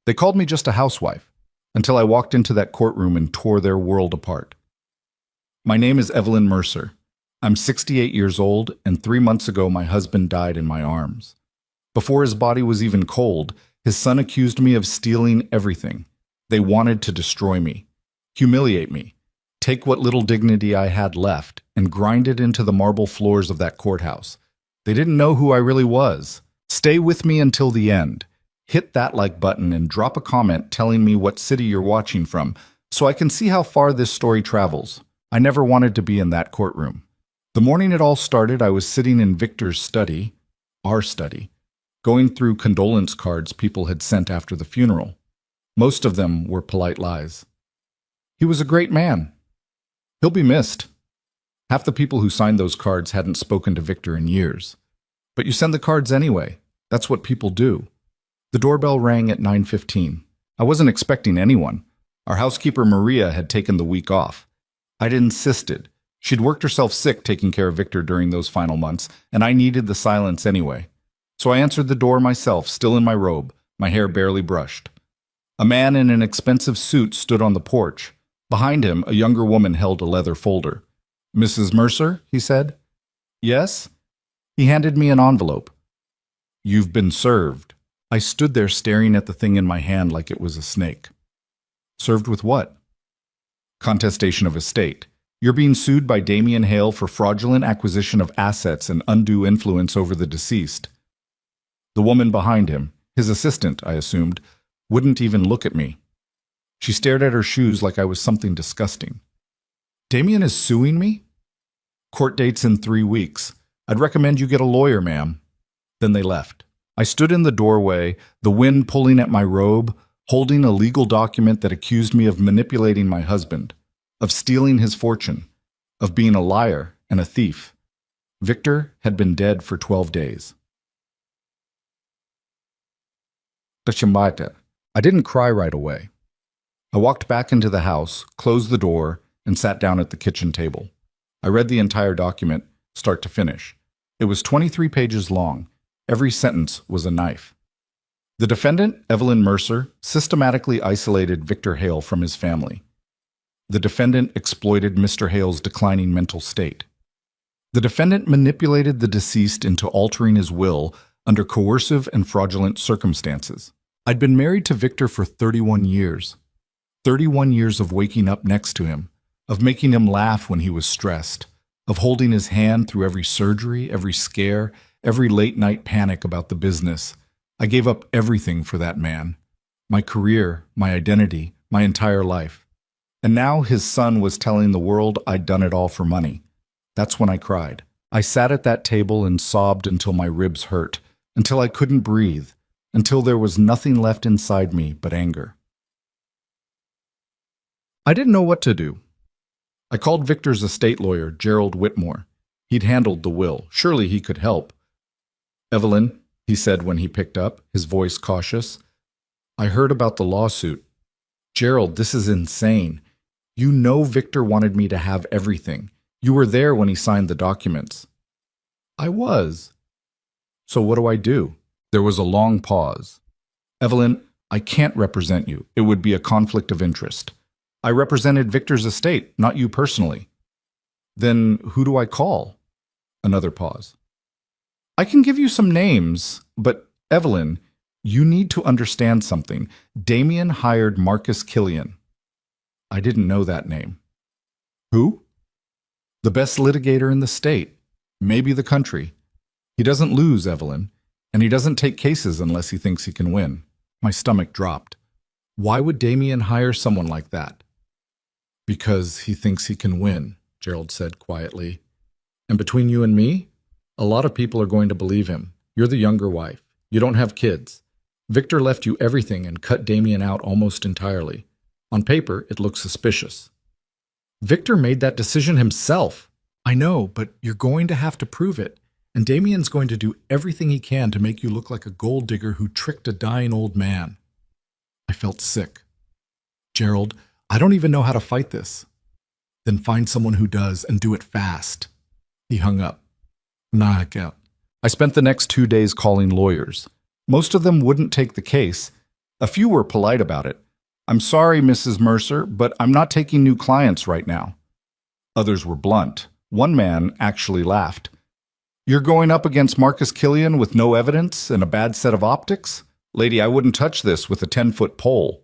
They called me just a housewife, until I walked into that courtroom and tore their world apart. My name is Evelyn Mercer. I'm 68 years old, and 3 months ago my husband died in my arms. Before his body was even cold, his son accused me of stealing everything. They wanted to destroy me, humiliate me, take what little dignity I had left, and grind it into the marble floors of that courthouse. They didn't know who I really was. Stay with me until the end. Hit that like button and drop a comment telling me what city you're watching from, so I can see how far this story travels. I never wanted to be in that courtroom. The morning it all started, I was sitting in Victor's study, our study, going through condolence cards people had sent after the funeral. Most of them were polite lies. He was a great man. He'll be missed. Half the people who signed those cards hadn't spoken to Victor in years. But you send the cards anyway. That's what people do. The doorbell rang at 9:15. I wasn't expecting anyone. Our housekeeper Maria had taken the week off. I'd insisted. She'd worked herself sick taking care of Victor during those final months, and I needed the silence anyway. So I answered the door myself, still in my robe, my hair barely brushed. A man in an expensive suit stood on the porch. Behind him, a younger woman held a leather folder. "Mrs. Mercer?" he said. "Yes?" He handed me an envelope. "You've been served." I stood there staring at the thing in my hand like it was a snake. Served with what? Contestation of estate. You're being sued by Damien Hale for fraudulent acquisition of assets and undue influence over the deceased. The woman behind him, his assistant, I assumed, wouldn't even look at me. She stared at her shoes like I was something disgusting. "Damien is suing me?" "Court date's in 3 weeks. I'd recommend you get a lawyer, ma'am." Then they left. I stood in the doorway, the wind pulling at my robe, holding a legal document that accused me of manipulating my husband, of stealing his fortune, of being a liar and a thief. Victor had been dead for 12 days. I didn't cry right away. I walked back into the house, closed the door, and sat down at the kitchen table. I read the entire document, start to finish. It was 23 pages long. Every sentence was a knife. The defendant, Evelyn Mercer, systematically isolated Victor Hale from his family. The defendant exploited Mr. Hale's declining mental state. The defendant manipulated the deceased into altering his will under coercive and fraudulent circumstances. I'd been married to Victor for 31 years. 31 years of waking up next to him, of making him laugh when he was stressed, of holding his hand through every surgery, every scare, every late-night panic about the business. I gave up everything for that man. My career, my identity, my entire life. And now his son was telling the world I'd done it all for money. That's when I cried. I sat at that table and sobbed until my ribs hurt, until I couldn't breathe, until there was nothing left inside me but anger. I didn't know what to do. I called Victor's estate lawyer, Gerald Whitmore. He'd handled the will. Surely he could help. "Evelyn," he said when he picked up, his voice cautious, "I heard about the lawsuit. Gerald, this is insane. You know Victor wanted me to have everything. You were there when he signed the documents." "I was." "So what do I do?" There was a long pause. "Evelyn, I can't represent you. It would be a conflict of interest. I represented Victor's estate, not you personally." "Then who do I call?" Another pause. "I can give you some names, but Evelyn, you need to understand something. Damien hired Marcus Killian." I didn't know that name. "Who?" "The best litigator in the state, maybe the country. He doesn't lose, Evelyn, and he doesn't take cases unless he thinks he can win." My stomach dropped. Why would Damien hire someone like that? "Because he thinks he can win," Gerald said quietly. "And between you and me, a lot of people are going to believe him. You're the younger wife. You don't have kids. Victor left you everything and cut Damien out almost entirely. On paper, it looks suspicious." "Victor made that decision himself." "I know, but you're going to have to prove it. And Damien's going to do everything he can to make you look like a gold digger who tricked a dying old man." I felt sick. "Gerald, I don't even know how to fight this." "Then find someone who does and do it fast." He hung up. Knock out. I spent the next 2 days calling lawyers. Most of them wouldn't take the case. A few were polite about it. "I'm sorry, Mrs. Mercer, but I'm not taking new clients right now." Others were blunt. One man actually laughed. "You're going up against Marcus Killian with no evidence and a bad set of optics? Lady, I wouldn't touch this with a 10-foot pole."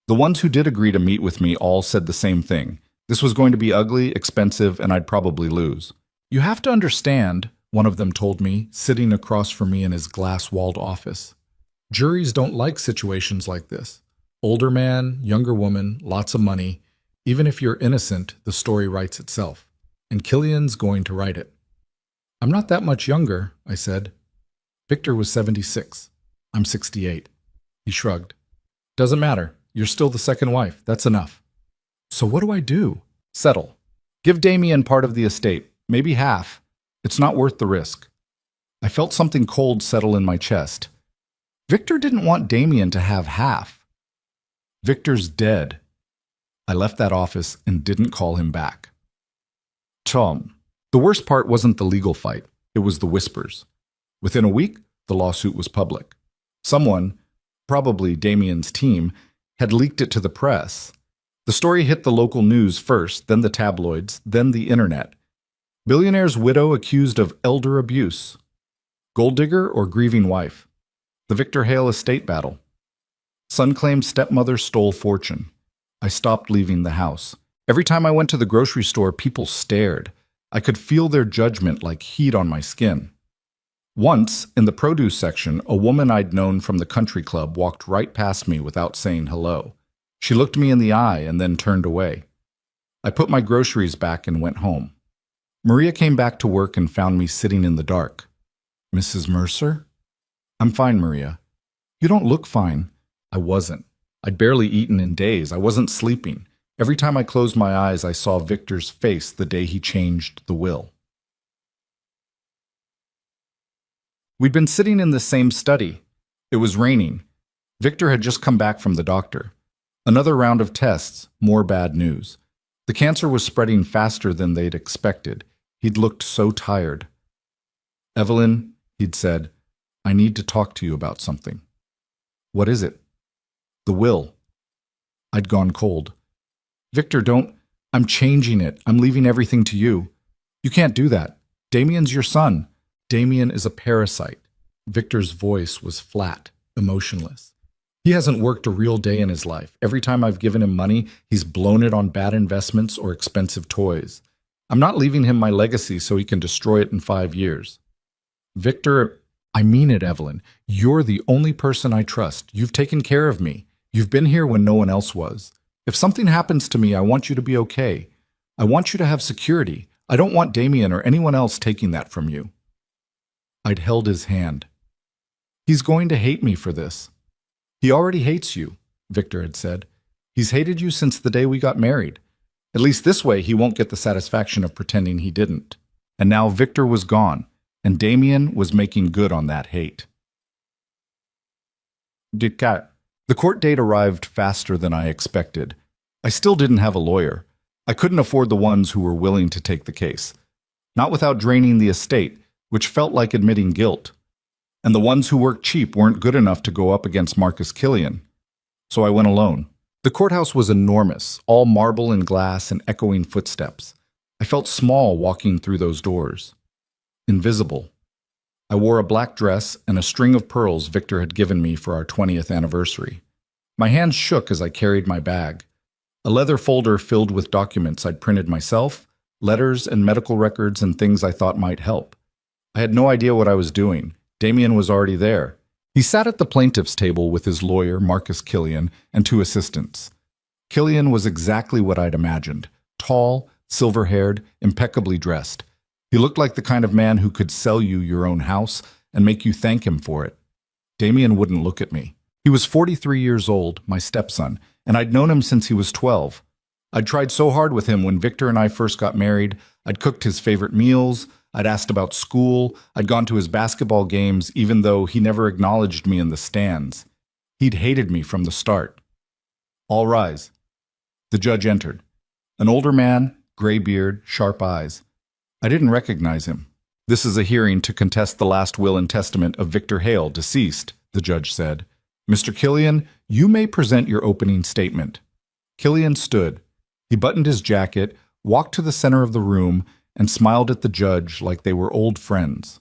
The ones who did agree to meet with me all said the same thing. This was going to be ugly, expensive, and I'd probably lose. "You have to understand," one of them told me, sitting across from me in his glass-walled office. "Juries don't like situations like this. Older man, younger woman, lots of money. Even if you're innocent, the story writes itself. And Killian's going to write it." "I'm not that much younger," I said. Victor was 76. I'm 68. He shrugged. "Doesn't matter. You're still the second wife. That's enough." "So what do I do?" "Settle. Give Damien part of the estate, maybe half. It's not worth the risk." I felt something cold settle in my chest. Victor didn't want Damien to have half. Victor's dead. I left that office and didn't call him back. Tom. The worst part wasn't the legal fight. It was the whispers. Within a week, the lawsuit was public. Someone, probably Damien's team, had leaked it to the press. The story hit the local news first, then the tabloids, then the internet. Billionaire's widow accused of elder abuse. Gold digger or grieving wife? The Victor Hale estate battle. Son claimed stepmother stole fortune. I stopped leaving the house. Every time I went to the grocery store, people stared. I could feel their judgment like heat on my skin. Once, in the produce section, a woman I'd known from the country club walked right past me without saying hello. She looked me in the eye and then turned away. I put my groceries back and went home. Maria came back to work and found me sitting in the dark. "Mrs. Mercer?" "I'm fine, Maria." "You don't look fine." I wasn't. I'd barely eaten in days. I wasn't sleeping. Every time I closed my eyes, I saw Victor's face the day he changed the will. We'd been sitting in the same study. It was raining. Victor had just come back from the doctor. Another round of tests, more bad news. The cancer was spreading faster than they'd expected. He'd looked so tired. "Evelyn," he'd said, "I need to talk to you about something." "What is it?" "The will." I'd gone cold. "Victor, don't. I'm changing it. I'm leaving everything to you." "You can't do that. Damien's your son." "Damien is a parasite." Victor's voice was flat, emotionless. "He hasn't worked a real day in his life. Every time I've given him money, he's blown it on bad investments or expensive toys. I'm not leaving him my legacy so he can destroy it in 5 years. Victor, I mean it, Evelyn. You're the only person I trust. You've taken care of me. You've been here when no one else was. If something happens to me, I want you to be okay. I want you to have security. I don't want Damien or anyone else taking that from you." I'd held his hand. "He's going to hate me for this." "He already hates you," Victor had said. "He's hated you since the day we got married. At least this way he won't get the satisfaction of pretending he didn't." And now Victor was gone, and Damien was making good on that hate. The court date arrived faster than I expected. I still didn't have a lawyer. I couldn't afford the ones who were willing to take the case. Not without draining the estate, which felt like admitting guilt. And the ones who worked cheap weren't good enough to go up against Marcus Killian. So I went alone. The courthouse was enormous, all marble and glass and echoing footsteps. I felt small walking through those doors. Invisible. I wore a black dress and a string of pearls Victor had given me for our 20th anniversary. My hands shook as I carried my bag. A leather folder filled with documents I'd printed myself, letters and medical records and things I thought might help. I had no idea what I was doing. Damien was already there. He sat at the plaintiff's table with his lawyer, Marcus Killian, and 2 assistants. Killian was exactly what I'd imagined. Tall, silver-haired, impeccably dressed. He looked like the kind of man who could sell you your own house and make you thank him for it. Damien wouldn't look at me. He was 43 years old, my stepson, and I'd known him since he was 12. I'd tried so hard with him when Victor and I first got married. I'd cooked his favorite meals. I'd asked about school. I'd gone to his basketball games, even though he never acknowledged me in the stands. He'd hated me from the start. "All rise." The judge entered. An older man, gray beard, sharp eyes. I didn't recognize him. "This is a hearing to contest the last will and testament of Victor Hale, deceased," the judge said. Mr. Killian, you may present your opening statement. Killian stood. He buttoned his jacket, walked to the center of the room, and smiled at the judge like they were old friends.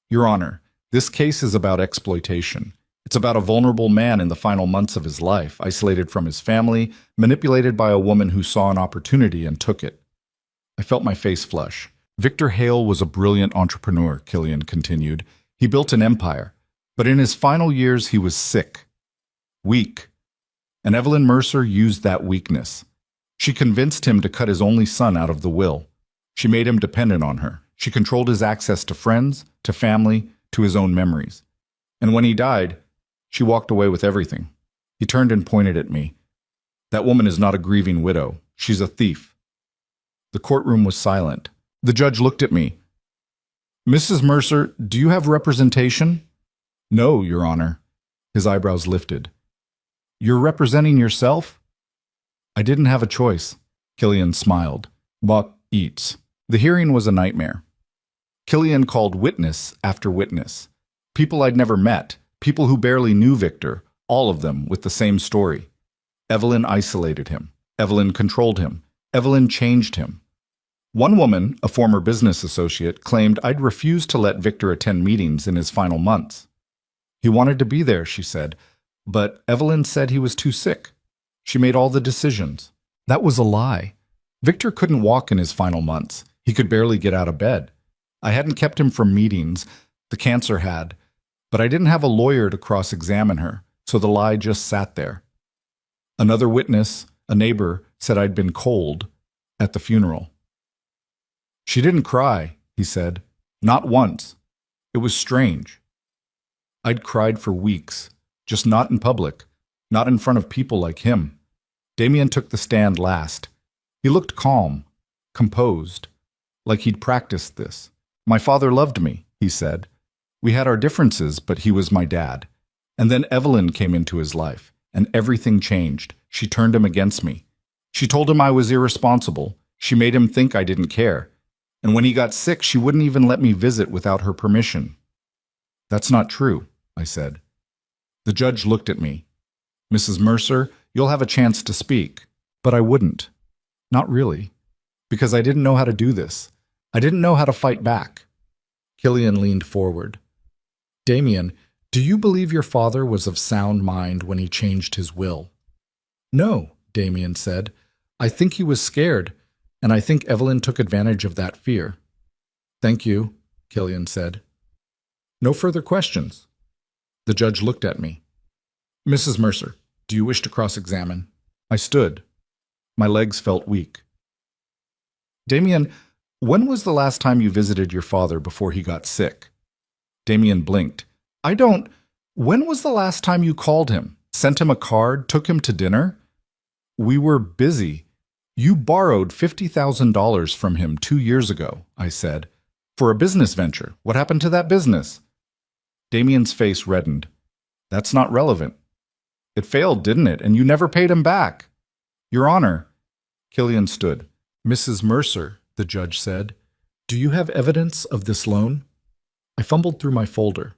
Your Honor, this case is about exploitation. It's about a vulnerable man in the final months of his life, isolated from his family, manipulated by a woman who saw an opportunity and took it. I felt my face flush. Victor Hale was a brilliant entrepreneur, Killian continued. He built an empire. But in his final years, he was sick. Weak. And Evelyn Mercer used that weakness. She convinced him to cut his only son out of the will. She made him dependent on her. She controlled his access to friends, to family, to his own memories. And when he died, she walked away with everything. He turned and pointed at me. That woman is not a grieving widow. She's a thief. The courtroom was silent. The judge looked at me. Mrs. Mercer, do you have representation? No, Your Honor. His eyebrows lifted. You're representing yourself? I didn't have a choice. Killian smiled. Buck eats. The hearing was a nightmare. Killian called witness after witness. People I'd never met, people who barely knew Victor, all of them with the same story. Evelyn isolated him. Evelyn controlled him. Evelyn changed him. One woman, a former business associate, claimed I'd refused to let Victor attend meetings in his final months. He wanted to be there, she said, but Evelyn said he was too sick. She made all the decisions. That was a lie. Victor couldn't walk in his final months. He could barely get out of bed. I hadn't kept him from meetings. The cancer had. But I didn't have a lawyer to cross-examine her, so the lie just sat there. Another witness, a neighbor, said I'd been cold at the funeral. She didn't cry, he said. Not once. It was strange. I'd cried for weeks, just not in public, not in front of people like him. Damien took the stand last. He looked calm, composed, like he'd practiced this. My father loved me, he said. We had our differences, but he was my dad. And then Evelyn came into his life, and everything changed. She turned him against me. She told him I was irresponsible. She made him think I didn't care. And when he got sick, she wouldn't even let me visit without her permission. That's not true, I said. The judge looked at me. Mrs. Mercer, you'll have a chance to speak. But I wouldn't. Not really. Because I didn't know how to do this. I didn't know how to fight back. Killian leaned forward. Damien, do you believe your father was of sound mind when he changed his will? No, Damien said. I think he was scared, and I think Evelyn took advantage of that fear. Thank you, Killian said. No further questions. The judge looked at me. Mrs. Mercer, do you wish to cross-examine? I stood. My legs felt weak. Damien, when was the last time you visited your father before he got sick? Damien blinked. When was the last time you called him? Sent him a card? Took him to dinner? We were busy. You borrowed $50,000 from him 2 years ago, I said, for a business venture. What happened to that business? Damien's face reddened. That's not relevant. It failed, didn't it? And you never paid him back. Your Honor. Killian stood. Mrs. Mercer, the judge said, do you have evidence of this loan? I fumbled through my folder.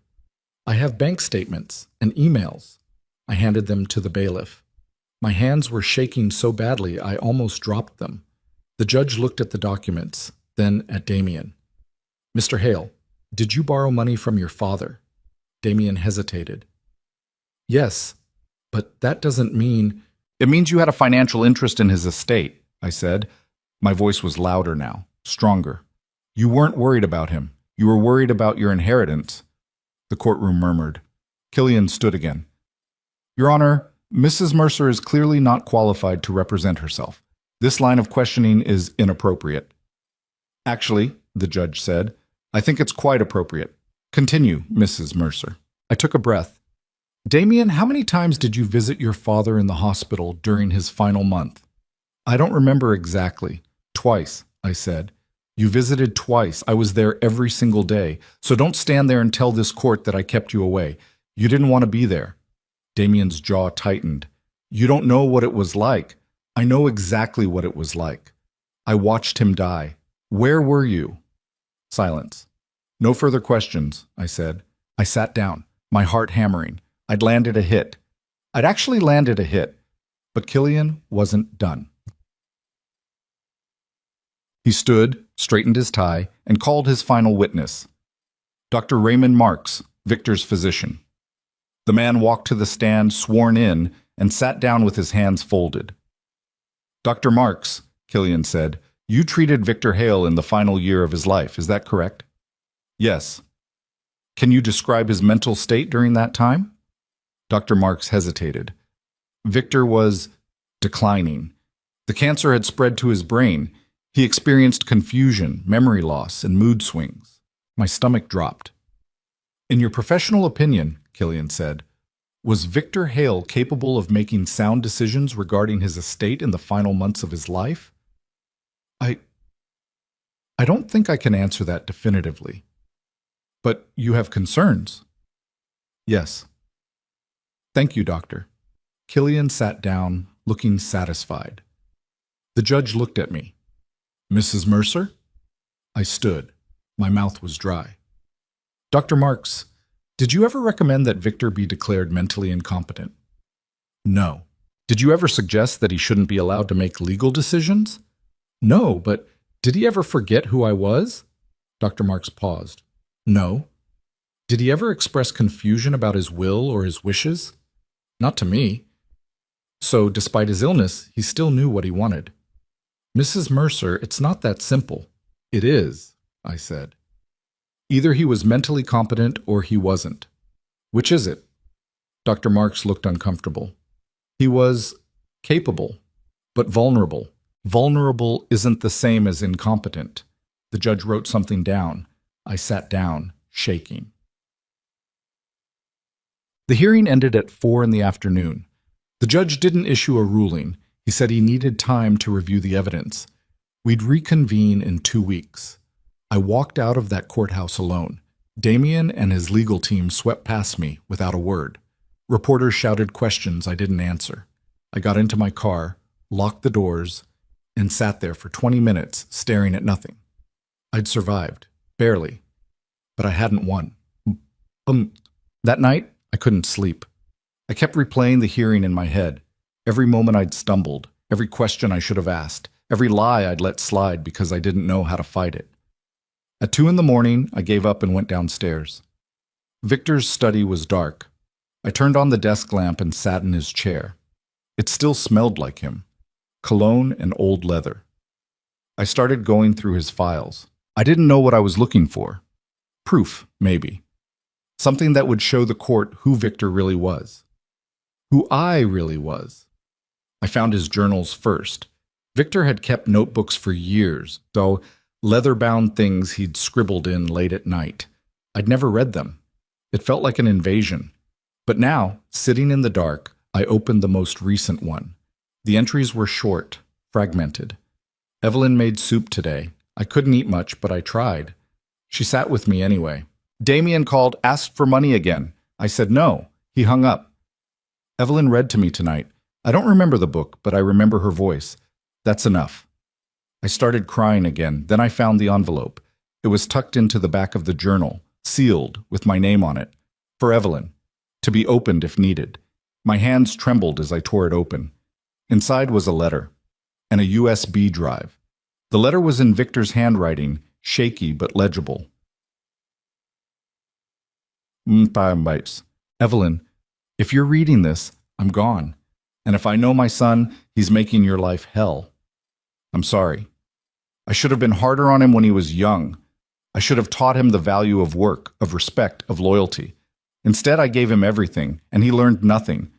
I have bank statements and emails. I handed them to the bailiff. My hands were shaking so badly I almost dropped them. The judge looked at the documents, then at Damien. Mr. Hale, did you borrow money from your father? Damien hesitated. Yes, but that doesn't mean... It means you had a financial interest in his estate, I said. My voice was louder now, stronger. You weren't worried about him. You were worried about your inheritance. The courtroom murmured. Killian stood again. Your Honor, Mrs. Mercer is clearly not qualified to represent herself. This line of questioning is inappropriate. Actually, the judge said, I think it's quite appropriate. Continue, Mrs. Mercer. I took a breath. Damien, how many times did you visit your father in the hospital during his final month? I don't remember exactly. Twice, I said. You visited twice. I was there every single day. So don't stand there and tell this court that I kept you away. You didn't want to be there. Damien's jaw tightened. You don't know what it was like. I know exactly what it was like. I watched him die. Where were you? Silence. No further questions, I said. I sat down, my heart hammering. I'd landed a hit. I'd actually landed a hit, but Killian wasn't done. He stood, straightened his tie, and called his final witness, Dr. Raymond Marks, Victor's physician. The man walked to the stand, sworn in, and sat down with his hands folded. Dr. Marks, Killian said, you treated Victor Hale in the final year of his life, is that correct? Yes. Can you describe his mental state during that time? Dr. Marks hesitated. Victor was declining. The cancer had spread to his brain. He experienced confusion, memory loss, and mood swings. My stomach dropped. In your professional opinion, Killian said, was Victor Hale capable of making sound decisions regarding his estate in the final months of his life? I don't think I can answer that definitively. But you have concerns? Yes. Thank you, doctor. Killian sat down, looking satisfied. The judge looked at me. Mrs. Mercer? I stood. My mouth was dry. Dr. Marks, did you ever recommend that Victor be declared mentally incompetent? No. Did you ever suggest that he shouldn't be allowed to make legal decisions? No, but did he ever forget who I was? Dr. Marks paused. No. Did he ever express confusion about his will or his wishes? Not to me. So, despite his illness, he still knew what he wanted. Mrs. Mercer, it's not that simple. It is, I said. Either he was mentally competent or he wasn't. Which is it? Dr. Marks looked uncomfortable. He was capable, but vulnerable. Vulnerable isn't the same as incompetent. The judge wrote something down. I sat down, shaking. The hearing ended at 4 in the afternoon. The judge didn't issue a ruling. He said he needed time to review the evidence. We'd reconvene in 2 weeks. I walked out of that courthouse alone. Damien and his legal team swept past me without a word. Reporters shouted questions I didn't answer. I got into my car, locked the doors, and sat there for 20 minutes staring at nothing. I'd survived, barely, but I hadn't won. That night, I couldn't sleep. I kept replaying the hearing in my head. Every moment I'd stumbled, every question I should have asked, every lie I'd let slide because I didn't know how to fight it. At 2 in the morning, I gave up and went downstairs. Victor's study was dark. I turned on the desk lamp and sat in his chair. It still smelled like him, cologne and old leather. I started going through his files. I didn't know what I was looking for. Proof, maybe. Something that would show the court who Victor really was. Who I really was. I found his journals first. Victor had kept notebooks for years, though leather-bound things he'd scribbled in late at night. I'd never read them. It felt like an invasion. But now, sitting in the dark, I opened the most recent one. The entries were short, fragmented. Evelyn made soup today. I couldn't eat much, but I tried. She sat with me anyway. Damien called, asked for money again. I said no. He hung up. Evelyn read to me tonight. I don't remember the book, but I remember her voice. That's enough. I started crying again. Then I found the envelope. It was tucked into the back of the journal, sealed, with my name on it. For Evelyn. To be opened if needed. My hands trembled as I tore it open. Inside was a letter, and a USB drive. The letter was in Victor's handwriting, shaky but legible. Evelyn, if you're reading this, I'm gone. And if I know my son, he's making your life hell. I'm sorry. I should have been harder on him when he was young. I should have taught him the value of work, of respect, of loyalty. Instead, I gave him everything, and he learned nothing.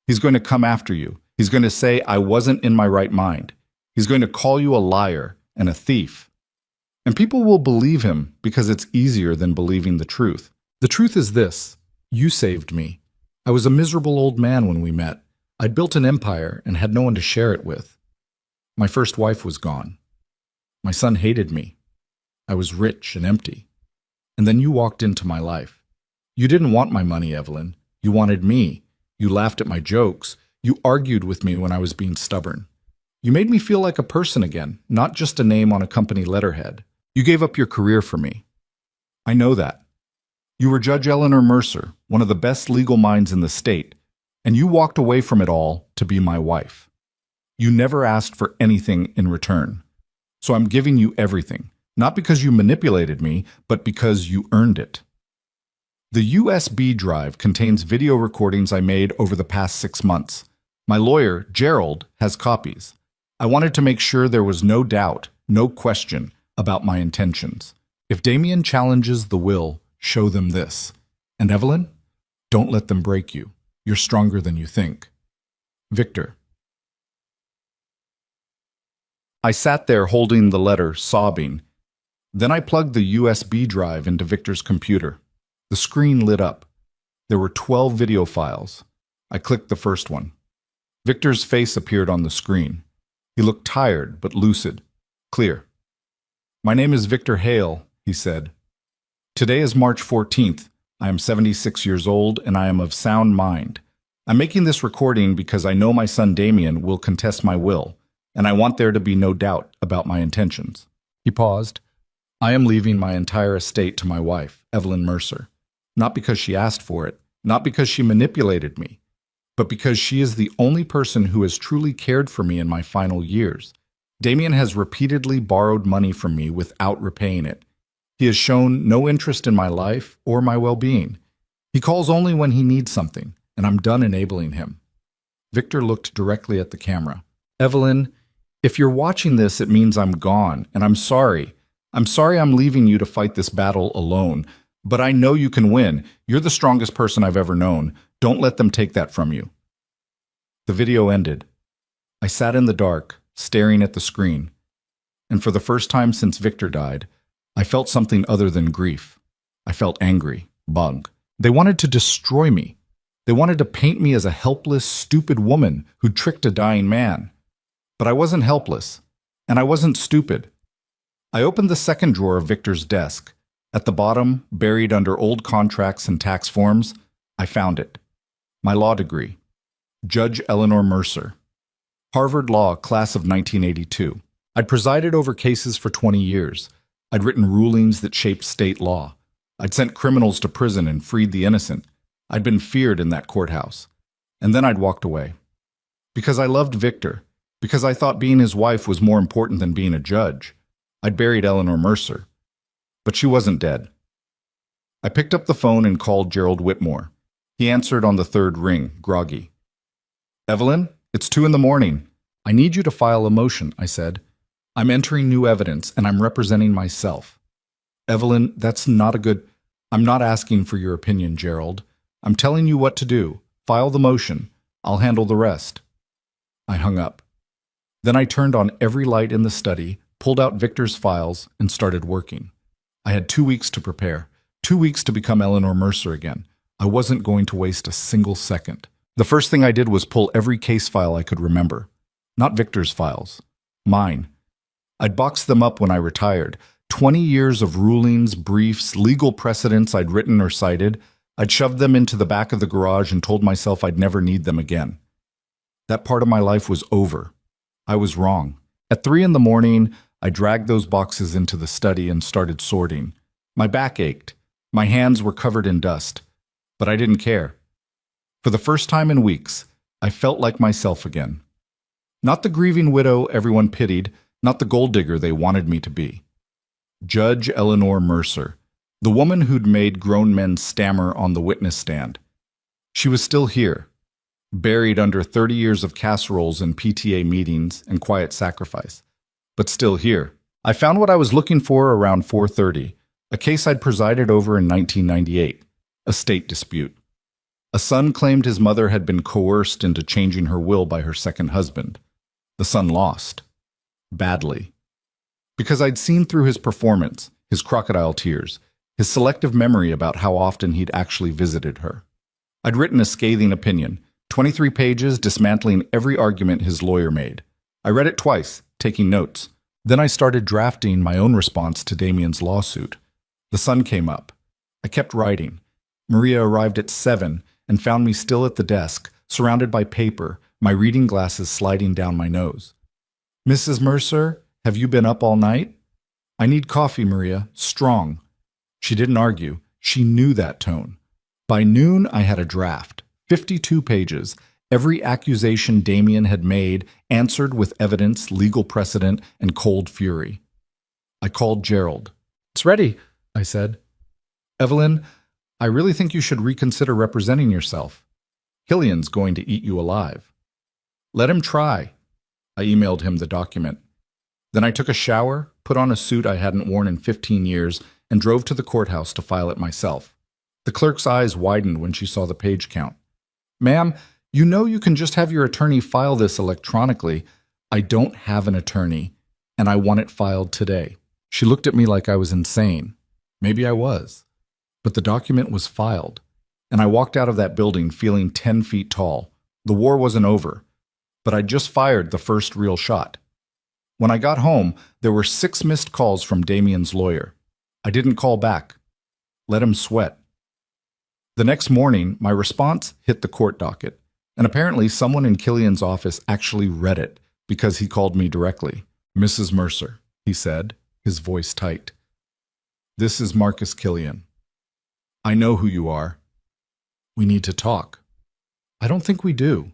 He's going to come after you. He's going to say, I wasn't in my right mind. He's going to call you a liar and a thief. And people will believe him because it's easier than believing the truth. The truth is this. You saved me. I was a miserable old man when we met. I'd built an empire and had no one to share it with. My first wife was gone. My son hated me. I was rich and empty. And then you walked into my life. You didn't want my money, Evelyn. You wanted me. You laughed at my jokes. You argued with me when I was being stubborn. You made me feel like a person again, not just a name on a company letterhead. You gave up your career for me. I know that. You were Judge Eleanor Mercer, one of the best legal minds in the state. And you walked away from it all to be my wife. You never asked for anything in return. So I'm giving you everything, not because you manipulated me, but because you earned it. The USB drive contains video recordings I made over the past 6 months. My lawyer, Gerald, has copies. I wanted to make sure there was no doubt, no question about my intentions. If Damien challenges the will, show them this. And Evelyn, don't let them break you. You're stronger than you think. Victor. I sat there holding the letter, sobbing. Then I plugged the USB drive into Victor's computer. The screen lit up. There were 12 video files. I clicked the first one. Victor's face appeared on the screen. He looked tired but lucid, clear. My name is Victor Hale, he said. Today is March 14th. I am 76 years old and I am of sound mind. I'm making this recording because I know my son Damien will contest my will, and I want there to be no doubt about my intentions. He paused. I am leaving my entire estate to my wife, Evelyn Mercer. Not because she asked for it, not because she manipulated me, but because she is the only person who has truly cared for me in my final years. Damien has repeatedly borrowed money from me without repaying it. He has shown no interest in my life or my well-being. He calls only when he needs something, and I'm done enabling him. Victor looked directly at the camera. Evelyn, if you're watching this, it means I'm gone, and I'm sorry. I'm sorry I'm leaving you to fight this battle alone, but I know you can win. You're the strongest person I've ever known. Don't let them take that from you. The video ended. I sat in the dark, staring at the screen, and for the first time since Victor died, I felt something other than grief. I felt angry, bug. They wanted to destroy me. They wanted to paint me as a helpless, stupid woman who tricked a dying man. But I wasn't helpless, and I wasn't stupid. I opened the second drawer of Victor's desk. At the bottom, buried under old contracts and tax forms, I found it. My law degree. Judge Eleanor Mercer. Harvard Law, class of 1982. I'd presided over cases for 20 years. I'd written rulings that shaped state law. I'd sent criminals to prison and freed the innocent. I'd been feared in that courthouse. And then I'd walked away. Because I loved Victor. Because I thought being his wife was more important than being a judge. I'd buried Eleanor Mercer. But she wasn't dead. I picked up the phone and called Gerald Whitmore. He answered on the third ring, groggy. Evelyn, it's 2 a.m. I need you to file a motion, I said. I'm entering new evidence, and I'm representing myself. Evelyn, that's not a good... I'm not asking for your opinion, Gerald. I'm telling you what to do. File the motion. I'll handle the rest. I hung up. Then I turned on every light in the study, pulled out Victor's files, and started working. I had 2 weeks to prepare. 2 weeks to become Eleanor Mercer again. I wasn't going to waste a single second. The first thing I did was pull every case file I could remember. Not Victor's files. Mine. I'd boxed them up when I retired. 20 years of rulings, briefs, legal precedents I'd written or cited. I'd shoved them into the back of the garage and told myself I'd never need them again. That part of my life was over. I was wrong. At 3 a.m, I dragged those boxes into the study and started sorting. My back ached. My hands were covered in dust. But I didn't care. For the first time in weeks, I felt like myself again. Not the grieving widow everyone pitied, not the gold digger they wanted me to be. Judge Eleanor Mercer, the woman who'd made grown men stammer on the witness stand. She was still here, buried under 30 years of casseroles and PTA meetings and quiet sacrifice, but still here. I found what I was looking for around 4:30, a case I'd presided over in 1998, a state dispute. A son claimed his mother had been coerced into changing her will by her second husband. The son lost. Badly. Because I'd seen through his performance, his crocodile tears, his selective memory about how often he'd actually visited her. I'd written a scathing opinion, 23 pages dismantling every argument his lawyer made. I read it twice, taking notes. Then I started drafting my own response to Damien's lawsuit. The sun came up. I kept writing. Maria arrived at 7 and found me still at the desk, surrounded by paper, my reading glasses sliding down my nose. Mrs. Mercer, have you been up all night? I need coffee, Maria, strong. She didn't argue. She knew that tone. By noon, I had a draft, 52 pages. Every accusation Damien had made answered with evidence, legal precedent, and cold fury. I called Gerald. "It's ready," I said. "Evelyn, I really think you should reconsider representing yourself. Killian's going to eat you alive." "Let him try." I emailed him the document. Then I took a shower, put on a suit I hadn't worn in 15 years, and drove to the courthouse to file it myself. The clerk's eyes widened when she saw the page count. "Ma'am, you know you can just have your attorney file this electronically." "I don't have an attorney, and I want it filed today." She looked at me like I was insane. Maybe I was. But the document was filed, and I walked out of that building feeling 10 feet tall. The war wasn't over, but I'd just fired the first real shot. When I got home, there were 6 missed calls from Damien's lawyer. I didn't call back. Let him sweat. The next morning, my response hit the court docket, and apparently someone in Killian's office actually read it because he called me directly. "Mrs. Mercer," he said, his voice tight. "This is Marcus Killian. I know who you are. We need to talk." "I don't think we do."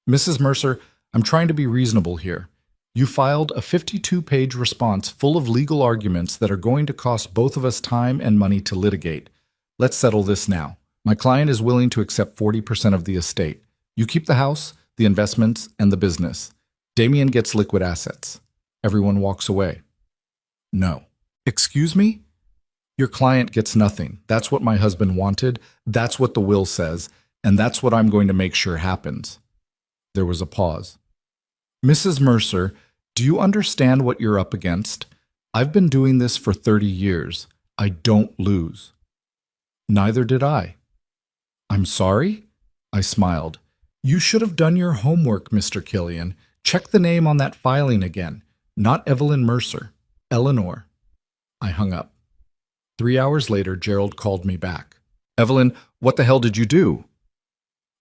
"Mrs. Mercer, I'm trying to be reasonable here. You filed a 52-page response full of legal arguments that are going to cost both of us time and money to litigate. Let's settle this now. My client is willing to accept 40% of the estate. You keep the house, the investments, and the business. Damien gets liquid assets. Everyone walks away." "No." "Excuse me?" "Your client gets nothing. That's what my husband wanted. That's what the will says. And that's what I'm going to make sure happens." There was a pause. "Mrs. Mercer, do you understand what you're up against? I've been doing this for 30 years. I don't lose." "Neither did I." "I'm sorry?" I smiled. "You should have done your homework, Mr. Killian. Check the name on that filing again. Not Evelyn Mercer. Eleanor." I hung up. 3 hours later, Gerald called me back. "Evelyn, what the hell did you do?"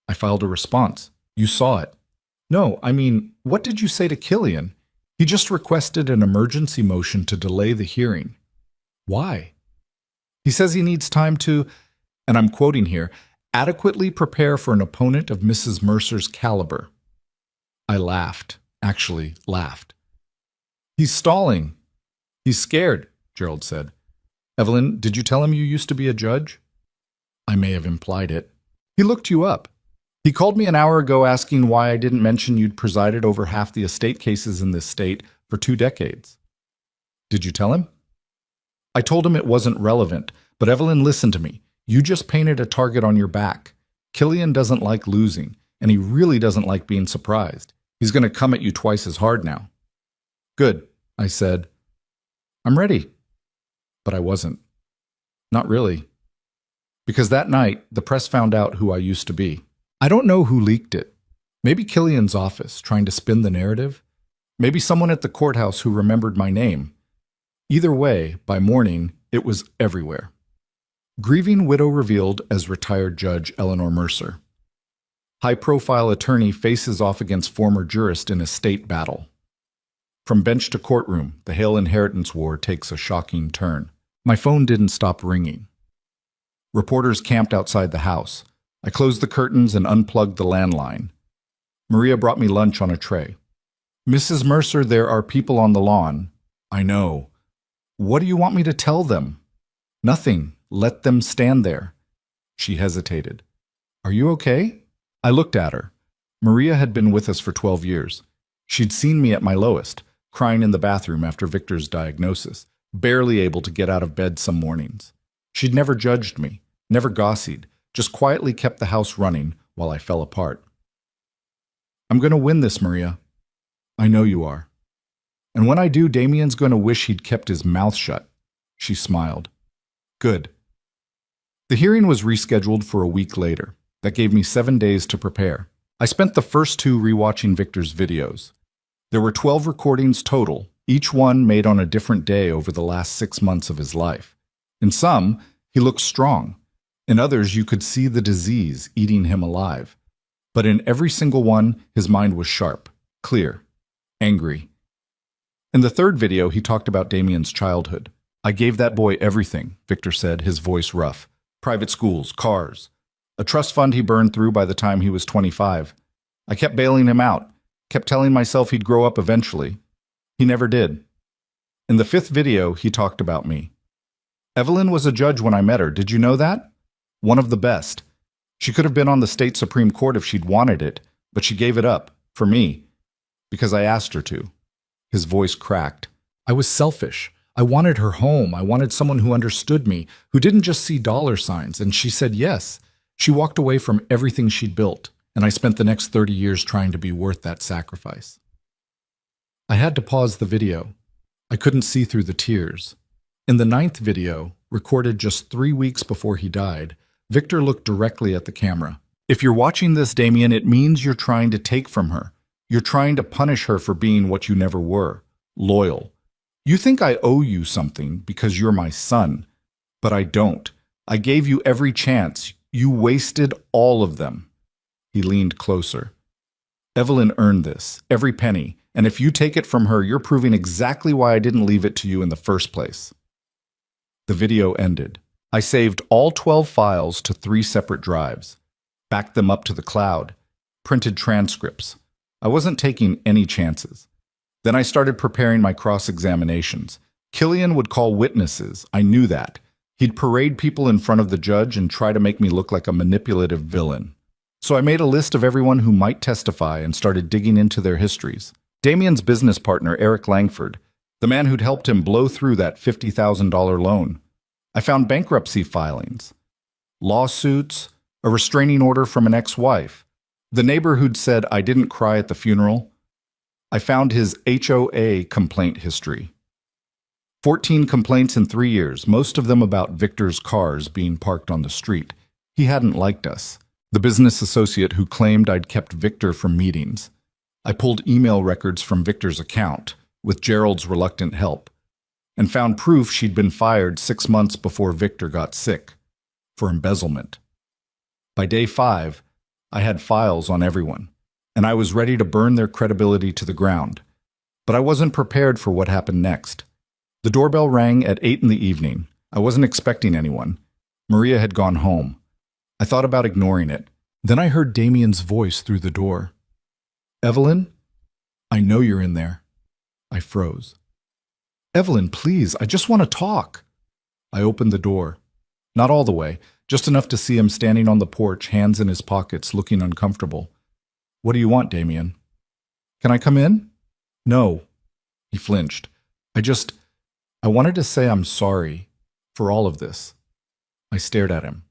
I filed a response. "You saw it." "No, I mean, what did you say to Killian? He just requested an emergency motion to delay the hearing." "Why?" "He says he needs time to," and I'm quoting here, "adequately prepare for an opponent of Mrs. Mercer's caliber." I laughed, actually laughed. "He's stalling." "He's scared," Gerald said. "Evelyn, did you tell him you used to be a judge?" I may have implied it. "He looked you up. He called me an hour ago asking why I didn't mention you'd presided over half the estate cases in this state for 2 decades. "Did you tell him?" "I told him it wasn't relevant, but Evelyn, listen to me. You just painted a target on your back. Killian doesn't like losing, and he really doesn't like being surprised. He's going to come at you twice as hard now." "Good," I said. "I'm ready." But I wasn't. Not really. Because that night, the press found out who I used to be. I don't know who leaked it. Maybe Killian's office, trying to spin the narrative. Maybe someone at the courthouse who remembered my name. Either way, by morning, it was everywhere. Grieving widow revealed as retired Judge Eleanor Mercer. High-profile attorney faces off against former jurist in estate battle. From bench to courtroom, the Hale inheritance war takes a shocking turn. My phone didn't stop ringing. Reporters camped outside the house. I closed the curtains and unplugged the landline. Maria brought me lunch on a tray. "Mrs. Mercer, there are people on the lawn." "I know." "What do you want me to tell them?" "Nothing. Let them stand there." She hesitated. "Are you okay?" I looked at her. Maria had been with us for 12 years. She'd seen me at my lowest, crying in the bathroom after Victor's diagnosis, barely able to get out of bed some mornings. She'd never judged me, never gossiped, just quietly kept the house running while I fell apart. "I'm going to win this, Maria." "I know you are. And when I do, Damien's going to wish he'd kept his mouth shut." She smiled. "Good." The hearing was rescheduled for a week later. That gave me 7 days to prepare. I spent the first 2 rewatching Victor's videos. There were 12 recordings total, each one made on a different day over the last 6 months of his life. In some, he looked strong. In others, you could see the disease eating him alive. But in every single one, his mind was sharp, clear, angry. In the 3rd video, he talked about Damien's childhood. "I gave that boy everything," Victor said, his voice rough. "Private schools, cars. a trust fund he burned through by the time he was 25. I kept bailing him out, kept telling myself he'd grow up eventually. He never did. In the 5th video, he talked about me. Evelyn was a judge when I met her. Did you know that? One of the best. She could have been on the state Supreme Court if she'd wanted it, but she gave it up, for me, because I asked her to. His voice cracked. I was selfish. I wanted her home. I wanted someone who understood me, who didn't just see dollar signs, and she said yes. She walked away from everything she'd built, and I spent the next 30 years trying to be worth that sacrifice. I had to pause the video. I couldn't see through the tears. In the 9th video, recorded just 3 weeks before he died, Victor looked directly at the camera. If you're watching this, Damien, it means you're trying to take from her. You're trying to punish her for being what you never were, loyal. You think I owe you something because you're my son, but I don't. I gave you every chance. You wasted all of them. He leaned closer. Evelyn earned this, every penny, and if you take it from her, you're proving exactly why I didn't leave it to you in the first place. The video ended. I saved all 12 files to 3 separate drives, backed them up to the cloud, printed transcripts. I wasn't taking any chances. Then I started preparing my cross-examinations. Killian would call witnesses. I knew that. He'd parade people in front of the judge and try to make me look like a manipulative villain. So I made a list of everyone who might testify and started digging into their histories. Damien's business partner, Eric Langford, the man who'd helped him blow through that $50,000 loan. I found bankruptcy filings, lawsuits, a restraining order from an ex-wife, the neighbor who'd said I didn't cry at the funeral. I found his HOA complaint history. 14 complaints in 3 years, most of them about Victor's cars being parked on the street. He hadn't liked us. The business associate who claimed I'd kept Victor from meetings. I pulled email records from Victor's account, with Gerald's reluctant help, and found proof she'd been fired 6 months before Victor got sick, for embezzlement. By day 5, I had files on everyone, and I was ready to burn their credibility to the ground. But I wasn't prepared for what happened next. The doorbell rang at 8 in the evening. I wasn't expecting anyone. Maria had gone home. I thought about ignoring it. Then I heard Damien's voice through the door. Evelyn? I know you're in there. I froze. Evelyn, please, I just want to talk. I opened the door. Not all the way, just enough to see him standing on the porch, hands in his pockets, looking uncomfortable. What do you want, Damien? Can I come in? No. He flinched. I wanted to say I'm sorry for all of this. I stared at him.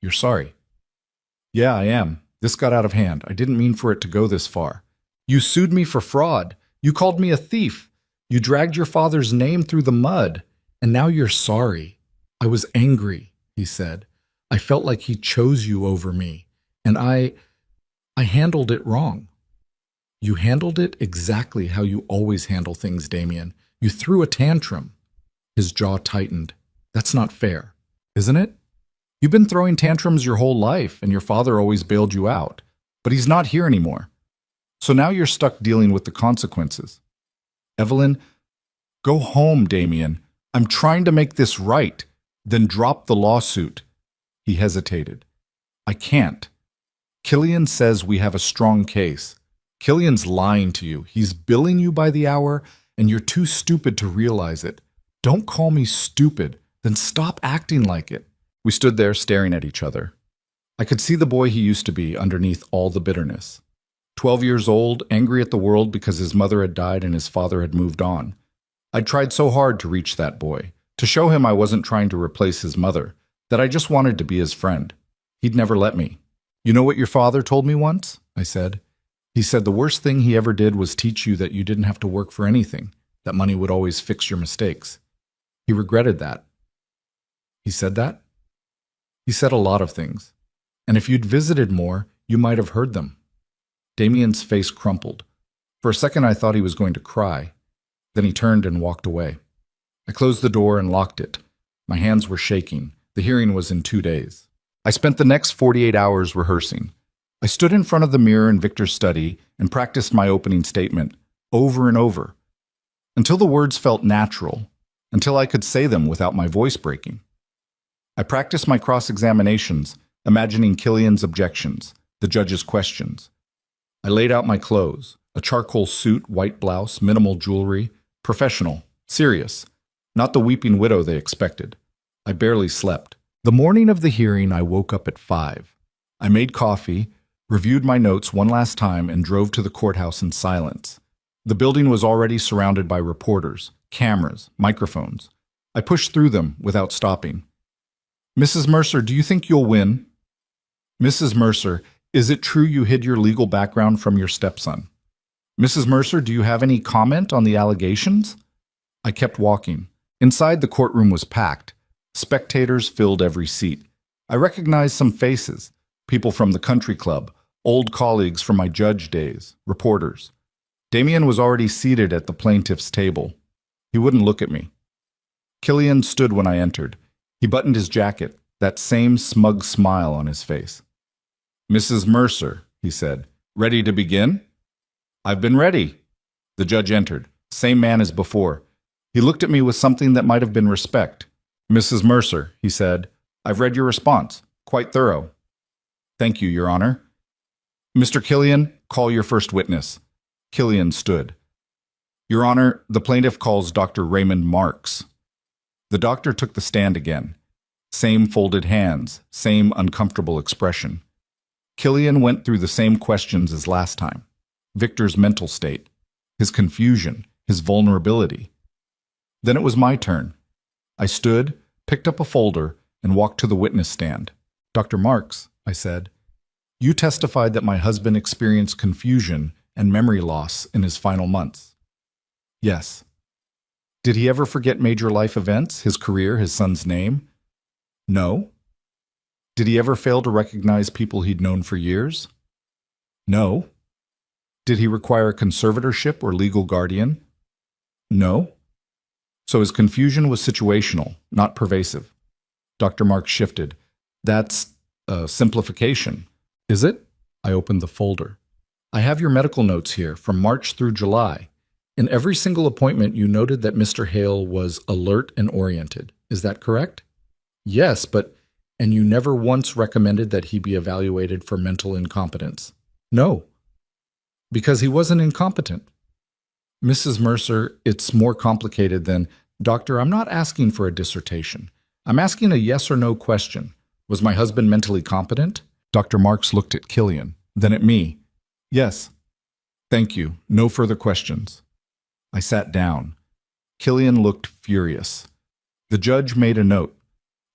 You're sorry? Yeah, I am. This got out of hand. I didn't mean for it to go this far. You sued me for fraud. You called me a thief. You dragged your father's name through the mud. And now you're sorry. I was angry, he said. I felt like he chose you over me. And I handled it wrong. You handled it exactly how you always handle things, Damien. You threw a tantrum. His jaw tightened. That's not fair, isn't it? You've been throwing tantrums your whole life, and your father always bailed you out. But he's not here anymore. So now you're stuck dealing with the consequences. Evelyn, go home, Damien. I'm trying to make this right. Then drop the lawsuit. He hesitated. I can't. Killian says we have a strong case. Killian's lying to you. He's billing you by the hour, and you're too stupid to realize it. Don't call me stupid. Then stop acting like it. We stood there staring at each other. I could see the boy he used to be underneath all the bitterness. 12 years old, angry at the world because his mother had died and his father had moved on. I'd tried so hard to reach that boy, to show him I wasn't trying to replace his mother, that I just wanted to be his friend. He'd never let me. You know what your father told me once? I said. He said the worst thing he ever did was teach you that you didn't have to work for anything, that money would always fix your mistakes. He regretted that. He said that? He said a lot of things. And if you'd visited more, you might have heard them. Damien's face crumpled. For a second I thought he was going to cry. Then he turned and walked away. I closed the door and locked it. My hands were shaking. The hearing was in 2 days. I spent the next 48 hours rehearsing. I stood in front of the mirror in Victor's study and practiced my opening statement over and over, until the words felt natural, until I could say them without my voice breaking. I practiced my cross-examinations, imagining Killian's objections, the judge's questions. I laid out my clothes, a charcoal suit, white blouse, minimal jewelry, professional, serious, not the weeping widow they expected. I barely slept. The morning of the hearing, I woke up at 5. I made coffee, reviewed my notes one last time, and drove to the courthouse in silence. The building was already surrounded by reporters, cameras, microphones. I pushed through them without stopping. "Mrs. Mercer, do you think you'll win?" "Mrs. Mercer, is it true you hid your legal background from your stepson?" "Mrs. Mercer, do you have any comment on the allegations?" I kept walking. Inside, the courtroom was packed. Spectators filled every seat. I recognized some faces, people from the country club, old colleagues from my judge days, reporters. Damien was already seated at the plaintiff's table. He wouldn't look at me. Killian stood when I entered. He buttoned his jacket, that same smug smile on his face. "Mrs. Mercer," he said, "ready to begin?" "I've been ready." The judge entered, same man as before. He looked at me with something that might have been respect. "Mrs. Mercer," he said, "I've read your response. Quite thorough." "Thank you, Your Honor." "Mr. Killian, call your first witness." Killian stood. "Your Honor, the plaintiff calls Dr. Raymond Marks." The doctor took the stand again. Same folded hands, same uncomfortable expression. Killian went through the same questions as last time. Victor's mental state, his confusion, his vulnerability. Then it was my turn. I stood, picked up a folder, and walked to the witness stand. "Dr. Marks," I said, "you testified that my husband experienced confusion and memory loss in his final months." "Yes." "Did he ever forget major life events, his career, his son's name?" "No." "Did he ever fail to recognize people he'd known for years?" "No." "Did he require a conservatorship or legal guardian?" "No." So his confusion was situational, not pervasive. Dr. Marks shifted. "That's a simplification." "Is it?" I opened the folder. "I have your medical notes here from March through July. In every single appointment, you noted that Mr. Hale was alert and oriented. Is that correct?" "Yes, and you never once recommended that he be evaluated for mental incompetence." "No." "Because he wasn't incompetent." "Mrs. Mercer, it's more complicated than—" "Doctor, I'm not asking for a dissertation. I'm asking a yes or no question. Was my husband mentally competent?" Dr. Marks looked at Killian, then at me. "Yes." "Thank you. No further questions." I sat down. Killian looked furious. The judge made a note.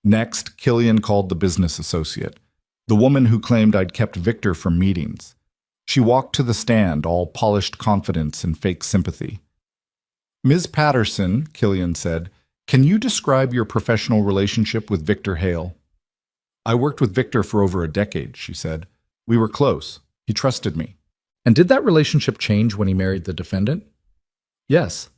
Next, Killian called the business associate, the woman who claimed I'd kept Victor from meetings. She walked to the stand, all polished confidence and fake sympathy. "Ms. Patterson," Killian said, "can you describe your professional relationship with Victor Hale?" "I worked with Victor for over a decade," she said. "We were close. He trusted me." "And did that relationship change when he married the defendant?" "Yes.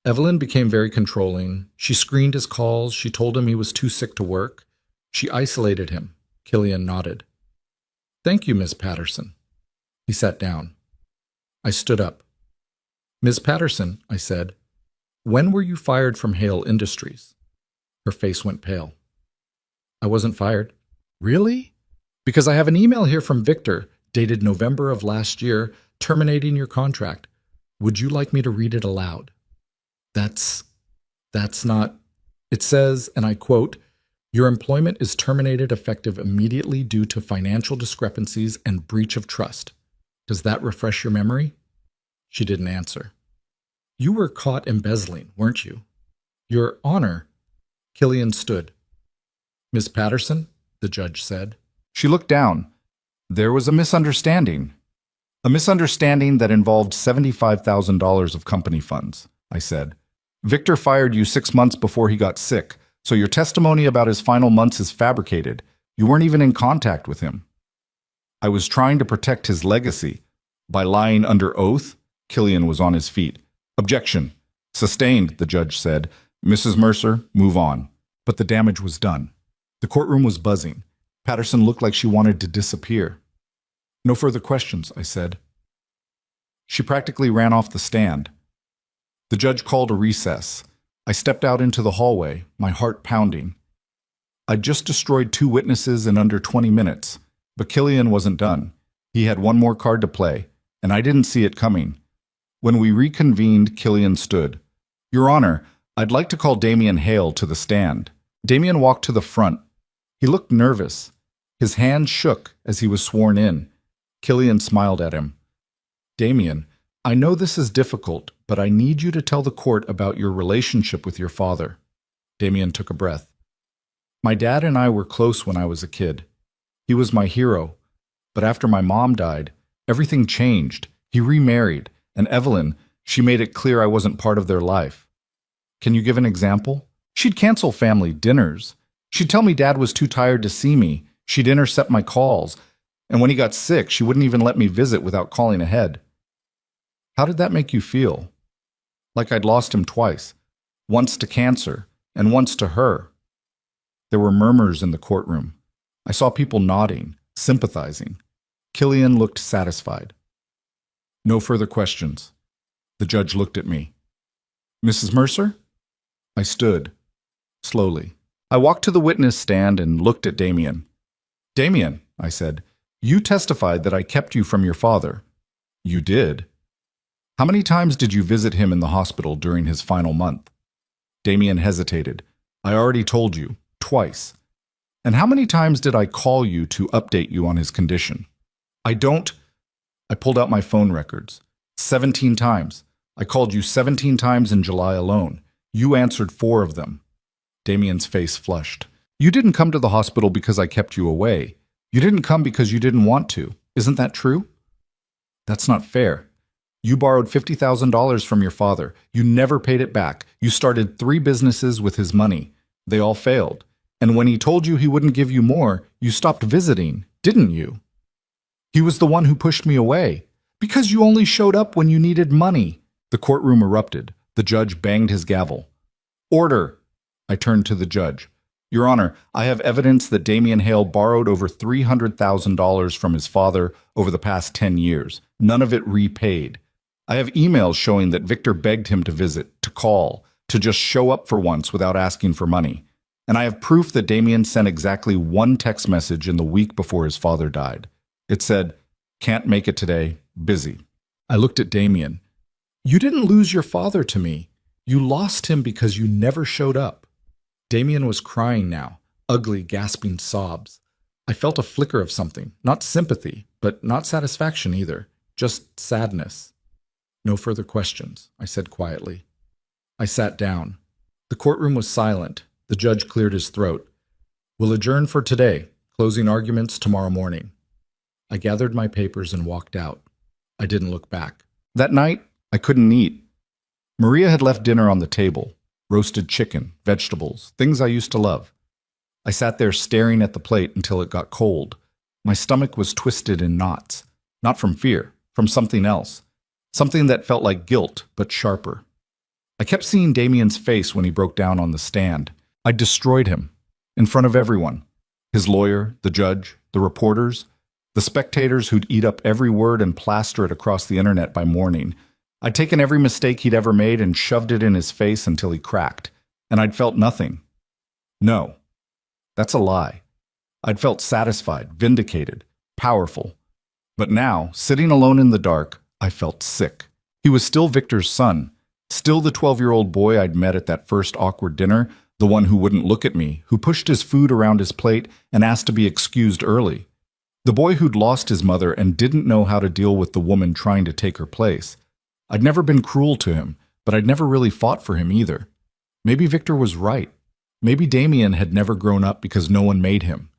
Evelyn became very controlling. She screened his calls. She told him he was too sick to work. She isolated him." Killian nodded. "Thank you, Miss Patterson." He sat down. I stood up. "Ms. Patterson," I said, "when were you fired from Hale Industries?" Her face went pale. "I wasn't fired." "Really?" "Because I have an email here from Victor, dated November of last year, terminating your contract. Would you like me to read it aloud?" That's not... It says, and I quote, "Your employment is terminated effective immediately due to financial discrepancies and breach of trust. Does that refresh your memory?" She didn't answer. "You were caught embezzling, weren't you?" "Your Honor." Killian stood. "Miss Patterson," the judge said. She looked down. "There was a misunderstanding." "A misunderstanding that involved $75,000 of company funds," I said. "Victor fired you 6 months before he got sick, so your testimony about his final months is fabricated. You weren't even in contact with him." "I was trying to protect his legacy." "By lying under oath?" Killian was on his feet. "Objection. Sustained," the judge said. "Mrs. Mercer, move on." But the damage was done. The courtroom was buzzing. Patterson looked like she wanted to disappear. "No further questions," I said. She practically ran off the stand. The judge called a recess. I stepped out into the hallway, my heart pounding. I'd just destroyed 2 witnesses in under 20 minutes, but Killian wasn't done. He had one more card to play, and I didn't see it coming. When we reconvened, Killian stood. "Your Honor, I'd like to call Damien Hale to the stand." Damien walked to the front. He looked nervous. His hand shook as he was sworn in. Killian smiled at him. "Damien, I know this is difficult, but I need you to tell the court about your relationship with your father." Damien took a breath. "My dad and I were close when I was a kid. He was my hero. But after my mom died, everything changed. He remarried, and Evelyn, she made it clear I wasn't part of their life." "Can you give an example?" "She'd cancel family dinners. She'd tell me Dad was too tired to see me. She'd intercept my calls. And when he got sick, she wouldn't even let me visit without calling ahead." "How did that make you feel?" "Like I'd lost him twice. Once to cancer, and once to her." There were murmurs in the courtroom. I saw people nodding, sympathizing. Killian looked satisfied. "No further questions." The judge looked at me. "Mrs. Mercer?" I stood, slowly. I walked to the witness stand and looked at Damien. "Damien," I said, "you testified that I kept you from your father." "You did." "How many times did you visit him in the hospital during his final month?" Damien hesitated. "I already told you, twice." "And how many times did I call you to update you on his condition?" I pulled out my phone records. 17 times. I called you 17 times in July alone. You answered 4 of them. Damien's face flushed. "You didn't come to the hospital because I kept you away. You didn't come because you didn't want to. Isn't that true?" "That's not fair. You borrowed $50,000 from your father. You never paid it back. You started 3 businesses with his money. They all failed. And when he told you he wouldn't give you more, you stopped visiting, didn't you?" "He was the one who pushed me away. Because you only showed up when you needed money." The courtroom erupted. The judge banged his gavel. "Order!" I turned to the judge. "Your Honor, I have evidence that Damien Hale borrowed over $300,000 from his father over the past 10 years. None of it repaid. I have emails showing that Victor begged him to visit, to call, to just show up for once without asking for money. And I have proof that Damien sent exactly 1 text message in the week before his father died. It said, 'Can't make it today, busy.'" I looked at Damien. "You didn't lose your father to me. You lost him because you never showed up." Damien was crying now, ugly, gasping sobs. I felt a flicker of something, not sympathy, but not satisfaction either, just sadness. "No further questions," I said quietly. I sat down. The courtroom was silent. The judge cleared his throat. "We'll adjourn for today, closing arguments tomorrow morning." I gathered my papers and walked out. I didn't look back. That night, I couldn't eat. Maria had left dinner on the table. Roasted chicken, vegetables, things I used to love. I sat there staring at the plate until it got cold. My stomach was twisted in knots. Not from fear, from something else. Something that felt like guilt, but sharper. I kept seeing Damien's face when he broke down on the stand. I destroyed him. In front of everyone. His lawyer, the judge, the reporters, the spectators who'd eat up every word and plaster it across the internet by morning. I'd taken every mistake he'd ever made and shoved it in his face until he cracked. And I'd felt nothing. No. That's a lie. I'd felt satisfied, vindicated, powerful. But now, sitting alone in the dark, I felt sick. He was still Victor's son. Still the 12-year-old boy I'd met at that first awkward dinner, the one who wouldn't look at me, who pushed his food around his plate and asked to be excused early. The boy who'd lost his mother and didn't know how to deal with the woman trying to take her place. I'd never been cruel to him, but I'd never really fought for him either. Maybe Victor was right. Maybe Damien had never grown up because no one made him,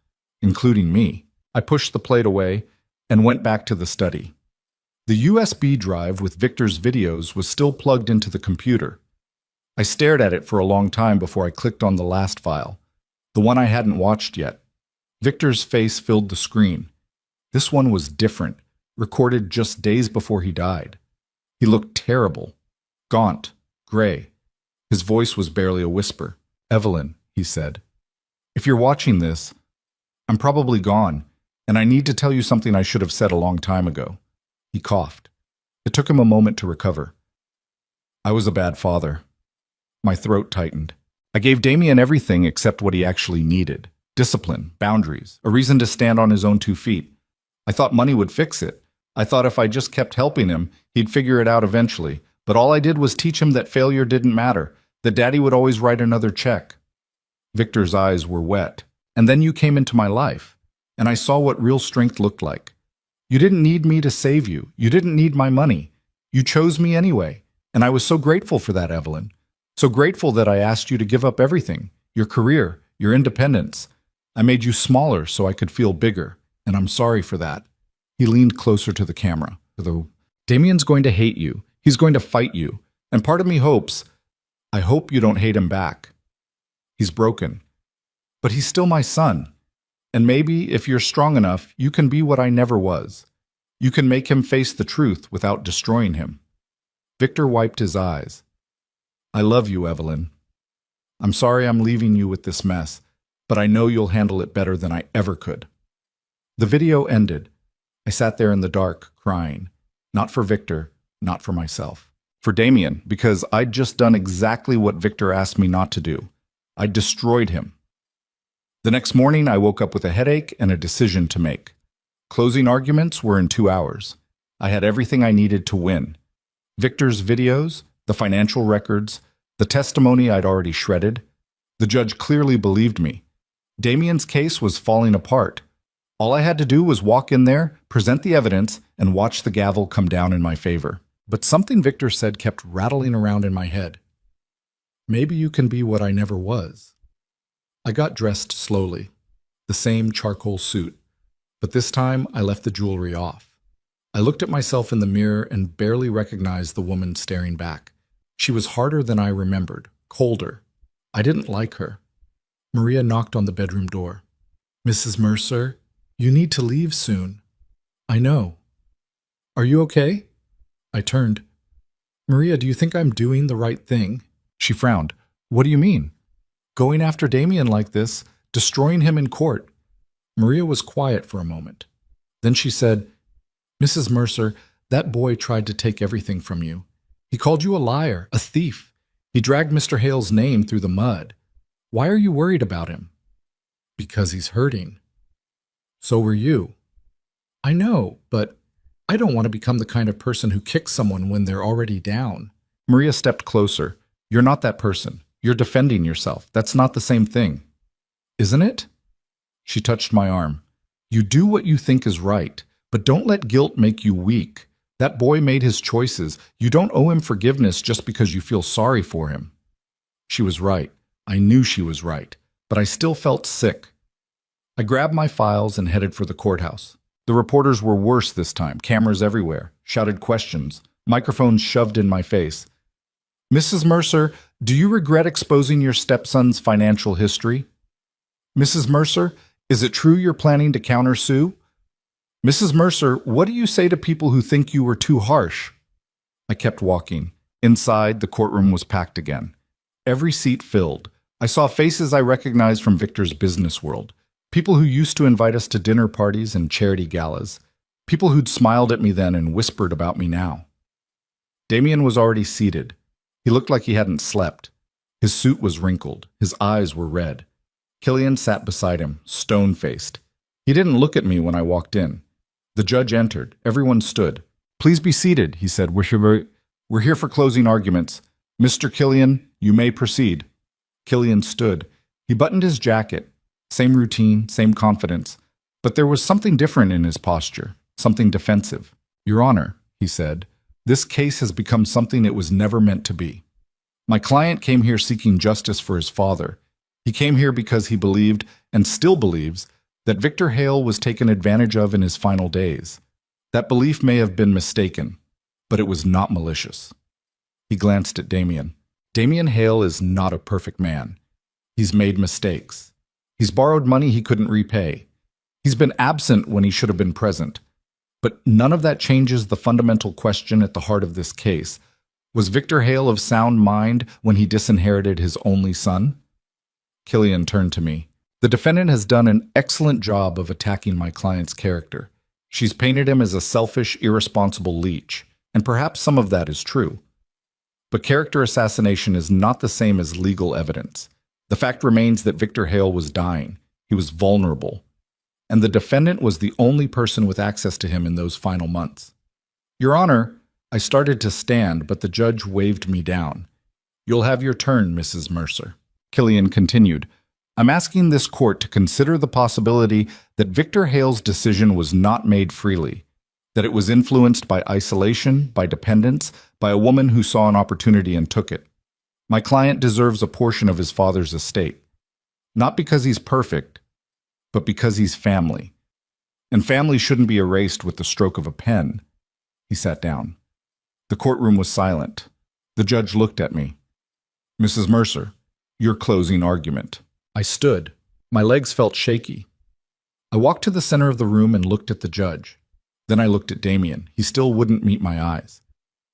including me. I pushed the plate away and went back to the study. The USB drive with Victor's videos was still plugged into the computer. I stared at it for a long time before I clicked on the last file, the one I hadn't watched yet. Victor's face filled the screen. This one was different, recorded just days before he died. He looked terrible, gaunt, gray. His voice was barely a whisper. "Evelyn," he said, "if you're watching this, I'm probably gone, and I need to tell you something I should have said a long time ago." He coughed. It took him a moment to recover. "I was a bad father." My throat tightened. I gave Damien everything except what he actually needed. Discipline, boundaries, a reason to stand on his own 2 feet. I thought money would fix it. I thought if I just kept helping him, he'd figure it out eventually. But all I did was teach him that failure didn't matter, that Daddy would always write another check. Victor's eyes were wet. And then you came into my life, and I saw what real strength looked like. You didn't need me to save you. You didn't need my money. You chose me anyway, and I was so grateful for that, Evelyn. So grateful that I asked you to give up everything, your career, your independence. I made you smaller so I could feel bigger, and I'm sorry for that. He leaned closer to the camera. Damien's going to hate you. He's going to fight you. And part of me hopes, I hope you don't hate him back. He's broken. But he's still my son. And maybe, if you're strong enough, you can be what I never was. You can make him face the truth without destroying him. Victor wiped his eyes. I love you, Evelyn. I'm sorry I'm leaving you with this mess, but I know you'll handle it better than I ever could. The video ended. I sat there in the dark, crying. Not for Victor, not for myself. For Damien, because I'd just done exactly what Victor asked me not to do. I'd destroyed him. The next morning, I woke up with a headache and a decision to make. Closing arguments were in 2 hours. I had everything I needed to win. Victor's videos, the financial records, the testimony I'd already shredded. The judge clearly believed me. Damien's case was falling apart. All I had to do was walk in there, present the evidence, and watch the gavel come down in my favor. But something Victor said kept rattling around in my head. Maybe you can be what I never was. I got dressed slowly, the same charcoal suit, but this time I left the jewelry off. I looked at myself in the mirror and barely recognized the woman staring back. She was harder than I remembered, colder. I didn't like her. Maria knocked on the bedroom door. Mrs. Mercer, you need to leave soon. I know. Are you okay? I turned. Maria, do you think I'm doing the right thing? She frowned. What do you mean? Going after Damien like this, destroying him in court. Maria was quiet for a moment. Then she said, Mrs. Mercer, that boy tried to take everything from you. He called you a liar, a thief. He dragged Mr. Hale's name through the mud. Why are you worried about him? Because he's hurting. So were you. I know, but I don't want to become the kind of person who kicks someone when they're already down. Maria stepped closer. You're not that person. You're defending yourself. That's not the same thing. Isn't it? She touched my arm. You do what you think is right, but don't let guilt make you weak. That boy made his choices. You don't owe him forgiveness just because you feel sorry for him. She was right. I knew she was right, but I still felt sick. I grabbed my files and headed for the courthouse. The reporters were worse this time, cameras everywhere, shouted questions, microphones shoved in my face. Mrs. Mercer, do you regret exposing your stepson's financial history? Mrs. Mercer, is it true you're planning to countersue? Mrs. Mercer, what do you say to people who think you were too harsh? I kept walking. Inside, the courtroom was packed again. Every seat filled. I saw faces I recognized from Victor's business world. People who used to invite us to dinner parties and charity galas. People who'd smiled at me then and whispered about me now. Damien was already seated. He looked like he hadn't slept. His suit was wrinkled. His eyes were red. Killian sat beside him, stone-faced. He didn't look at me when I walked in. The judge entered. Everyone stood. Please be seated, he said. We're here for closing arguments. Mr. Killian, you may proceed. Killian stood. He buttoned his jacket. Same routine, same confidence. But there was something different in his posture, something defensive. Your Honor, he said, this case has become something it was never meant to be. My client came here seeking justice for his father. He came here because he believed, and still believes, that Victor Hale was taken advantage of in his final days. That belief may have been mistaken, but it was not malicious. He glanced at Damien. Damien Hale is not a perfect man. He's made mistakes. He's borrowed money he couldn't repay. He's been absent when he should have been present. But none of that changes the fundamental question at the heart of this case. Was Victor Hale of sound mind when he disinherited his only son? Killian turned to me. The defendant has done an excellent job of attacking my client's character. She's painted him as a selfish, irresponsible leech, and perhaps some of that is true. But character assassination is not the same as legal evidence. The fact remains that Victor Hale was dying. He was vulnerable. And the defendant was the only person with access to him in those final months. Your Honor, I started to stand, but the judge waved me down. You'll have your turn, Mrs. Mercer. Killian continued, I'm asking this court to consider the possibility that Victor Hale's decision was not made freely, that it was influenced by isolation, by dependence, by a woman who saw an opportunity and took it. My client deserves a portion of his father's estate, not because he's perfect, but because he's family. And family shouldn't be erased with the stroke of a pen. He sat down. The courtroom was silent. The judge looked at me. Mrs. Mercer, your closing argument. I stood. My legs felt shaky. I walked to the center of the room and looked at the judge. Then I looked at Damien. He still wouldn't meet my eyes.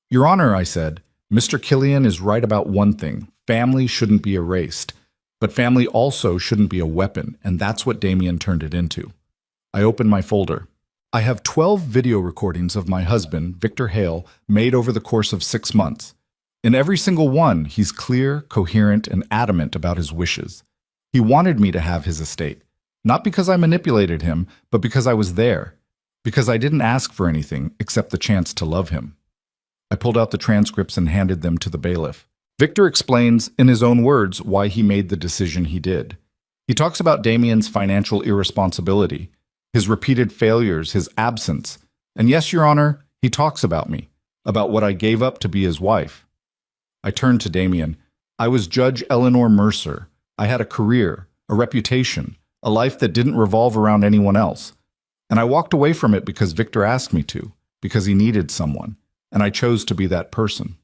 Your Honor, I said, Mr. Killian is right about one thing. Family shouldn't be erased. But family also shouldn't be a weapon, and that's what Damien turned it into. I opened my folder. I have 12 video recordings of my husband, Victor Hale, made over the course of 6 months. In every single one, he's clear, coherent, and adamant about his wishes. He wanted me to have his estate, not because I manipulated him, but because I was there, because I didn't ask for anything except the chance to love him. I pulled out the transcripts and handed them to the bailiff. Victor explains, in his own words, why he made the decision he did. He talks about Damien's financial irresponsibility, his repeated failures, his absence. And yes, Your Honor, he talks about me, about what I gave up to be his wife. I turned to Damien. I was Judge Eleanor Mercer. I had a career, a reputation, a life that didn't revolve around anyone else. And I walked away from it because Victor asked me to, because he needed someone, and I chose to be that person.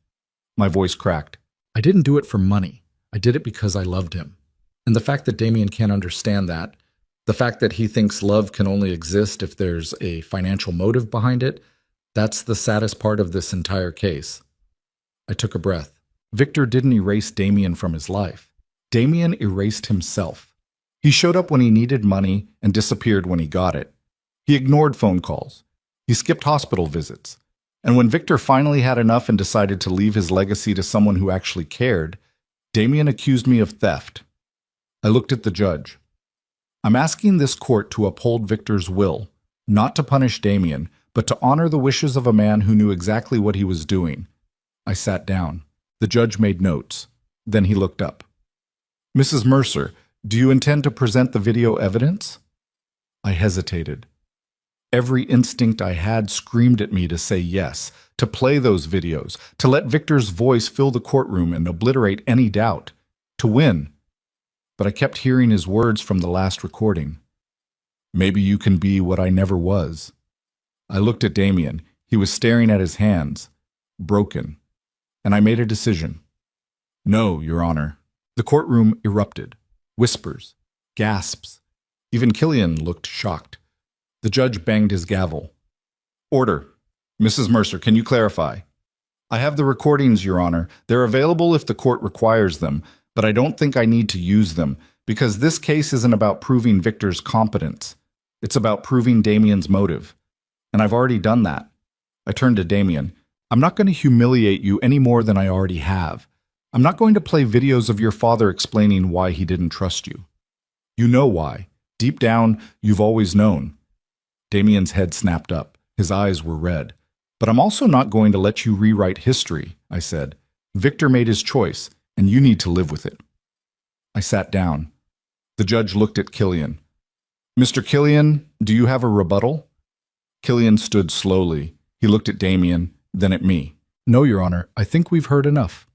My voice cracked. I didn't do it for money. I did it because I loved him. And the fact that Damien can't understand that, the fact that he thinks love can only exist if there's a financial motive behind it, that's the saddest part of this entire case. I took a breath. Victor didn't erase Damien from his life. Damien erased himself. He showed up when he needed money and disappeared when he got it. He ignored phone calls. He skipped hospital visits. And when Victor finally had enough and decided to leave his legacy to someone who actually cared, Damien accused me of theft. I looked at the judge. I'm asking this court to uphold Victor's will, not to punish Damien, but to honor the wishes of a man who knew exactly what he was doing. I sat down. The judge made notes. Then he looked up. Mrs. Mercer, do you intend to present the video evidence? I hesitated. Every instinct I had screamed at me to say yes, to play those videos, to let Victor's voice fill the courtroom and obliterate any doubt, to win. But I kept hearing his words from the last recording. Maybe you can be what I never was. I looked at Damien. He was staring at his hands, broken. And I made a decision. No, Your Honor. The courtroom erupted. Whispers, gasps. Even Killian looked shocked. The judge banged his gavel. Order. Mrs. Mercer, can you clarify? I have the recordings, Your Honor. They're available if the court requires them, but I don't think I need to use them, because this case isn't about proving Victor's competence. It's about proving Damien's motive. And I've already done that. I turned to Damien. I'm not going to humiliate you any more than I already have. I'm not going to play videos of your father explaining why he didn't trust you. You know why. Deep down, you've always known. Damien's head snapped up. His eyes were red. But I'm also not going to let you rewrite history, I said. Victor made his choice, and you need to live with it. I sat down. The judge looked at Killian. Mr. Killian, do you have a rebuttal? Killian stood slowly. He looked at Damien, then at me. No, Your Honor, I think we've heard enough.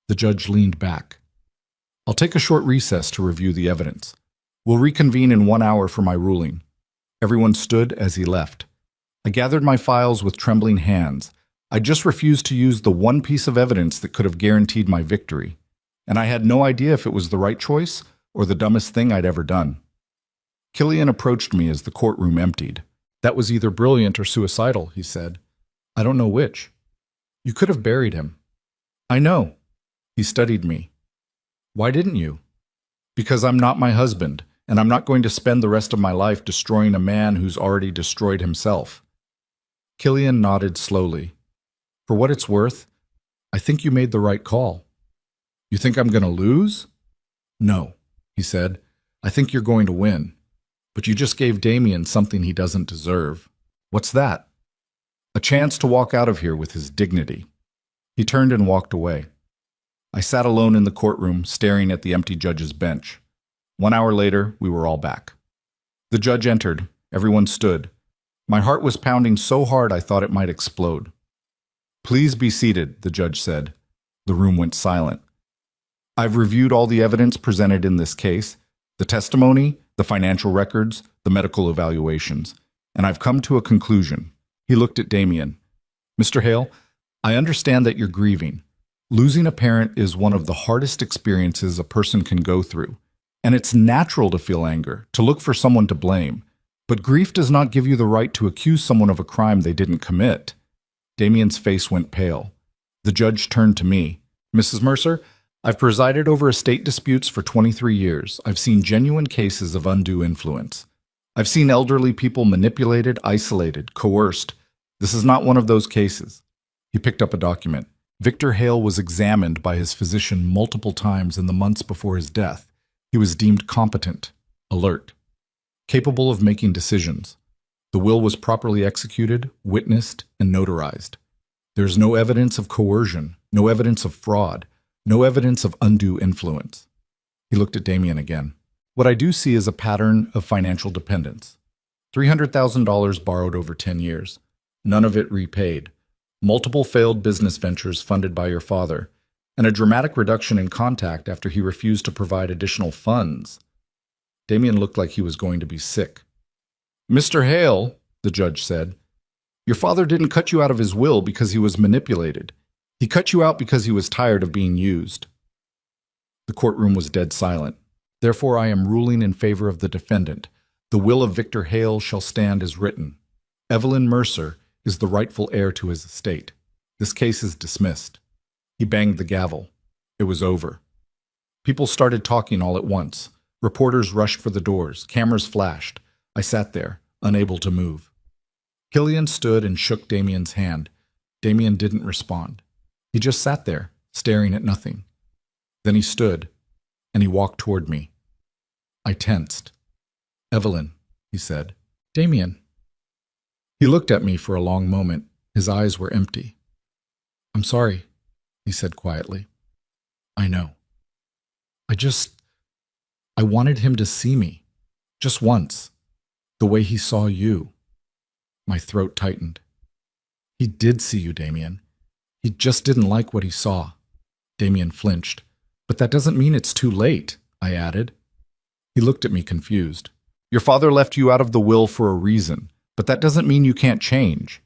The judge leaned back. I'll take a short recess to review the evidence. We'll reconvene in 1 hour for my ruling. Everyone stood as he left. I gathered my files with trembling hands. I just refused to use the one piece of evidence that could have guaranteed my victory. And I had no idea if it was the right choice or the dumbest thing I'd ever done. Killian approached me as the courtroom emptied. That was either brilliant or suicidal, he said. I don't know which. You could have buried him. I know. He studied me. Why didn't you? Because I'm not my husband, and I'm not going to spend the rest of my life destroying a man who's already destroyed himself. Killian nodded slowly. For what it's worth, I think you made the right call. You think I'm going to lose? No, he said. I think you're going to win. But you just gave Damien something he doesn't deserve. What's that? A chance to walk out of here with his dignity. He turned and walked away. I sat alone in the courtroom, staring at the empty judge's bench. 1 hour later, we were all back. The judge entered. Everyone stood. My heart was pounding so hard I thought it might explode. "Please be seated," the judge said. The room went silent. "I've reviewed all the evidence presented in this case, the testimony, the financial records, the medical evaluations, and I've come to a conclusion." He looked at Damien. "Mr. Hale, I understand that you're grieving. Losing a parent is one of the hardest experiences a person can go through, and it's natural to feel anger, to look for someone to blame. But grief does not give you the right to accuse someone of a crime they didn't commit." Damien's face went pale. The judge turned to me. "Mrs. Mercer, I've presided over estate disputes for 23 years. I've seen genuine cases of undue influence. I've seen elderly people manipulated, isolated, coerced. This is not one of those cases." He picked up a document. Victor Hale was examined by his physician multiple times in the months before his death. He was deemed competent, alert, capable of making decisions. The will was properly executed, witnessed, and notarized. There's no evidence of coercion, no evidence of fraud, no evidence of undue influence. He looked at Damien again. "What I do see is a pattern of financial dependence. $300,000 borrowed over 10 years. None of it repaid. Multiple failed business ventures funded by your father, and a dramatic reduction in contact after he refused to provide additional funds." Damien looked like he was going to be sick. "Mr. Hale," the judge said, "your father didn't cut you out of his will because he was manipulated. He cut you out because he was tired of being used." The courtroom was dead silent. "Therefore, I am ruling in favor of the defendant. The will of Victor Hale shall stand as written. Evelyn Mercer is the rightful heir to his estate. This case is dismissed." He banged the gavel. It was over. People started talking all at once. Reporters rushed for the doors. Cameras flashed. I sat there, unable to move. Killian stood and shook Damien's hand. Damien didn't respond. He just sat there, staring at nothing. Then he stood, and he walked toward me. I tensed. "Evelyn," he said. "Damien." He looked at me for a long moment. His eyes were empty. "I'm sorry," he said quietly. "I know. I wanted him to see me. Just once. The way he saw you." My throat tightened. "He did see you, Damien. He just didn't like what he saw." Damien flinched. "But that doesn't mean it's too late," I added. He looked at me confused. "Your father left you out of the will for a reason, but that doesn't mean you can't change.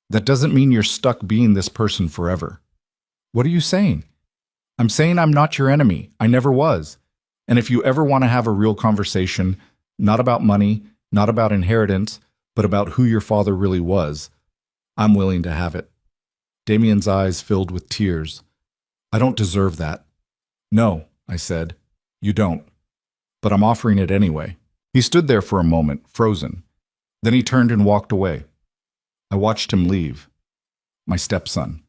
That doesn't mean you're stuck being this person forever." "What are you saying?" "I'm saying I'm not your enemy. I never was. And if you ever want to have a real conversation, not about money, not about inheritance, but about who your father really was, I'm willing to have it." Damien's eyes filled with tears. "I don't deserve that." "No," I said, "you don't. But I'm offering it anyway." He stood there for a moment, frozen. Then he turned and walked away. I watched him leave. My stepson.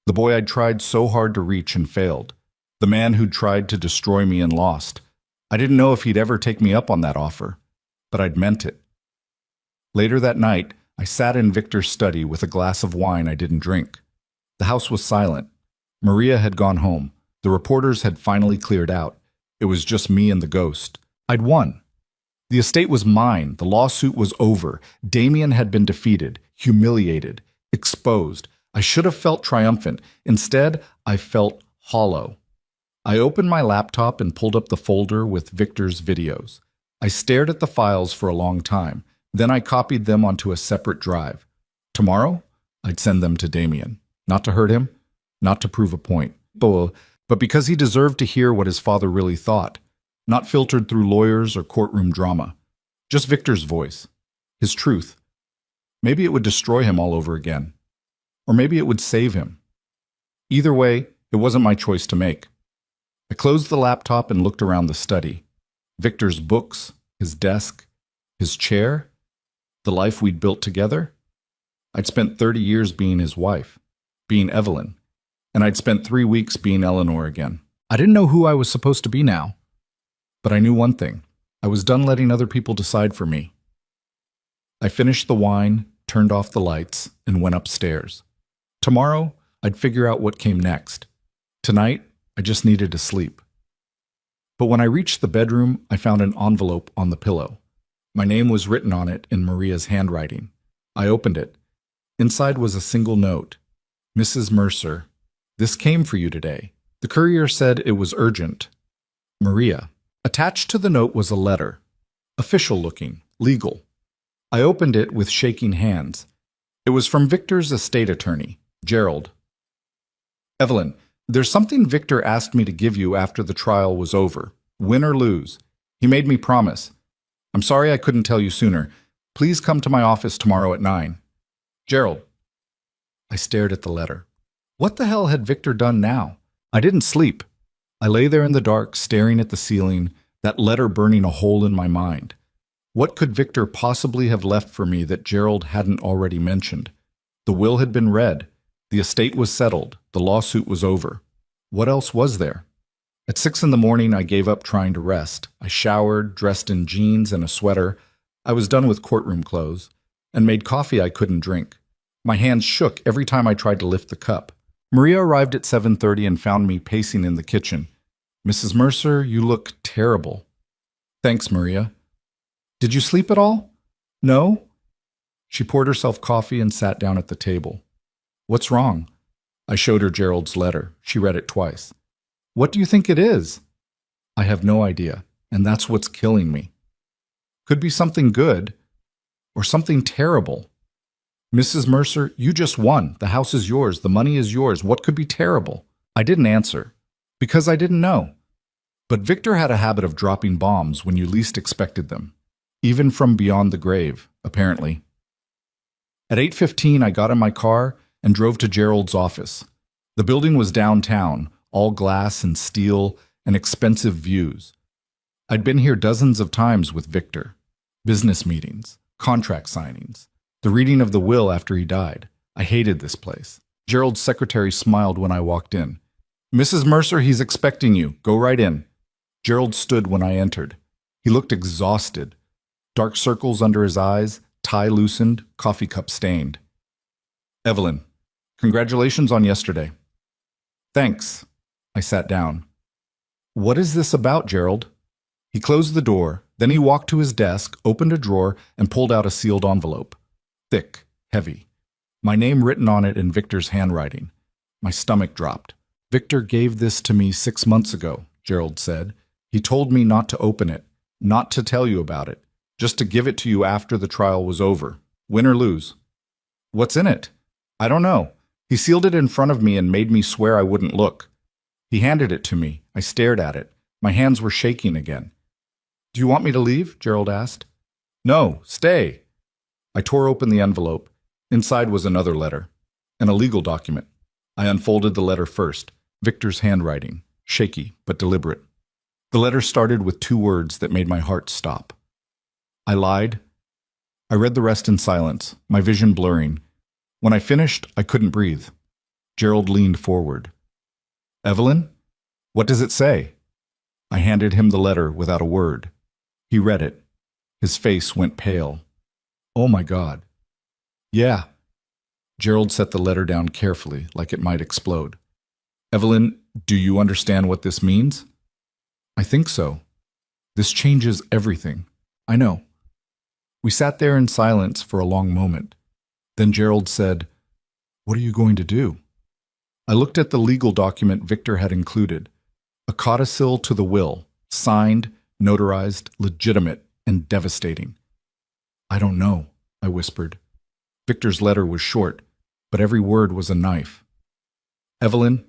The boy I'd tried so hard to reach and failed. The man who'd tried to destroy me and lost. I didn't know if he'd ever take me up on that offer, but I'd meant it. Later that night, I sat in Victor's study with a glass of wine I didn't drink. The house was silent. Maria had gone home. The reporters had finally cleared out. It was just me and the ghost. I'd won. The estate was mine. The lawsuit was over. Damien had been defeated, humiliated, exposed. I should have felt triumphant. Instead, I felt hollow. I opened my laptop and pulled up the folder with Victor's videos. I stared at the files for a long time. Then I copied them onto a separate drive. Tomorrow, I'd send them to Damien. Not to hurt him, not to prove a point, but because he deserved to hear what his father really thought, not filtered through lawyers or courtroom drama. Just Victor's voice, his truth. Maybe it would destroy him all over again. Or maybe it would save him. Either way, it wasn't my choice to make. I closed the laptop and looked around the study. Victor's books, his desk, his chair, the life we'd built together. I'd spent 30 years being his wife, being Evelyn, and I'd spent 3 weeks being Eleanor again. I didn't know who I was supposed to be now, but I knew one thing. I was done letting other people decide for me. I finished the wine, turned off the lights, and went upstairs. Tomorrow, I'd figure out what came next. Tonight, I just needed to sleep. But when I reached the bedroom, I found an envelope on the pillow. My name was written on it in Maria's handwriting. I opened it. Inside was a single note. Mrs. Mercer, this came for you today. The courier said it was urgent. Maria. Attached to the note was a letter. Official looking, legal. I opened it with shaking hands. It was from Victor's estate attorney, Gerald. Evelyn, there's something Victor asked me to give you after the trial was over. Win or lose. He made me promise. I'm sorry I couldn't tell you sooner. Please come to my office tomorrow at 9. Gerald. I stared at the letter. What the hell had Victor done now? I didn't sleep. I lay there in the dark, staring at the ceiling, that letter burning a hole in my mind. What could Victor possibly have left for me that Gerald hadn't already mentioned? The will had been read. The estate was settled. The lawsuit was over. What else was there? At 6 in the morning, I gave up trying to rest. I showered, dressed in jeans and a sweater. I was done with courtroom clothes, and made coffee I couldn't drink. My hands shook every time I tried to lift the cup. Maria arrived at 7:30 and found me pacing in the kitchen. Mrs. Mercer, you look terrible. Thanks, Maria. Did you sleep at all? No? She poured herself coffee and sat down at the table. What's wrong? I showed her Gerald's letter. She read it twice. What do you think it is? I have no idea, and that's what's killing me. Could be something good, or something terrible. Mrs. Mercer, you just won. The house is yours. The money is yours. What could be terrible? I didn't answer, because I didn't know. But Victor had a habit of dropping bombs when you least expected them, even from beyond the grave, apparently. At 8:15, I got in my car and drove to Gerald's office. The building was downtown, all glass and steel and expensive views. I'd been here dozens of times with Victor. Business meetings, contract signings, the reading of the will after he died. I hated this place. Gerald's secretary smiled when I walked in. Mrs. Mercer, he's expecting you. Go right in. Gerald stood when I entered. He looked exhausted. Dark circles under his eyes, tie loosened, coffee cup stained. Evelyn, congratulations on yesterday. Thanks. I sat down. What is this about, Gerald? He closed the door, then he walked to his desk, opened a drawer, and pulled out a sealed envelope. Thick, heavy. My name written on it in Victor's handwriting. My stomach dropped. Victor gave this to me 6 months ago, Gerald said. He told me not to open it, not to tell you about it, just to give it to you after the trial was over. Win or lose. What's in it? I don't know. He sealed it in front of me and made me swear I wouldn't look. He handed it to me. I stared at it. My hands were shaking again. Do you want me to leave? Gerald asked. No, stay. I tore open the envelope. Inside was another letter, an illegal document. I unfolded the letter first, Victor's handwriting, shaky but deliberate. The letter started with 2 words that made my heart stop. I lied. I read the rest in silence, my vision blurring. When I finished, I couldn't breathe. Gerald leaned forward. Evelyn? What does it say? I handed him the letter without a word. He read it. His face went pale. Oh my God. Yeah. Gerald set the letter down carefully, like it might explode. Evelyn, do you understand what this means? I think so. This changes everything. I know. We sat there in silence for a long moment. Then Gerald said, What are you going to do? I looked at the legal document Victor had included, a codicil to the will, signed, notarized, legitimate, and devastating. I don't know, I whispered. Victor's letter was short, but every word was a knife. Evelyn,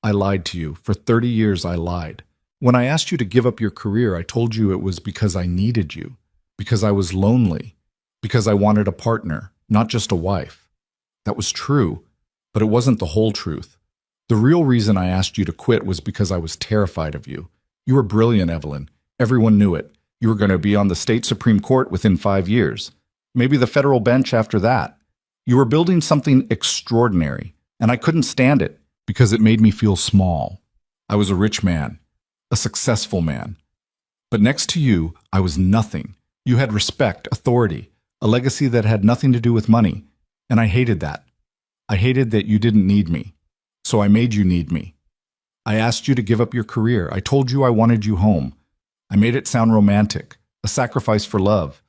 I lied to you. For 30 years I lied. When I asked you to give up your career, I told you it was because I needed you, because I was lonely, because I wanted a partner, not just a wife. That was true, but it wasn't the whole truth. The real reason I asked you to quit was because I was terrified of you. You were brilliant, Evelyn. Everyone knew it. You were going to be on the state Supreme Court within 5 years, maybe the federal bench after that. You were building something extraordinary, and I couldn't stand it because it made me feel small. I was a rich man, a successful man. But next to you, I was nothing. You had respect, authority, a legacy that had nothing to do with money. And I hated that. I hated that you didn't need me. So I made you need me. I asked you to give up your career. I told you I wanted you home. I made it sound romantic, a sacrifice for love.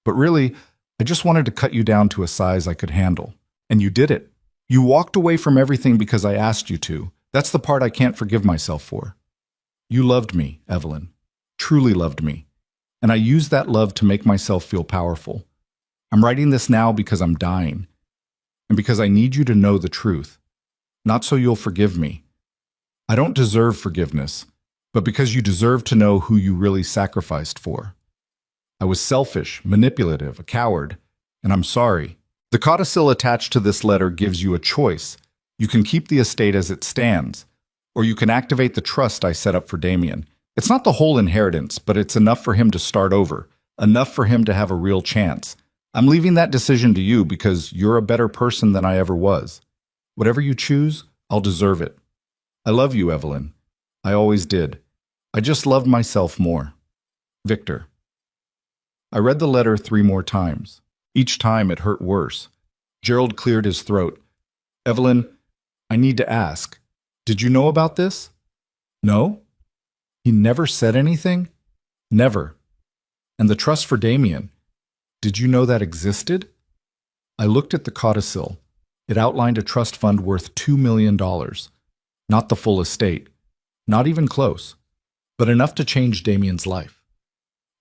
But really, I just wanted to cut you down to a size I could handle. And you did it. You walked away from everything because I asked you to. That's the part I can't forgive myself for. You loved me, Evelyn. Truly loved me. And I used that love to make myself feel powerful. I'm writing this now because I'm dying. And because I need you to know the truth. Not so you'll forgive me. I don't deserve forgiveness, but because you deserve to know who you really sacrificed for. I was selfish, manipulative, a coward, and I'm sorry. The codicil attached to this letter gives you a choice. You can keep the estate as it stands, or you can activate the trust I set up for Damien. It's not the whole inheritance, but it's enough for him to start over, enough for him to have a real chance. I'm leaving that decision to you because you're a better person than I ever was. Whatever you choose, I'll deserve it. I love you, Evelyn. I always did. I just loved myself more. Victor. I read the letter 3 more times. Each time it hurt worse. Gerald cleared his throat. Evelyn, I need to ask. Did you know about this? No? He never said anything? Never. And the trust for Damien. Did you know that existed? I looked at the codicil. It outlined a trust fund worth $2 million. Not the full estate. Not even close. But enough to change Damien's life.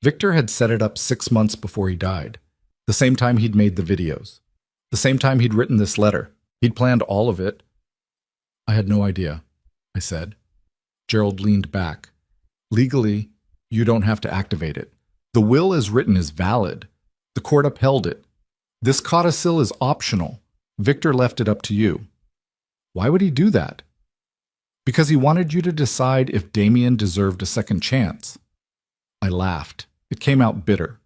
Victor had set it up 6 months before he died. The same time he'd made the videos. The same time he'd written this letter. He'd planned all of it. I had no idea, I said. Gerald leaned back. Legally, you don't have to activate it. The will as written is valid. The court upheld it. This codicil is optional. Victor left it up to you. Why would he do that? Because he wanted you to decide if Damien deserved a second chance. I laughed. It came out bitter.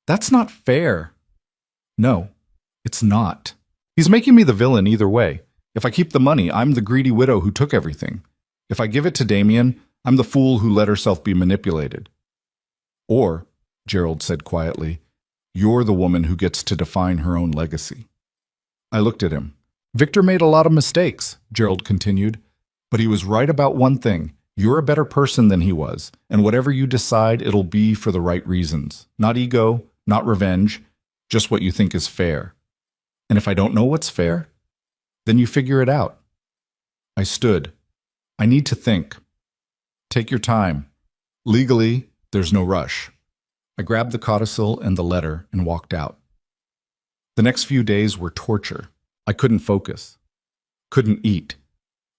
That's not fair. No, it's not. He's making me the villain either way. If I keep the money, I'm the greedy widow who took everything. If I give it to Damien, I'm the fool who let herself be manipulated. Or, Gerald said quietly, you're the woman who gets to define her own legacy. I looked at him. Victor made a lot of mistakes, Gerald continued, but he was right about one thing. You're a better person than he was, and whatever you decide, it'll be for the right reasons. Not ego, not revenge, just what you think is fair. And if I don't know what's fair, then you figure it out. I stood. I need to think. Take your time. Legally, there's no rush. I grabbed the codicil and the letter and walked out. The next few days were torture. I couldn't focus. Couldn't eat.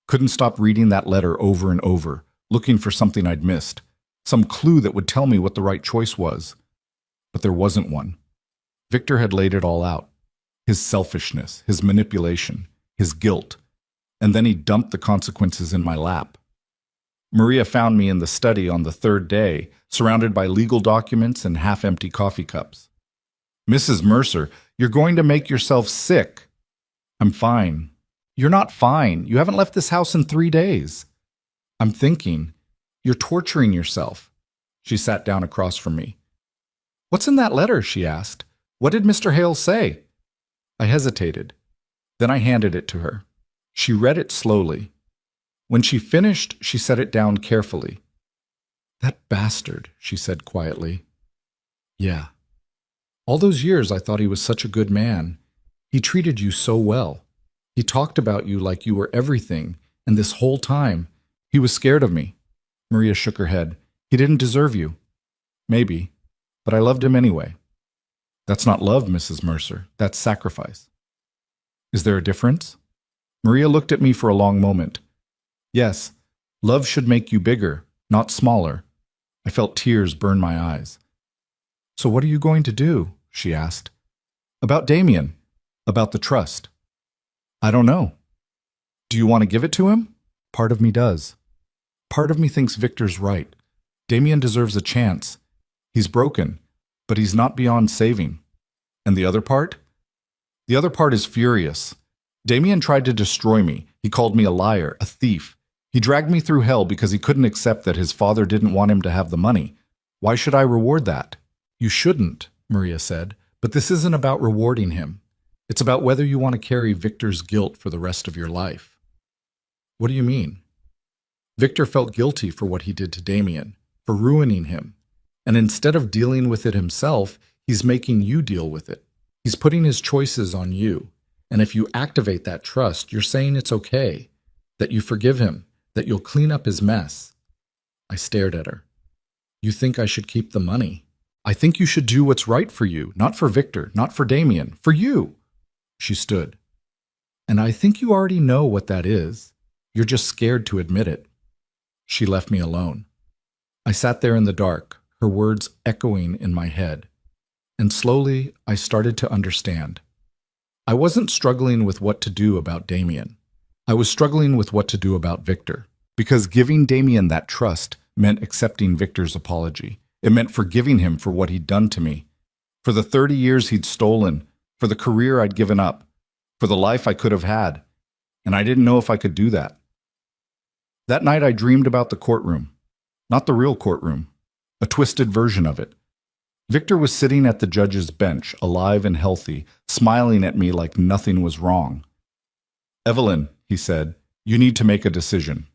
Couldn't stop reading that letter over and over, looking for something I'd missed, some clue that would tell me what the right choice was. But there wasn't one. Victor had laid it all out. His selfishness, his manipulation, his guilt. And then he dumped the consequences in my lap. Maria found me in the study on the 3rd day, surrounded by legal documents and half-empty coffee cups. Mrs. Mercer, you're going to make yourself sick. I'm fine. You're not fine. You haven't left this house in 3 days. I'm thinking. You're torturing yourself. She sat down across from me. What's in that letter? She asked. What did Mr. Hale say? I hesitated. Then I handed it to her. She read it slowly. When she finished, she set it down carefully. That bastard, she said quietly. Yeah. All those years I thought he was such a good man. He treated you so well. He talked about you like you were everything, and this whole time, he was scared of me. Maria shook her head. He didn't deserve you. Maybe, but I loved him anyway. That's not love, Mrs. Mercer. That's sacrifice. Is there a difference? Maria looked at me for a long moment. Yes, love should make you bigger, not smaller. I felt tears burn my eyes. So what are you going to do? She asked. About Damien. About the trust. I don't know. Do you want to give it to him? Part of me does. Part of me thinks Victor's right. Damien deserves a chance. He's broken, but he's not beyond saving. And the other part? The other part is furious. Damien tried to destroy me. He called me a liar, a thief. He dragged me through hell because he couldn't accept that his father didn't want him to have the money. Why should I reward that? You shouldn't, Maria said, but this isn't about rewarding him. It's about whether you want to carry Victor's guilt for the rest of your life. What do you mean? Victor felt guilty for what he did to Damien, for ruining him. And instead of dealing with it himself, he's making you deal with it. He's putting his choices on you. And if you activate that trust, you're saying it's okay, that you forgive him, that you'll clean up his mess. I stared at her. You think I should keep the money? I think you should do what's right for you, not for Victor, not for Damien, for you. She stood. And I think you already know what that is. You're just scared to admit it. She left me alone. I sat there in the dark, her words echoing in my head. And slowly, I started to understand. I wasn't struggling with what to do about Damien. I was struggling with what to do about Victor. Because giving Damien that trust meant accepting Victor's apology. It meant forgiving him for what he'd done to me, for the 30 years he'd stolen, for the career I'd given up, for the life I could have had. And I didn't know if I could do that. That night I dreamed about the courtroom. Not the real courtroom. A twisted version of it. Victor was sitting at the judge's bench, alive and healthy, smiling at me like nothing was wrong. Evelyn, he said, you need to make a decision.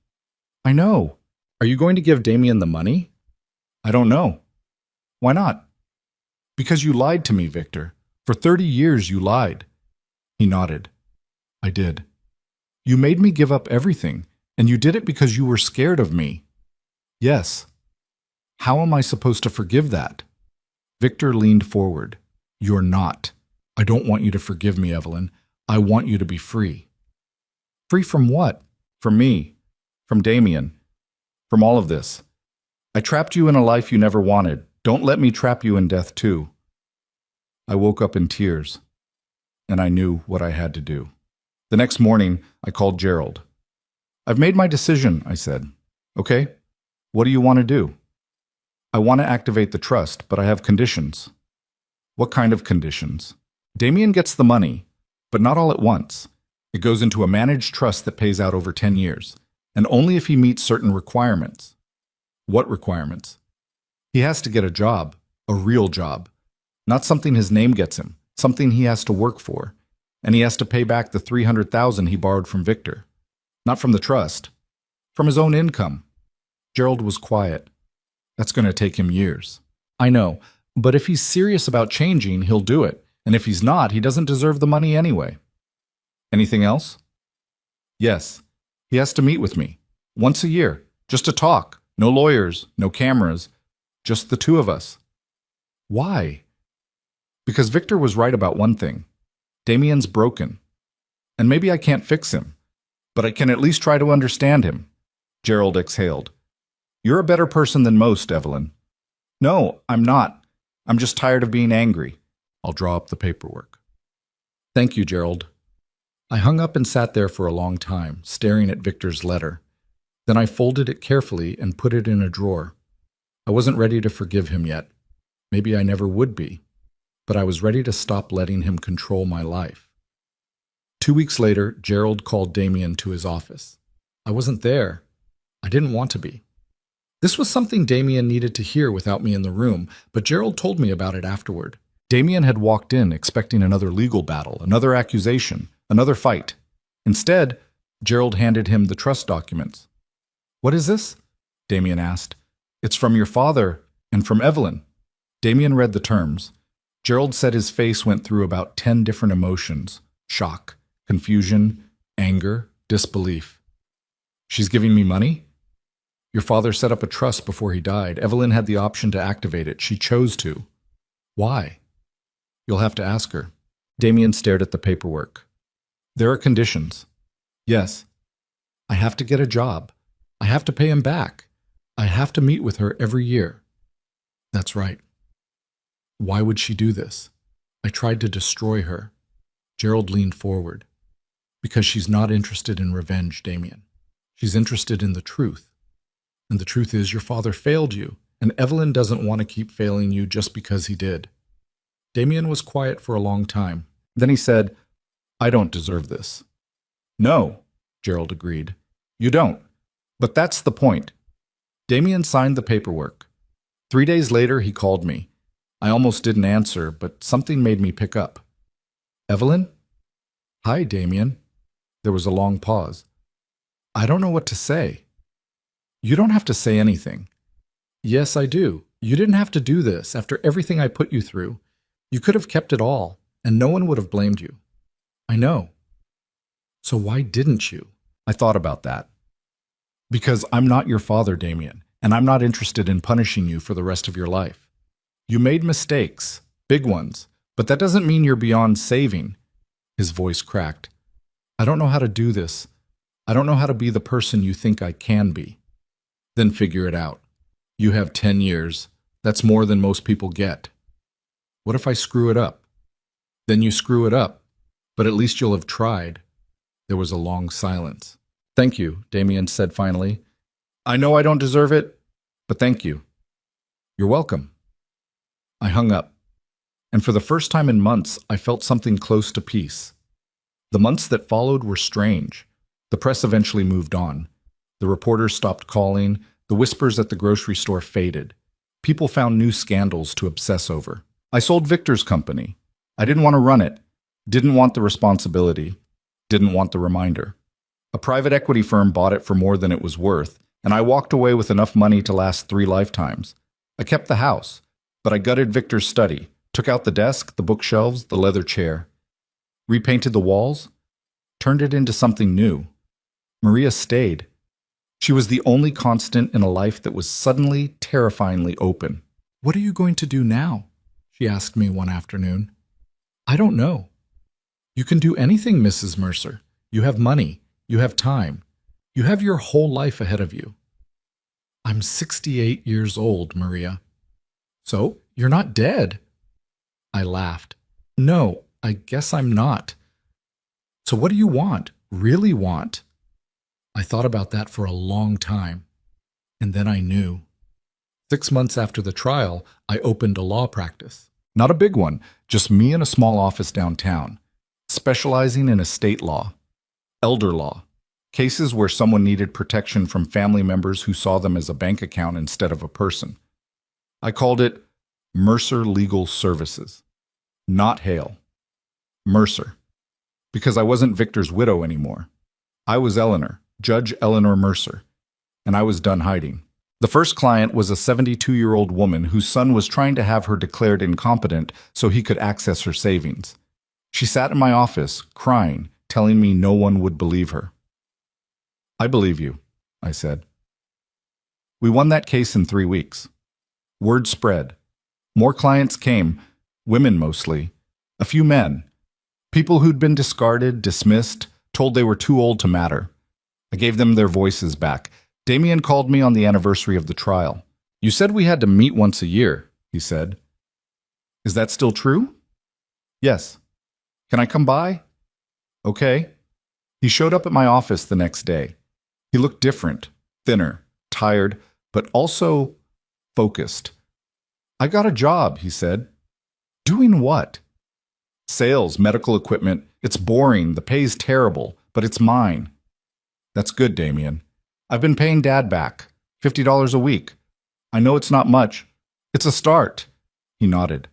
I know. Are you going to give Damien the money? I don't know. Why not? Because you lied to me, Victor. For 30 years you lied. He nodded. I did. You made me give up everything, and you did it because you were scared of me. Yes. How am I supposed to forgive that? Victor leaned forward. You're not. I don't want you to forgive me, Evelyn. I want you to be free. Free from what? From me. From Damien. From all of this. I trapped you in a life you never wanted. Don't let me trap you in death too. I woke up in tears, and I knew what I had to do. The next morning, I called Gerald. I've made my decision, I said. Okay, what do you want to do? I want to activate the trust, but I have conditions. What kind of conditions? Damien gets the money, but not all at once. It goes into a managed trust that pays out over 10 years, and only if he meets certain requirements. What requirements? He has to get a job, a real job. Not something his name gets him, something he has to work for. And he has to pay back the $300,000 he borrowed from Victor. Not from the trust, from his own income. Gerald was quiet. That's going to take him years. I know, but if he's serious about changing, he'll do it. And if he's not, he doesn't deserve the money anyway. Anything else? Yes, he has to meet with me. Once a year, just to talk. No lawyers, no cameras, just the two of us. Why? Because Victor was right about one thing. Damien's broken. And maybe I can't fix him, but I can at least try to understand him. Gerald exhaled. You're a better person than most, Evelyn. No, I'm not. I'm just tired of being angry. I'll draw up the paperwork. Thank you, Gerald. I hung up and sat there for a long time, staring at Victor's letter. Then I folded it carefully and put it in a drawer. I wasn't ready to forgive him yet. Maybe I never would be. But I was ready to stop letting him control my life. 2 weeks later, Gerald called Damien to his office. I wasn't there. I didn't want to be. This was something Damien needed to hear without me in the room, but Gerald told me about it afterward. Damien had walked in expecting another legal battle, another accusation, another fight. Instead, Gerald handed him the trust documents. What is this? Damien asked. It's from your father and from Evelyn. Damien read the terms. Gerald said his face went through about 10 different emotions: shock, confusion, anger, disbelief. She's giving me money? Your father set up a trust before he died. Evelyn had the option to activate it. She chose to. Why? You'll have to ask her. Damien stared at the paperwork. There are conditions. Yes. I have to get a job. I have to pay him back. I have to meet with her every year. That's right. Why would she do this? I tried to destroy her. Gerald leaned forward. Because she's not interested in revenge, Damien. She's interested in the truth. And the truth is your father failed you, and Evelyn doesn't want to keep failing you just because he did. Damien was quiet for a long time. Then he said, I don't deserve this. No, Gerald agreed. You don't. But that's the point. Damien signed the paperwork. 3 days later, he called me. I almost didn't answer, but something made me pick up. Evelyn? Hi, Damien. There was a long pause. I don't know what to say. You don't have to say anything. Yes, I do. You didn't have to do this after everything I put you through. You could have kept it all, and no one would have blamed you. I know. So why didn't you? I thought about that. Because I'm not your father, Damien, and I'm not interested in punishing you for the rest of your life. You made mistakes, big ones, but that doesn't mean you're beyond saving. His voice cracked. I don't know how to do this. I don't know how to be the person you think I can be. Then figure it out. You have 10 years. That's more than most people get. What if I screw it up? Then you screw it up, but at least you'll have tried. There was a long silence. Thank you, Damien said finally. I know I don't deserve it, but thank you. You're welcome. I hung up, and for the first time in months, I felt something close to peace. The months that followed were strange. The press eventually moved on. The reporters stopped calling. The whispers at the grocery store faded. People found new scandals to obsess over. I sold Victor's company. I didn't want to run it. Didn't want the responsibility. Didn't want the reminder. A private equity firm bought it for more than it was worth, and I walked away with enough money to last 3 lifetimes. I kept the house, but I gutted Victor's study, took out the desk, the bookshelves, the leather chair, repainted the walls, turned it into something new. Maria stayed. She was the only constant in a life that was suddenly, terrifyingly open. What are you going to do now? She asked me one afternoon. I don't know. You can do anything, Mrs. Mercer. You have money. You have time. You have your whole life ahead of you. I'm 68 years old, Maria. So, you're not dead? I laughed. No, I guess I'm not. So what do you want? Really want? I thought about that for a long time, and then I knew. 6 months after the trial, I opened a law practice. Not a big one, just me in a small office downtown, specializing in estate law, elder law, cases where someone needed protection from family members who saw them as a bank account instead of a person. I called it Mercer Legal Services, not Hale. Mercer, because I wasn't Victor's widow anymore. I was Eleanor. Judge Eleanor Mercer, and I was done hiding. The first client was a 72-year-old woman whose son was trying to have her declared incompetent so he could access her savings. She sat in my office, crying, telling me no one would believe her. I believe you, I said. We won that case in 3 weeks. Word spread. More clients came, women mostly, a few men, people who'd been discarded, dismissed, told they were too old to matter. I gave them their voices back. Damien called me on the anniversary of the trial. You said we had to meet once a year, he said. Is that still true? Yes. Can I come by? Okay. He showed up at my office the next day. He looked different, thinner, tired, but also focused. I got a job, he said. Doing what? Sales, medical equipment. It's boring, the pay's terrible, but it's mine. That's good, Damien. I've been paying Dad back, $50 a week. I know it's not much. It's a start. He nodded.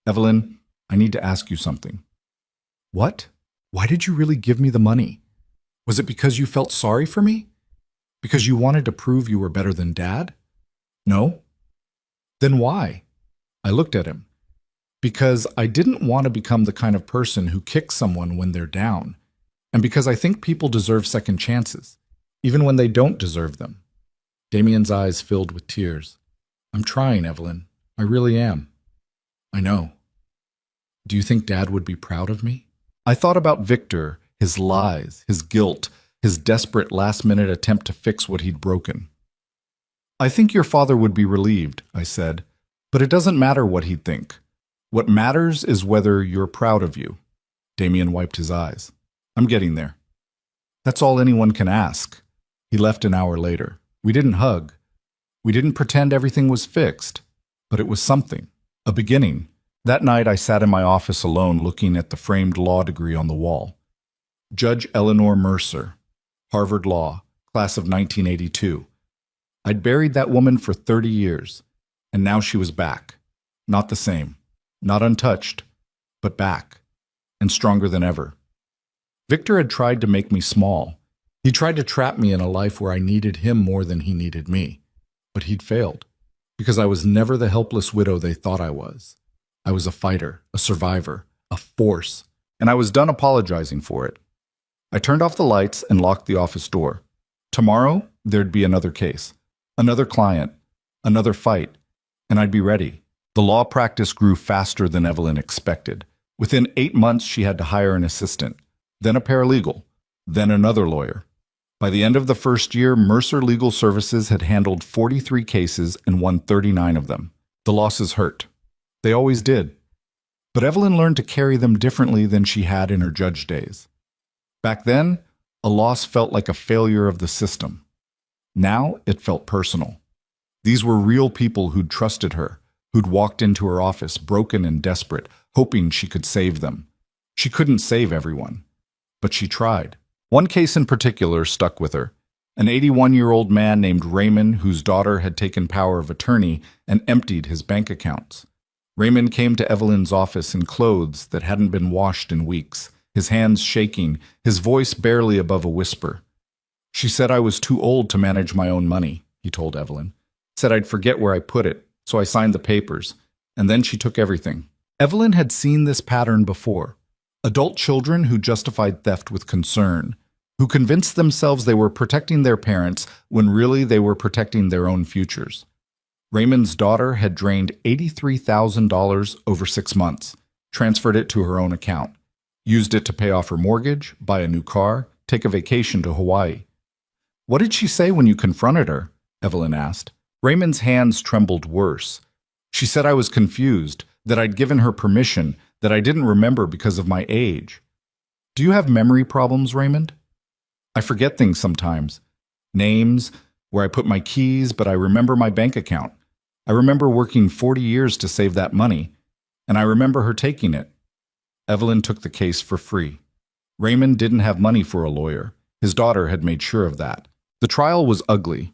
Evelyn, I need to ask you something. What? Why did you really give me the money? Was it because you felt sorry for me? Because you wanted to prove you were better than Dad? No? Then why? I looked at him. Because I didn't want to become the kind of person who kicks someone when they're down. And because I think people deserve second chances, even when they don't deserve them. Damien's eyes filled with tears. I'm trying, Evelyn. I really am. I know. Do you think Dad would be proud of me? I thought about Victor, his lies, his guilt, his desperate last-minute attempt to fix what he'd broken. I think your father would be relieved, I said, but it doesn't matter what he'd think. What matters is whether you're proud of you. Damien wiped his eyes. I'm getting there. That's all anyone can ask. He left an hour later. We didn't hug. We didn't pretend everything was fixed, but it was something, a beginning. That night I sat in my office alone looking at the framed law degree on the wall. Judge Eleanor Mercer, Harvard Law, class of 1982. I'd buried that woman for 30 years. And now she was back. Not the same. Not untouched, but back. And stronger than ever. Victor had tried to make me small. He tried to trap me in a life where I needed him more than he needed me. But he'd failed. Because I was never the helpless widow they thought I was. I was a fighter, a survivor, a force. And I was done apologizing for it. I turned off the lights and locked the office door. Tomorrow, there'd be another case. Another client. Another fight. And I'd be ready. The law practice grew faster than Evelyn expected. Within 8 months, she had to hire an assistant, then a paralegal, then another lawyer. By the end of the first year, Mercer Legal Services had handled 43 cases and won 39 of them. The losses hurt. They always did. But Evelyn learned to carry them differently than she had in her judge days. Back then, a loss felt like a failure of the system. Now, it felt personal. These were real people who'd trusted her, who'd walked into her office broken and desperate, hoping she could save them. She couldn't save everyone, but she tried. One case in particular stuck with her. An 81-year-old man named Raymond whose daughter had taken power of attorney and emptied his bank accounts. Raymond came to Evelyn's office in clothes that hadn't been washed in weeks, his hands shaking, his voice barely above a whisper. She said I was too old to manage my own money, he told Evelyn. Said I'd forget where I put it, so I signed the papers, and then she took everything. Evelyn had seen this pattern before. Adult children who justified theft with concern, who convinced themselves they were protecting their parents when really they were protecting their own futures. Raymond's daughter had drained $83,000 over 6 months, transferred it to her own account, used it to pay off her mortgage, buy a new car, take a vacation to Hawaii. What did she say when you confronted her? Evelyn asked. Raymond's hands trembled worse. She said I was confused, that I'd given her permission, that I didn't remember because of my age. Do you have memory problems, Raymond? I forget things sometimes. Names, where I put my keys, but I remember my bank account. I remember working 40 years to save that money, and I remember her taking it. Evelyn took the case for free. Raymond didn't have money for a lawyer. His daughter had made sure of that. The trial was ugly.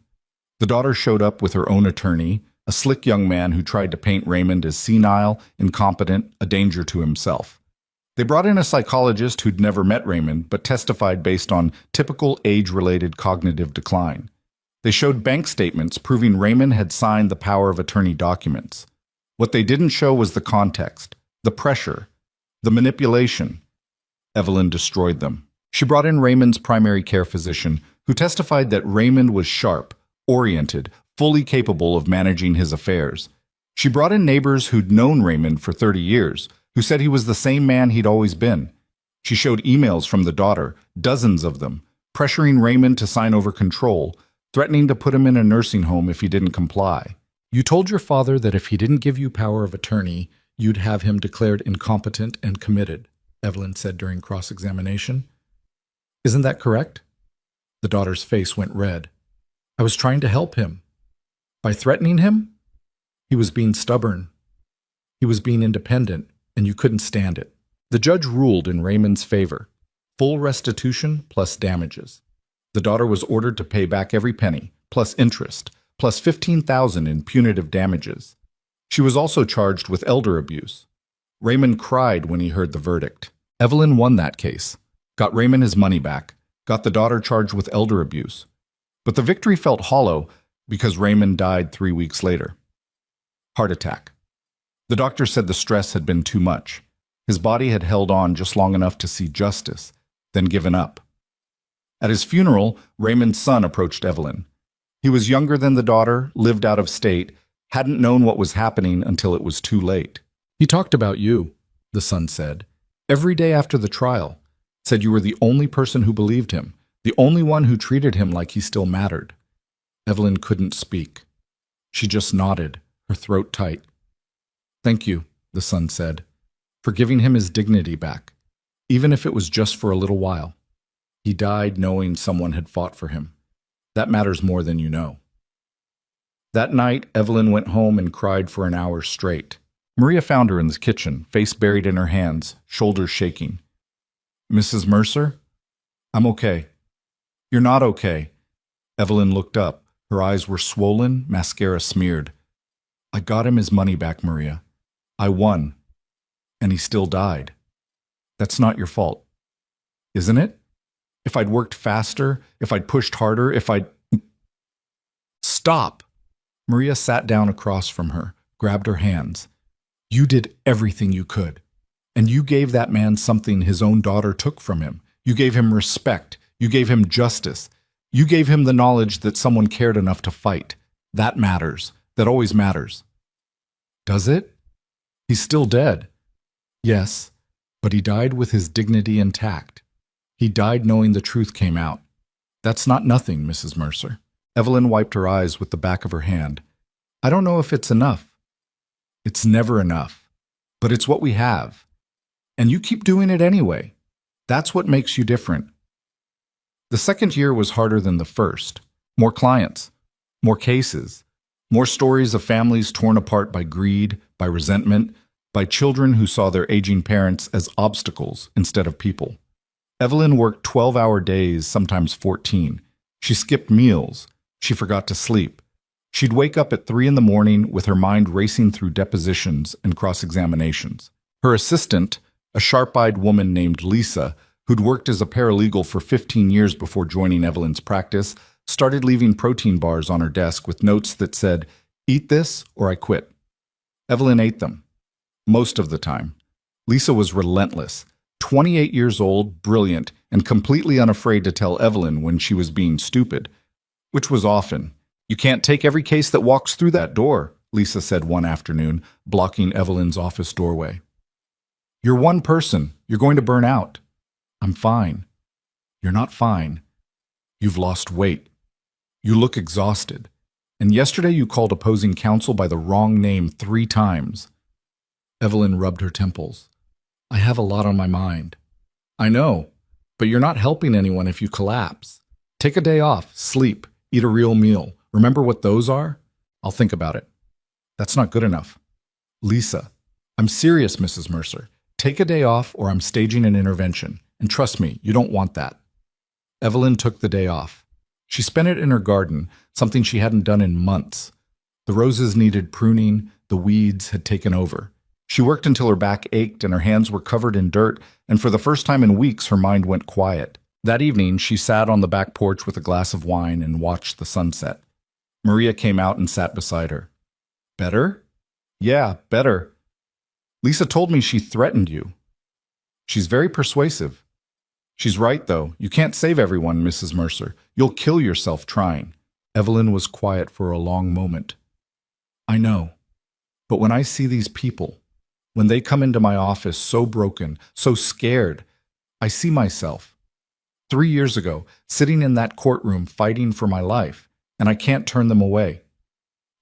The daughter showed up with her own attorney, a slick young man who tried to paint Raymond as senile, incompetent, a danger to himself. They brought in a psychologist who'd never met Raymond, but testified based on typical age-related cognitive decline. They showed bank statements proving Raymond had signed the power of attorney documents. What they didn't show was the context, the pressure, the manipulation. Evelyn destroyed them. She brought in Raymond's primary care physician, who testified that Raymond was sharp, oriented, fully capable of managing his affairs. She brought in neighbors who'd known Raymond for 30 years, who said he was the same man he'd always been. She showed emails from the daughter, dozens of them, pressuring Raymond to sign over control, threatening to put him in a nursing home if he didn't comply. You told your father that if he didn't give you power of attorney, you'd have him declared incompetent and committed, Evelyn said during cross-examination. Isn't that correct? The daughter's face went red. I was trying to help him. By threatening him? He was being stubborn. He was being independent, and you couldn't stand it. The judge ruled in Raymond's favor. Full restitution plus damages. The daughter was ordered to pay back every penny, plus interest, plus $15,000 in punitive damages. She was also charged with elder abuse. Raymond cried when he heard the verdict. Evelyn won that case, got Raymond his money back, got the daughter charged with elder abuse. But the victory felt hollow because Raymond died 3 weeks later. Heart attack. The doctor said the stress had been too much. His body had held on just long enough to see justice, then given up. At his funeral, Raymond's son approached Evelyn. He was younger than the daughter, lived out of state, hadn't known what was happening until it was too late. He talked about you, the son said, every day after the trial. Said you were the only person who believed him, the only one who treated him like he still mattered. Evelyn couldn't speak. She just nodded, her throat tight. Thank you, the son said, for giving him his dignity back, even if it was just for a little while. He died knowing someone had fought for him. That matters more than you know. That night, Evelyn went home and cried for an hour straight. Maria found her in the kitchen, face buried in her hands, shoulders shaking. Mrs. Mercer? I'm okay. You're not okay. Evelyn looked up. Her eyes were swollen, mascara smeared. I got him his money back, Maria. I won, and he still died. That's not your fault, isn't it? If I'd worked faster, if I'd pushed harder, if I'd... Stop! Maria sat down across from her, grabbed her hands. You did everything you could. And you gave that man something his own daughter took from him. You gave him respect. You gave him justice. You gave him the knowledge that someone cared enough to fight. That matters. That always matters. Does it? He's still dead. Yes, but he died with his dignity intact. He died knowing the truth came out. That's not nothing, Mrs. Mercer. Evelyn wiped her eyes with the back of her hand. I don't know if it's enough. It's never enough. But it's what we have. And you keep doing it anyway. That's what makes you different. The second year was harder than the first. More clients, more cases, more stories of families torn apart by greed, by resentment, by children who saw their aging parents as obstacles instead of people. Evelyn worked 12-hour days, sometimes 14. She skipped meals. She forgot to sleep. She'd wake up at 3 in the morning with her mind racing through depositions and cross-examinations. Her assistant, a sharp-eyed woman named Lisa, who'd worked as a paralegal for 15 years before joining Evelyn's practice, started leaving protein bars on her desk with notes that said, "Eat this or I quit." Evelyn ate them. Most of the time. Lisa was relentless, 28 years old, brilliant, and completely unafraid to tell Evelyn when she was being stupid, which was often. You can't take every case that walks through that door, Lisa said one afternoon, blocking Evelyn's office doorway. You're one person. You're going to burn out. I'm fine. You're not fine. You've lost weight. You look exhausted. And yesterday you called opposing counsel by the wrong name 3 times. Evelyn rubbed her temples. I have a lot on my mind. I know, but you're not helping anyone if you collapse. Take a day off, sleep, eat a real meal. Remember what those are? I'll think about it. That's not good enough. Lisa, I'm serious, Mrs. Mercer. Take a day off or I'm staging an intervention. And trust me, you don't want that. Evelyn took the day off. She spent it in her garden, something she hadn't done in months. The roses needed pruning, the weeds had taken over. She worked until her back ached and her hands were covered in dirt, and for the first time in weeks her mind went quiet. That evening, she sat on the back porch with a glass of wine and watched the sunset. Maria came out and sat beside her. Better? Yeah, better. Lisa told me she threatened you. She's very persuasive. She's right, though. You can't save everyone, Mrs. Mercer. You'll kill yourself trying. Evelyn was quiet for a long moment. I know. But when I see these people, when they come into my office so broken, so scared, I see myself. 3 years ago, sitting in that courtroom fighting for my life, and I can't turn them away.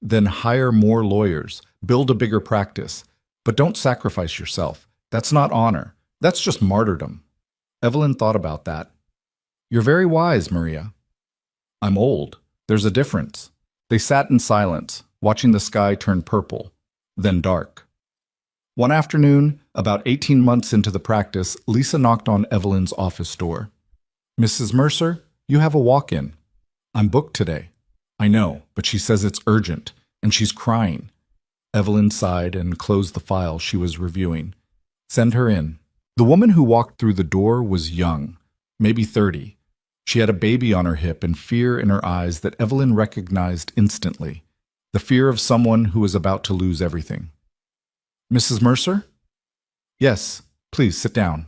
Then hire more lawyers, build a bigger practice, but don't sacrifice yourself. That's not honor. That's just martyrdom. Evelyn thought about that. You're very wise, Maria. I'm old. There's a difference. They sat in silence, watching the sky turn purple, then dark. One afternoon, about 18 months into the practice, Lisa knocked on Evelyn's office door. Mrs. Mercer, you have a walk-in. I'm booked today. I know, but she says it's urgent, and she's crying. Evelyn sighed and closed the file she was reviewing. Send her in. The woman who walked through the door was young, maybe 30. She had a baby on her hip and fear in her eyes that Evelyn recognized instantly, the fear of someone who was about to lose everything. Mrs. Mercer? Yes, please sit down.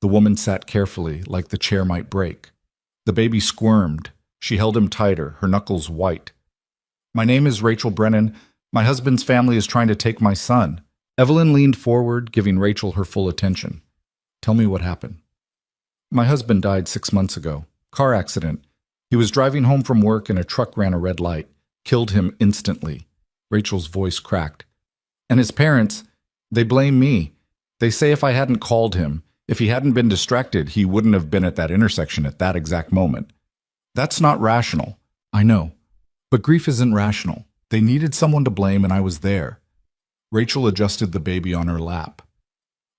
The woman sat carefully, like the chair might break. The baby squirmed. She held him tighter, her knuckles white. My name is Rachel Brennan. My husband's family is trying to take my son. Evelyn leaned forward, giving Rachel her full attention. Tell me what happened. My husband died 6 months ago. Car accident. He was driving home from work and a truck ran a red light. Killed him instantly. Rachel's voice cracked. And his parents, they blame me. They say if I hadn't called him, if he hadn't been distracted, he wouldn't have been at that intersection at that exact moment. That's not rational. I know. But grief isn't rational. They needed someone to blame and I was there. Rachel adjusted the baby on her lap.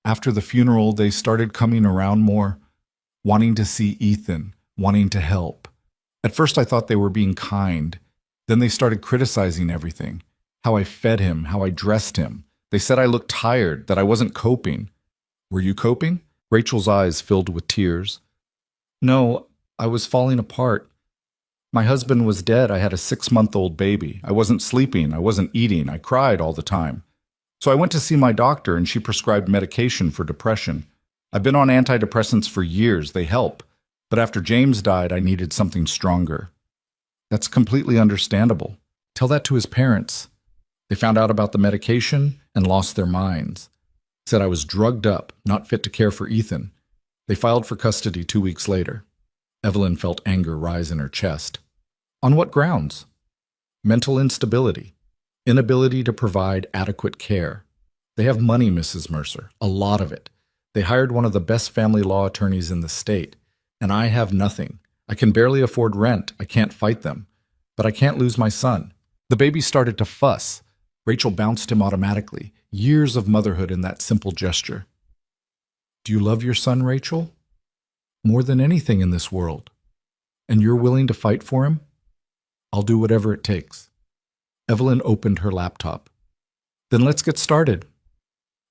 After the funeral, they started coming around more, wanting to see Ethan, wanting to help. At first I thought they were being kind. Then they started criticizing everything. How I fed him, how I dressed him. They said I looked tired, that I wasn't coping. Were you coping? Rachel's eyes filled with tears. No, I was falling apart. My husband was dead. I had a 6-month-old baby. I wasn't sleeping. I wasn't eating. I cried all the time. So I went to see my doctor and she prescribed medication for depression. I've been on antidepressants for years. They help. But after James died, I needed something stronger. That's completely understandable. Tell that to his parents. They found out about the medication and lost their minds. Said I was drugged up, not fit to care for Ethan. They filed for custody 2 weeks later. Evelyn felt anger rise in her chest. On what grounds? Mental instability. Inability to provide adequate care. They have money, Mrs. Mercer. A lot of it. They hired one of the best family law attorneys in the state. And I have nothing. I can barely afford rent. I can't fight them. But I can't lose my son. The baby started to fuss. Rachel bounced him automatically. Years of motherhood in that simple gesture. Do you love your son, Rachel? More than anything in this world. And you're willing to fight for him? I'll do whatever it takes. Evelyn opened her laptop. Then let's get started.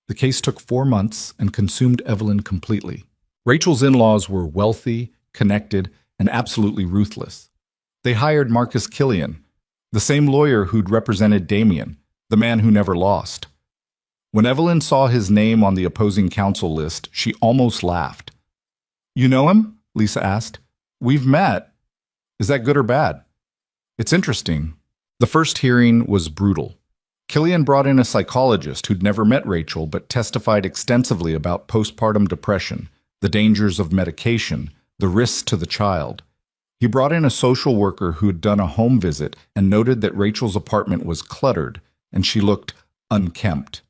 The case took 4 months and consumed Evelyn completely. Rachel's in-laws were wealthy, connected, and absolutely ruthless. They hired Marcus Killian, the same lawyer who'd represented Damien, the man who never lost. When Evelyn saw his name on the opposing counsel list, she almost laughed. You know him? Lisa asked. We've met. Is that good or bad? It's interesting. The first hearing was brutal. Killian brought in a psychologist who'd never met Rachel but testified extensively about postpartum depression, the dangers of medication, the risks to the child. He brought in a social worker who'd done a home visit and noted that Rachel's apartment was cluttered and she looked unkempt.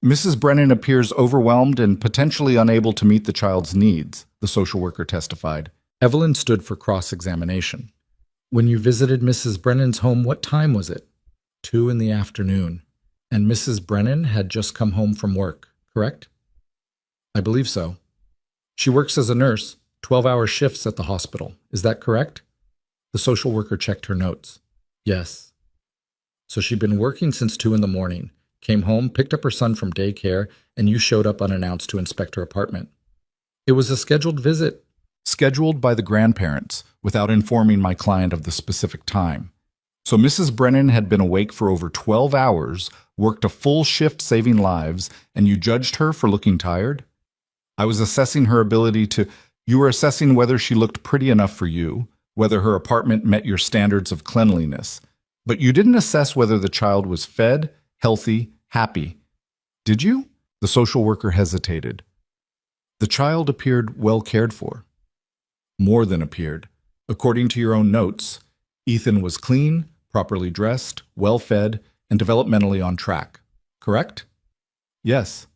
Mrs. Brennan appears overwhelmed and potentially unable to meet the child's needs, the social worker testified. Evelyn stood for cross-examination. When you visited Mrs. Brennan's home, what time was it? 2 in the afternoon. And Mrs. Brennan had just come home from work, correct? I believe so. She works as a nurse, 12-hour shifts at the hospital. Is that correct? The social worker checked her notes. Yes. So she'd been working since 2 in the morning, came home, picked up her son from daycare, and you showed up unannounced to inspect her apartment. It was a scheduled visit. Scheduled by the grandparents, without informing my client of the specific time. So Mrs. Brennan had been awake for over 12 hours, worked a full shift saving lives, and you judged her for looking tired? I was assessing her ability to... You were assessing whether she looked pretty enough for you, whether her apartment met your standards of cleanliness. But you didn't assess whether the child was fed, healthy, happy. Did you? The social worker hesitated. The child appeared well cared for. More than appeared. According to your own notes, Ethan was clean, properly dressed, well-fed, and developmentally on track. Correct? Yes.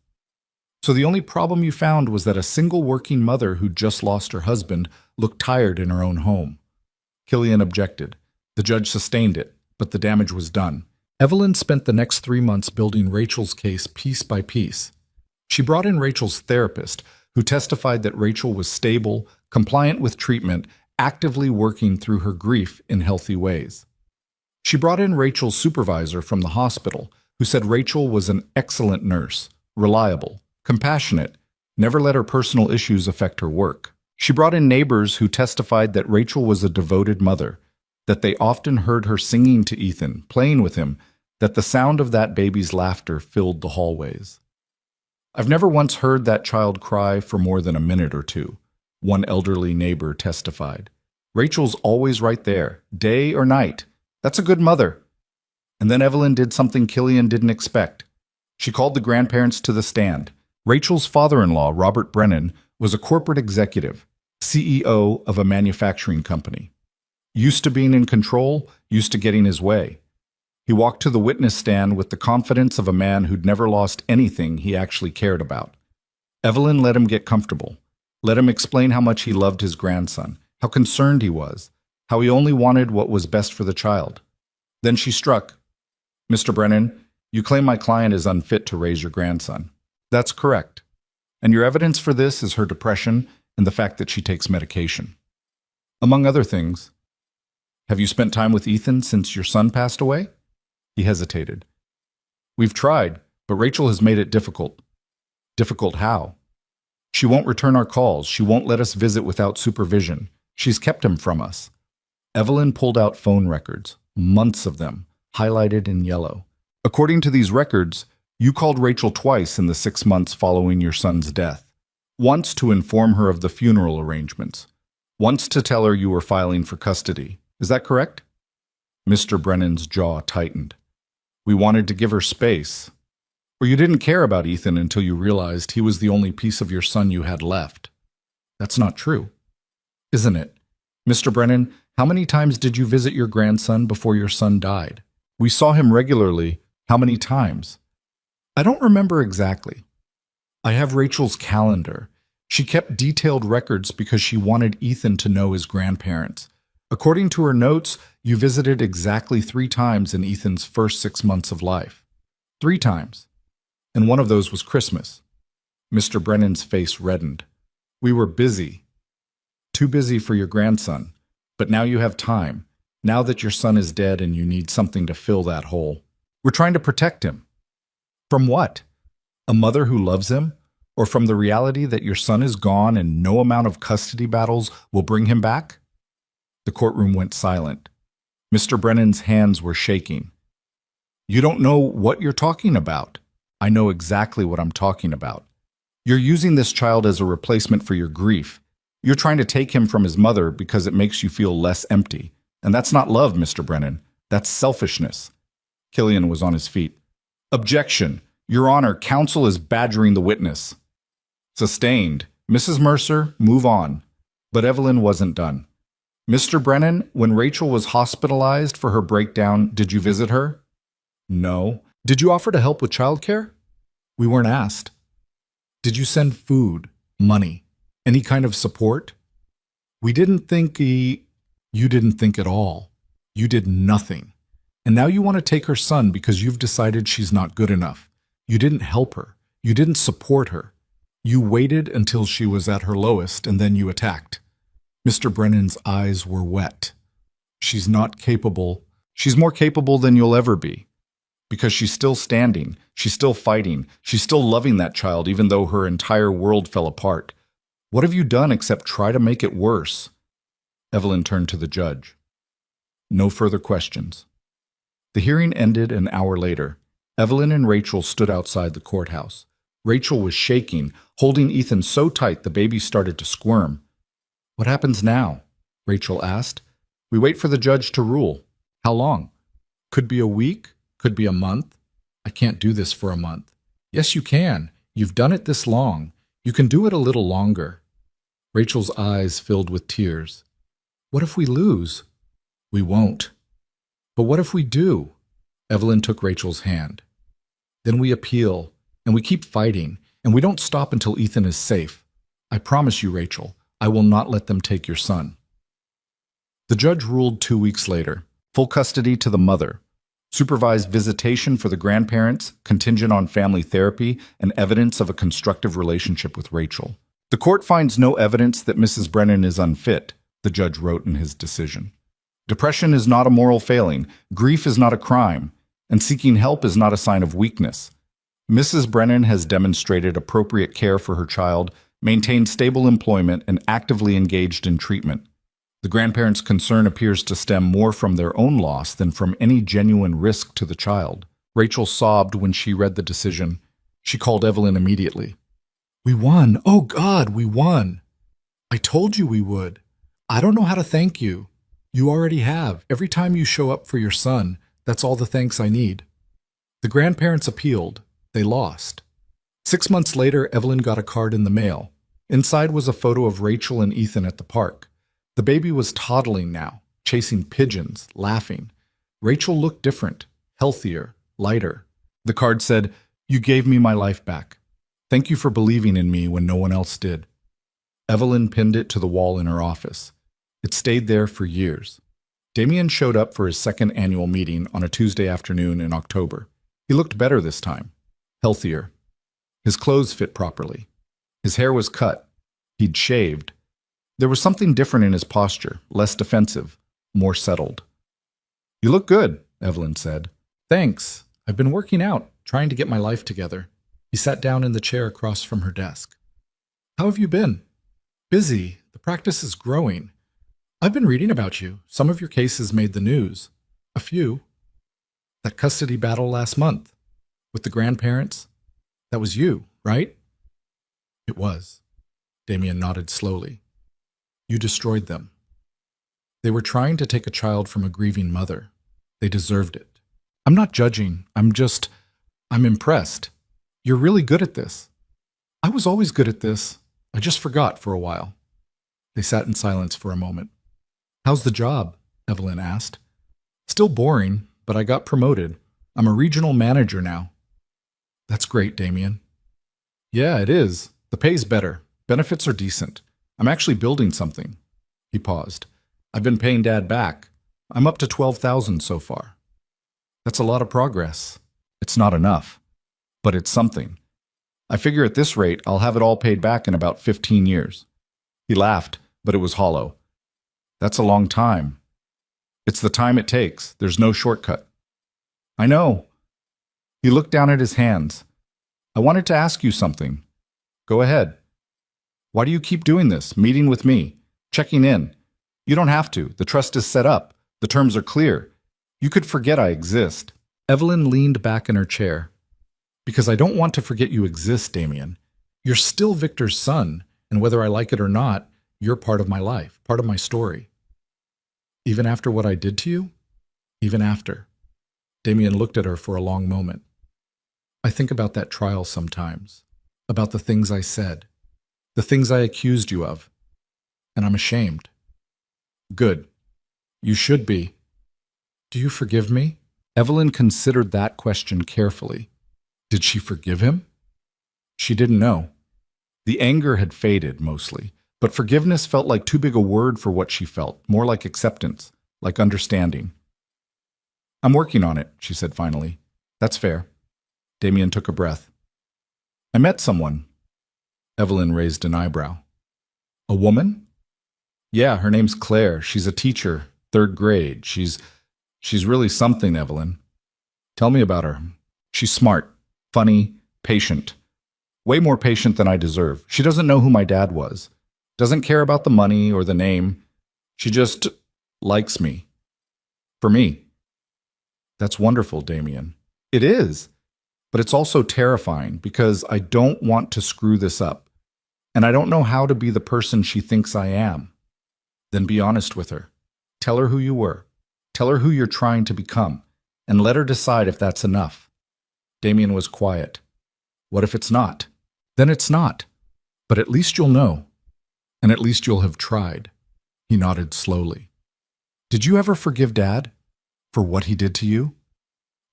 So the only problem you found was that a single working mother who just lost her husband looked tired in her own home. Killian objected. The judge sustained it, but the damage was done. Evelyn spent the next 3 months building Rachel's case piece by piece. She brought in Rachel's therapist, who testified that Rachel was stable, compliant with treatment, actively working through her grief in healthy ways. She brought in Rachel's supervisor from the hospital, who said Rachel was an excellent nurse, reliable, compassionate, never let her personal issues affect her work. She brought in neighbors who testified that Rachel was a devoted mother, that they often heard her singing to Ethan, playing with him, that the sound of that baby's laughter filled the hallways. I've never once heard that child cry for more than a minute or two, one elderly neighbor testified. Rachel's always right there, day or night. That's a good mother. And then Evelyn did something Killian didn't expect. She called the grandparents to the stand. Rachel's father-in-law, Robert Brennan, was a corporate executive, CEO of a manufacturing company. Used to being in control, used to getting his way. He walked to the witness stand with the confidence of a man who'd never lost anything he actually cared about. Evelyn let him get comfortable, let him explain how much he loved his grandson, how concerned he was, how he only wanted what was best for the child. Then she struck. Mr. Brennan, you claim my client is unfit to raise your grandson. That's correct. And your evidence for this is her depression and the fact that she takes medication. Among other things. Have you spent time with Ethan since your son passed away? He hesitated. We've tried, but Rachel has made it difficult. Difficult how? She won't return our calls. She won't let us visit without supervision. She's kept him from us. Evelyn pulled out phone records, months of them, highlighted in yellow. According to these records, you called Rachel twice in the 6 months following your son's death. Once to inform her of the funeral arrangements. Once to tell her you were filing for custody. Is that correct? Mr. Brennan's jaw tightened. We wanted to give her space. Or you didn't care about Ethan until you realized he was the only piece of your son you had left. That's not true, isn't it? Mr. Brennan, how many times did you visit your grandson before your son died? We saw him regularly. How many times? I don't remember exactly. I have Rachel's calendar. She kept detailed records because she wanted Ethan to know his grandparents. According to her notes, you visited exactly 3 times in Ethan's first 6 months of life. 3 times. And one of those was Christmas. Mr. Brennan's face reddened. We were busy. Too busy for your grandson. But now you have time. Now that your son is dead and you need something to fill that hole. We're trying to protect him. From what? A mother who loves him? Or from the reality that your son is gone and no amount of custody battles will bring him back? The courtroom went silent. Mr. Brennan's hands were shaking. You don't know what you're talking about. I know exactly what I'm talking about. You're using this child as a replacement for your grief. You're trying to take him from his mother because it makes you feel less empty. And that's not love, Mr. Brennan. That's selfishness. Killian was on his feet. Objection. Your Honor, counsel is badgering the witness. Sustained. Mrs. Mercer, move on. But Evelyn wasn't done. Mr. Brennan, when Rachel was hospitalized for her breakdown, did you visit her? No. Did you offer to help with childcare? We weren't asked. Did you send food, money, any kind of support? We didn't think You didn't think at all. You did nothing. And now you want to take her son because you've decided she's not good enough. You didn't help her. You didn't support her. You waited until she was at her lowest and then you attacked. Mr. Brennan's eyes were wet. She's not capable. She's more capable than you'll ever be. Because she's still standing, she's still fighting, she's still loving that child even though her entire world fell apart. What have you done except try to make it worse? Evelyn turned to the judge. No further questions. The hearing ended an hour later. Evelyn and Rachel stood outside the courthouse. Rachel was shaking, holding Ethan so tight the baby started to squirm. What happens now? Rachel asked. We wait for the judge to rule. How long? Could be a week. Could be a month. I can't do this for a month. Yes, you can. You've done it this long. You can do it a little longer. Rachel's eyes filled with tears. What if we lose? We won't. But what if we do? Evelyn took Rachel's hand. Then we appeal, and we keep fighting, and we don't stop until Ethan is safe. I promise you, Rachel, I will not let them take your son. The judge ruled 2 weeks later. Full custody to the mother. Supervised visitation for the grandparents, contingent on family therapy, and evidence of a constructive relationship with Rachel. The court finds no evidence that Mrs. Brennan is unfit, the judge wrote in his decision. Depression is not a moral failing, grief is not a crime, and seeking help is not a sign of weakness. Mrs. Brennan has demonstrated appropriate care for her child, maintained stable employment, and actively engaged in treatment. The grandparents' concern appears to stem more from their own loss than from any genuine risk to the child. Rachel sobbed when she read the decision. She called Evelyn immediately. We won. Oh, God, we won. I told you we would. I don't know how to thank you. You already have. Every time you show up for your son, that's all the thanks I need. The grandparents appealed. They lost. 6 months later, Evelyn got a card in the mail. Inside was a photo of Rachel and Ethan at the park. The baby was toddling now, chasing pigeons, laughing. Rachel looked different, healthier, lighter. The card said, You gave me my life back. Thank you for believing in me when no one else did. Evelyn pinned it to the wall in her office. It stayed there for years. Damien showed up for his second annual meeting on a Tuesday afternoon in October. He looked better this time, healthier. His clothes fit properly. His hair was cut. He'd shaved. There was something different in his posture, less defensive, more settled. You look good, Evelyn said. Thanks. I've been working out, trying to get my life together. He sat down in the chair across from her desk. How have you been? Busy. The practice is growing. I've been reading about you. Some of your cases made the news. A few. That custody battle last month. With the grandparents. That was you, right? It was. Damien nodded slowly. You destroyed them. They were trying to take a child from a grieving mother. They deserved it. I'm not judging. I'm impressed. You're really good at this. I was always good at this. I just forgot for a while. They sat in silence for a moment. How's the job? Evelyn asked. Still boring, but I got promoted. I'm a regional manager now. That's great, Damien. Yeah, it is. The pay's better. Benefits are decent. I'm actually building something. He paused. I've been paying Dad back. I'm up to 12,000 so far. That's a lot of progress. It's not enough, but it's something. I figure at this rate, I'll have it all paid back in about 15 years. He laughed, but it was hollow. That's a long time. It's the time it takes. There's no shortcut. I know. He looked down at his hands. I wanted to ask you something. Go ahead. Why do you keep doing this, meeting with me, checking in? You don't have to. The trust is set up. The terms are clear. You could forget I exist. Evelyn leaned back in her chair. Because I don't want to forget you exist, Damien. You're still Victor's son, and whether I like it or not, you're part of my life, part of my story. Even after what I did to you? Even after. Damien looked at her for a long moment. I think about that trial sometimes, about the things I said, the things I accused you of, and I'm ashamed. Good. You should be. Do you forgive me? Evelyn considered that question carefully. Did she forgive him? She didn't know. The anger had faded, mostly, but forgiveness felt like too big a word for what she felt, more like acceptance, like understanding. I'm working on it, she said finally. That's fair. Damien took a breath. I met someone. Evelyn raised an eyebrow. A woman? Yeah, her name's Claire. She's a teacher, 3rd grade. She's really something, Evelyn. Tell me about her. She's smart, funny, patient. Way more patient than I deserve. She doesn't know who my dad was. Doesn't care about the money or the name. She just likes me. For me. That's wonderful, Damien. It is. But it's also terrifying because I don't want to screw this up. And I don't know how to be the person she thinks I am. Then be honest with her. Tell her who you were. Tell her who you're trying to become. And let her decide if that's enough. Damien was quiet. What if it's not? Then it's not. But at least you'll know. And at least you'll have tried. He nodded slowly. Did you ever forgive Dad? For what he did to you?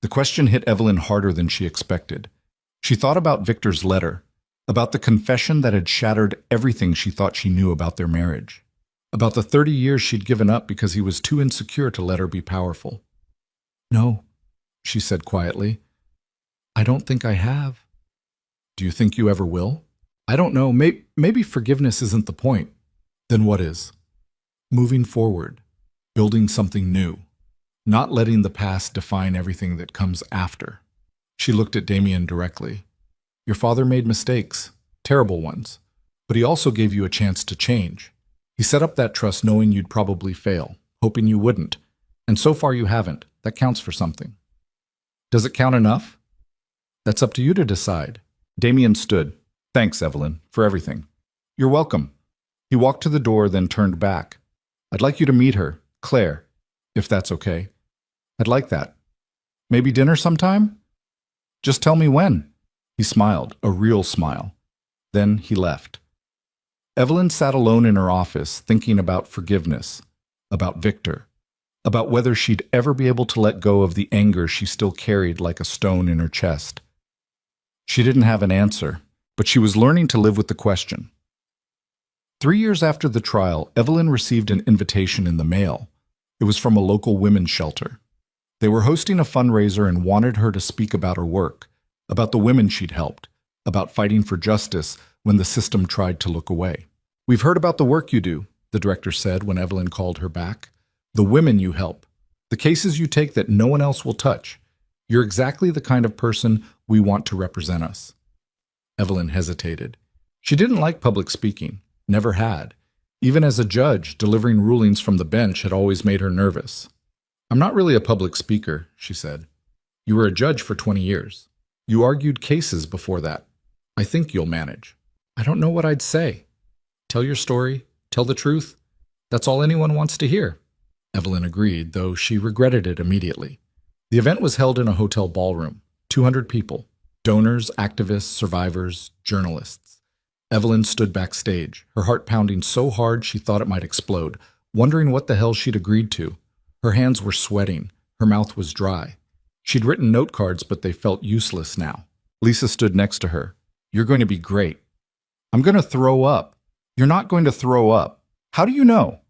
The question hit Evelyn harder than she expected. She thought about Victor's letter, about the confession that had shattered everything she thought she knew about their marriage, about the 30 years she'd given up because he was too insecure to let her be powerful. No, she said quietly. I don't think I have. Do you think you ever will? I don't know. Maybe forgiveness isn't the point. Then what is? Moving forward, building something new. Not letting the past define everything that comes after. She looked at Damien directly. Your father made mistakes, terrible ones, but he also gave you a chance to change. He set up that trust knowing you'd probably fail, hoping you wouldn't, and so far you haven't. That counts for something. Does it count enough? That's up to you to decide. Damien stood. Thanks, Evelyn, for everything. You're welcome. He walked to the door, then turned back. I'd like you to meet her, Claire, if that's okay. I'd like that. Maybe dinner sometime? Just tell me when. He smiled, a real smile. Then he left. Evelyn sat alone in her office, thinking about forgiveness, about Victor, about whether she'd ever be able to let go of the anger she still carried like a stone in her chest. She didn't have an answer, but she was learning to live with the question. 3 years after the trial, Evelyn received an invitation in the mail. It was from a local women's shelter. They were hosting a fundraiser and wanted her to speak about her work, about the women she'd helped, about fighting for justice when the system tried to look away. We've heard about the work you do, the director said when Evelyn called her back. The women you help, the cases you take that no one else will touch. You're exactly the kind of person we want to represent us." Evelyn hesitated. She didn't like public speaking, never had. Even as a judge, delivering rulings from the bench had always made her nervous. "I'm not really a public speaker," she said. "You were a judge for 20 years. You argued cases before that. I think you'll manage." "I don't know what I'd say." "Tell your story, tell the truth. That's all anyone wants to hear." Evelyn agreed, though she regretted it immediately. The event was held in a hotel ballroom, 200 people, donors, activists, survivors, journalists. Evelyn stood backstage, her heart pounding so hard she thought it might explode, wondering what the hell she'd agreed to. Her hands were sweating, her mouth was dry. She'd written note cards, but they felt useless now. Lisa stood next to her. "You're going to be great." "I'm going to throw up." "You're not going to throw up." "How do you know?"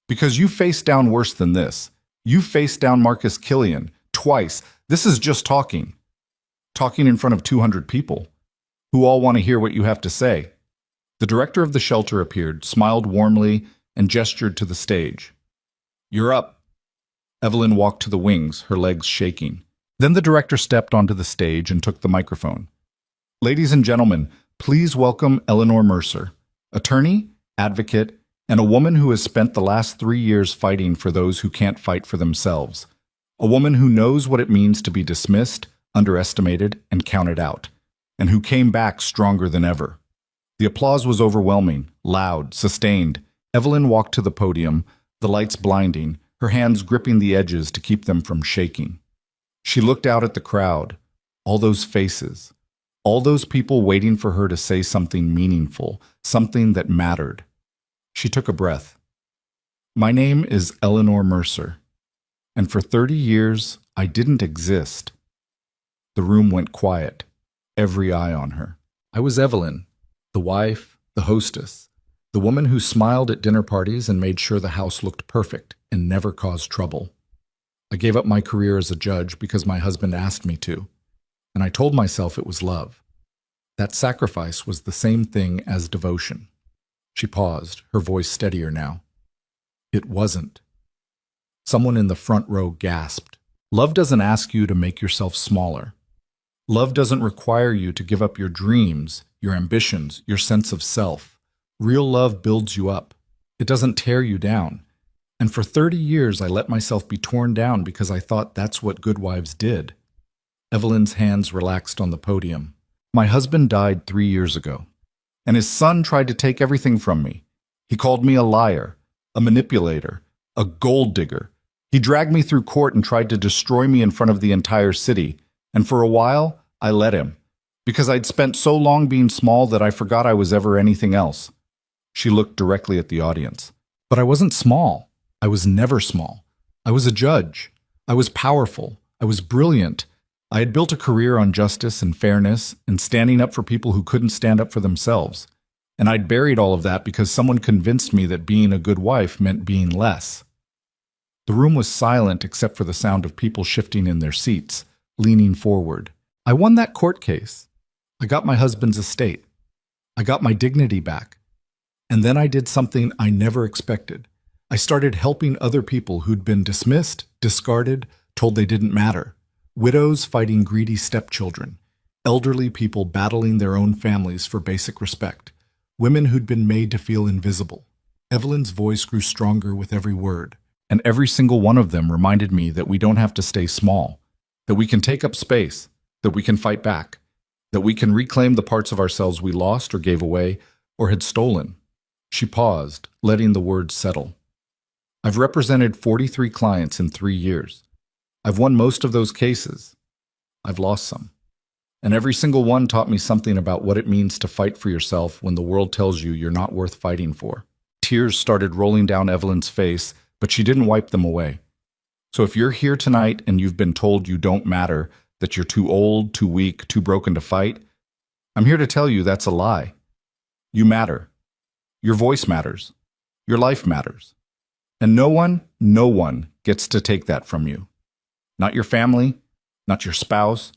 "Because you faced down worse than this. You faced down Marcus Killian, twice. This is just talking. Talking in front of 200 people, who all want to hear what you have to say." The director of the shelter appeared, smiled warmly, and gestured to the stage. "You're up." Evelyn walked to the wings, her legs shaking. Then the director stepped onto the stage and took the microphone. "Ladies and gentlemen, please welcome Eleanor Mercer, attorney, advocate, and a woman who has spent the last 3 years fighting for those who can't fight for themselves. A woman who knows what it means to be dismissed, underestimated, and counted out, and who came back stronger than ever." The applause was overwhelming, loud, sustained. Evelyn walked to the podium, the lights blinding, her hands gripping the edges to keep them from shaking. She looked out at the crowd, all those faces, all those people waiting for her to say something meaningful, something that mattered. She took a breath. "My name is Eleanor Mercer, and for 30 years I didn't exist." The room went quiet, every eye on her. I was Evelyn, the wife, the hostess, the woman who smiled at dinner parties and made sure the house looked perfect and never caused trouble. I gave up my career as a judge because my husband asked me to, and I told myself it was love. That sacrifice was the same thing as devotion. She paused, her voice steadier now. "It wasn't." Someone in the front row gasped. "Love doesn't ask you to make yourself smaller. Love doesn't require you to give up your dreams, your ambitions, your sense of self. Real love builds you up. It doesn't tear you down. And for 30 years I let myself be torn down because I thought that's what good wives did." Evelyn's hands relaxed on the podium. "My husband died 3 years ago, and his son tried to take everything from me. He called me a liar, a manipulator, a gold digger. He dragged me through court and tried to destroy me in front of the entire city. And for a while, I let him, because I'd spent so long being small that I forgot I was ever anything else." She looked directly at the audience. "But I wasn't small. I was never small. I was a judge. I was powerful. I was brilliant. I had built a career on justice and fairness and standing up for people who couldn't stand up for themselves. And I'd buried all of that because someone convinced me that being a good wife meant being less." The room was silent except for the sound of people shifting in their seats, leaning forward. "I won that court case. I got my husband's estate. I got my dignity back. And then I did something I never expected. I started helping other people who'd been dismissed, discarded, told they didn't matter. Widows fighting greedy stepchildren. Elderly people battling their own families for basic respect. Women who'd been made to feel invisible." Evelyn's voice grew stronger with every word. "And every single one of them reminded me that we don't have to stay small, that we can take up space, that we can fight back, that we can reclaim the parts of ourselves we lost or gave away or had stolen." She paused, letting the words settle. "I've represented 43 clients in 3 years. I've won most of those cases. I've lost some. And every single one taught me something about what it means to fight for yourself when the world tells you you're not worth fighting for." Tears started rolling down Evelyn's face, but she didn't wipe them away. "So if you're here tonight and you've been told you don't matter, that you're too old, too weak, too broken to fight, I'm here to tell you that's a lie. You matter. Your voice matters. Your life matters. And no one gets to take that from you. Not your family, not your spouse,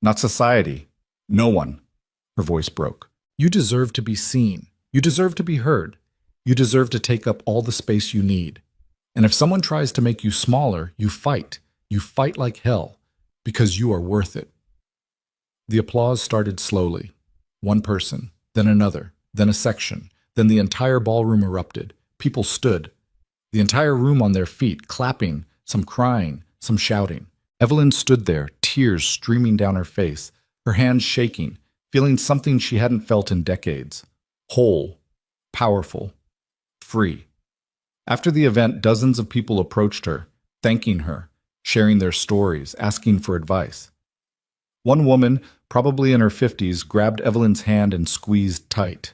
not society. No one." Her voice broke. "You deserve to be seen. You deserve to be heard. You deserve to take up all the space you need. And if someone tries to make you smaller, you fight. You fight like hell. Because you are worth it. The applause started slowly. One person, then another, then a section, then the entire ballroom erupted. People stood, the entire room on their feet, clapping, some crying, some shouting. Evelyn stood there, tears streaming down her face, her hands shaking, feeling something she hadn't felt in decades. Whole, powerful, free. After the event, dozens of people approached her, thanking her, sharing their stories, asking for advice. One woman, probably in her 50s, grabbed Evelyn's hand and squeezed tight.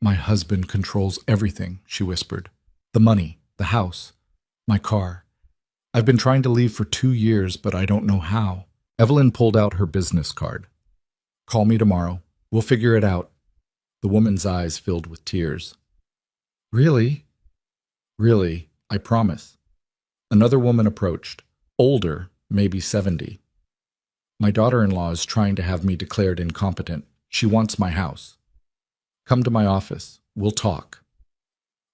"My husband controls everything," she whispered. "The money, the house, my car. I've been trying to leave for 2 years, but I don't know how." Evelyn pulled out her business card. "Call me tomorrow. We'll figure it out." The woman's eyes filled with tears. "Really?" "Really, I promise." Another woman approached, older, maybe 70. "My daughter-in-law is trying to have me declared incompetent. She wants my house. Come to my office. We'll talk."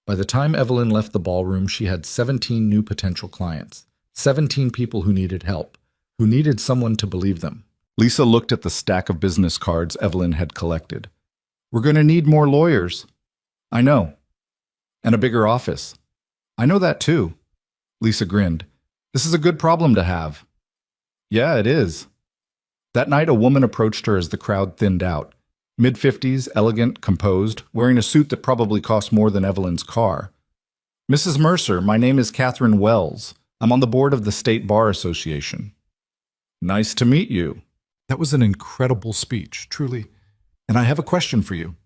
By the time Evelyn left the ballroom, she had 17 new potential clients, 17 people who needed help, who needed someone to believe them. Lisa looked at the stack of business cards Evelyn had collected. "We're going to need more lawyers." "I know. And a bigger office." "I know that too." Lisa grinned. "This is a good problem to have." "Yeah, it is." That night, a woman approached her as the crowd thinned out. Mid-50s, elegant, composed, wearing a suit that probably cost more than Evelyn's car. "Mrs. Mercer, my name is Catherine Wells. I'm on the board of the State Bar Association." "Nice to meet you." That was an incredible speech, truly. "And I have a question for you."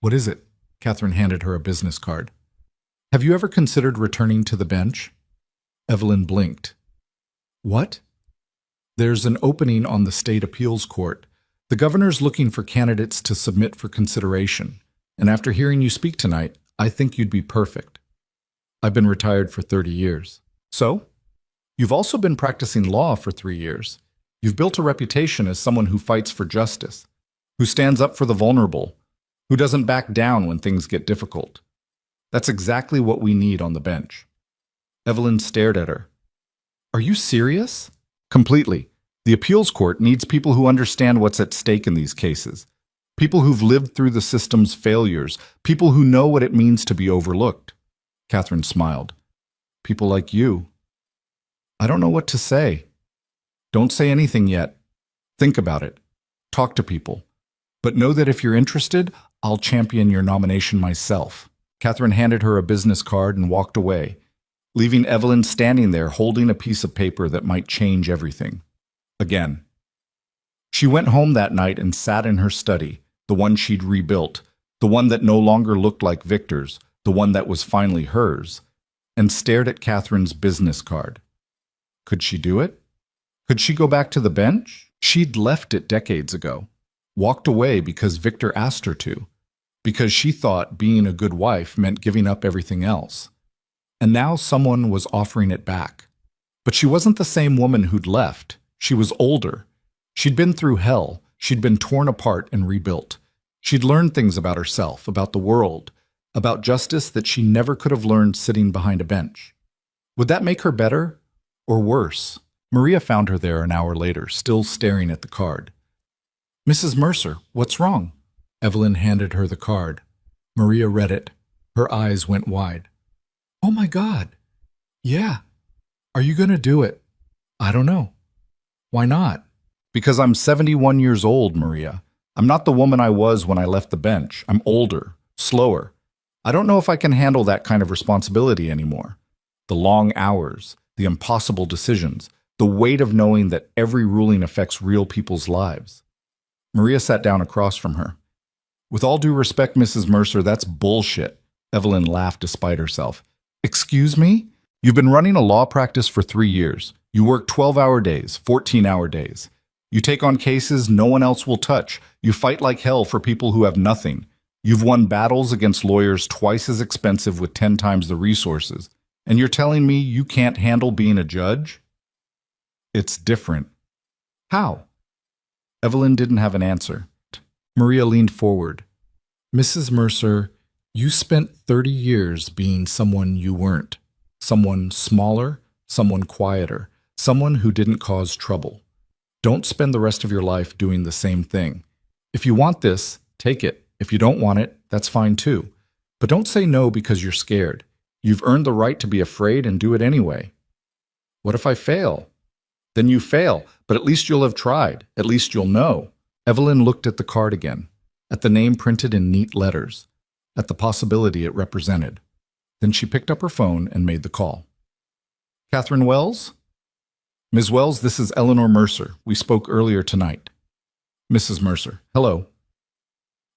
"What is it?" Catherine handed her a business card. "Have you ever considered returning to the bench?" Evelyn blinked. "What?" "There's an opening on the state appeals court. The governor's looking for candidates to submit for consideration, and after hearing you speak tonight, I think you'd be perfect." "I've been retired for 30 years. "So? You've also been practicing law for 3 years. You've built a reputation as someone who fights for justice, who stands up for the vulnerable, who doesn't back down when things get difficult. That's exactly what we need on the bench." Evelyn stared at her. "Are you serious?" "Completely. The appeals court needs people who understand what's at stake in these cases, people who've lived through the system's failures, people who know what it means to be overlooked." Catherine smiled. "People like you." "I don't know what to say." "Don't say anything yet. Think about it. Talk to people. But know that if you're interested, I'll champion your nomination myself." Catherine handed her a business card and walked away, leaving Evelyn standing there holding a piece of paper that might change everything. Again. She went home that night and sat in her study, the one she'd rebuilt, the one that no longer looked like Victor's, the one that was finally hers, and stared at Catherine's business card. Could she do it? Could she go back to the bench? She'd left it decades ago, walked away because Victor asked her to, because she thought being a good wife meant giving up everything else. And now someone was offering it back. But she wasn't the same woman who'd left. She was older. She'd been through hell. She'd been torn apart and rebuilt. She'd learned things about herself, about the world, about justice that she never could have learned sitting behind a bench. Would that make her better or worse? Maria found her there an hour later, still staring at the card. "Mrs. Mercer, what's wrong?" Evelyn handed her the card. Maria read it. Her eyes went wide. "Oh my God. Yeah. Are you going to do it?" "I don't know." "Why not?" "Because I'm 71 years old, Maria. I'm not the woman I was when I left the bench. I'm older, slower. I don't know if I can handle that kind of responsibility anymore. The long hours, the impossible decisions, the weight of knowing that every ruling affects real people's lives." Maria sat down across from her. "With all due respect, Mrs. Mercer, that's bullshit." Evelyn laughed despite herself. "Excuse me? You've been running a law practice for 3 years. You work 12-hour days, 14-hour days. You take on cases no one else will touch. You fight like hell for people who have nothing. You've won battles against lawyers twice as expensive with 10 times the resources. And you're telling me you can't handle being a judge?" "It's different." "How?" Evelyn didn't have an answer. Maria leaned forward. "Mrs. Mercer, you spent 30 years being someone you weren't. Someone smaller, someone quieter, someone who didn't cause trouble. Don't spend the rest of your life doing the same thing. If you want this, take it. If you don't want it, that's fine too. But don't say no because you're scared. You've earned the right to be afraid and do it anyway. What if I fail? Then you fail, but at least you'll have tried. At least you'll know. Evelyn looked at the card again, at the name printed in neat letters, at the possibility it represented. Then she picked up her phone and made the call. Catherine Wells? Ms. Wells, this is Eleanor Mercer. We spoke earlier tonight. Mrs. Mercer, hello.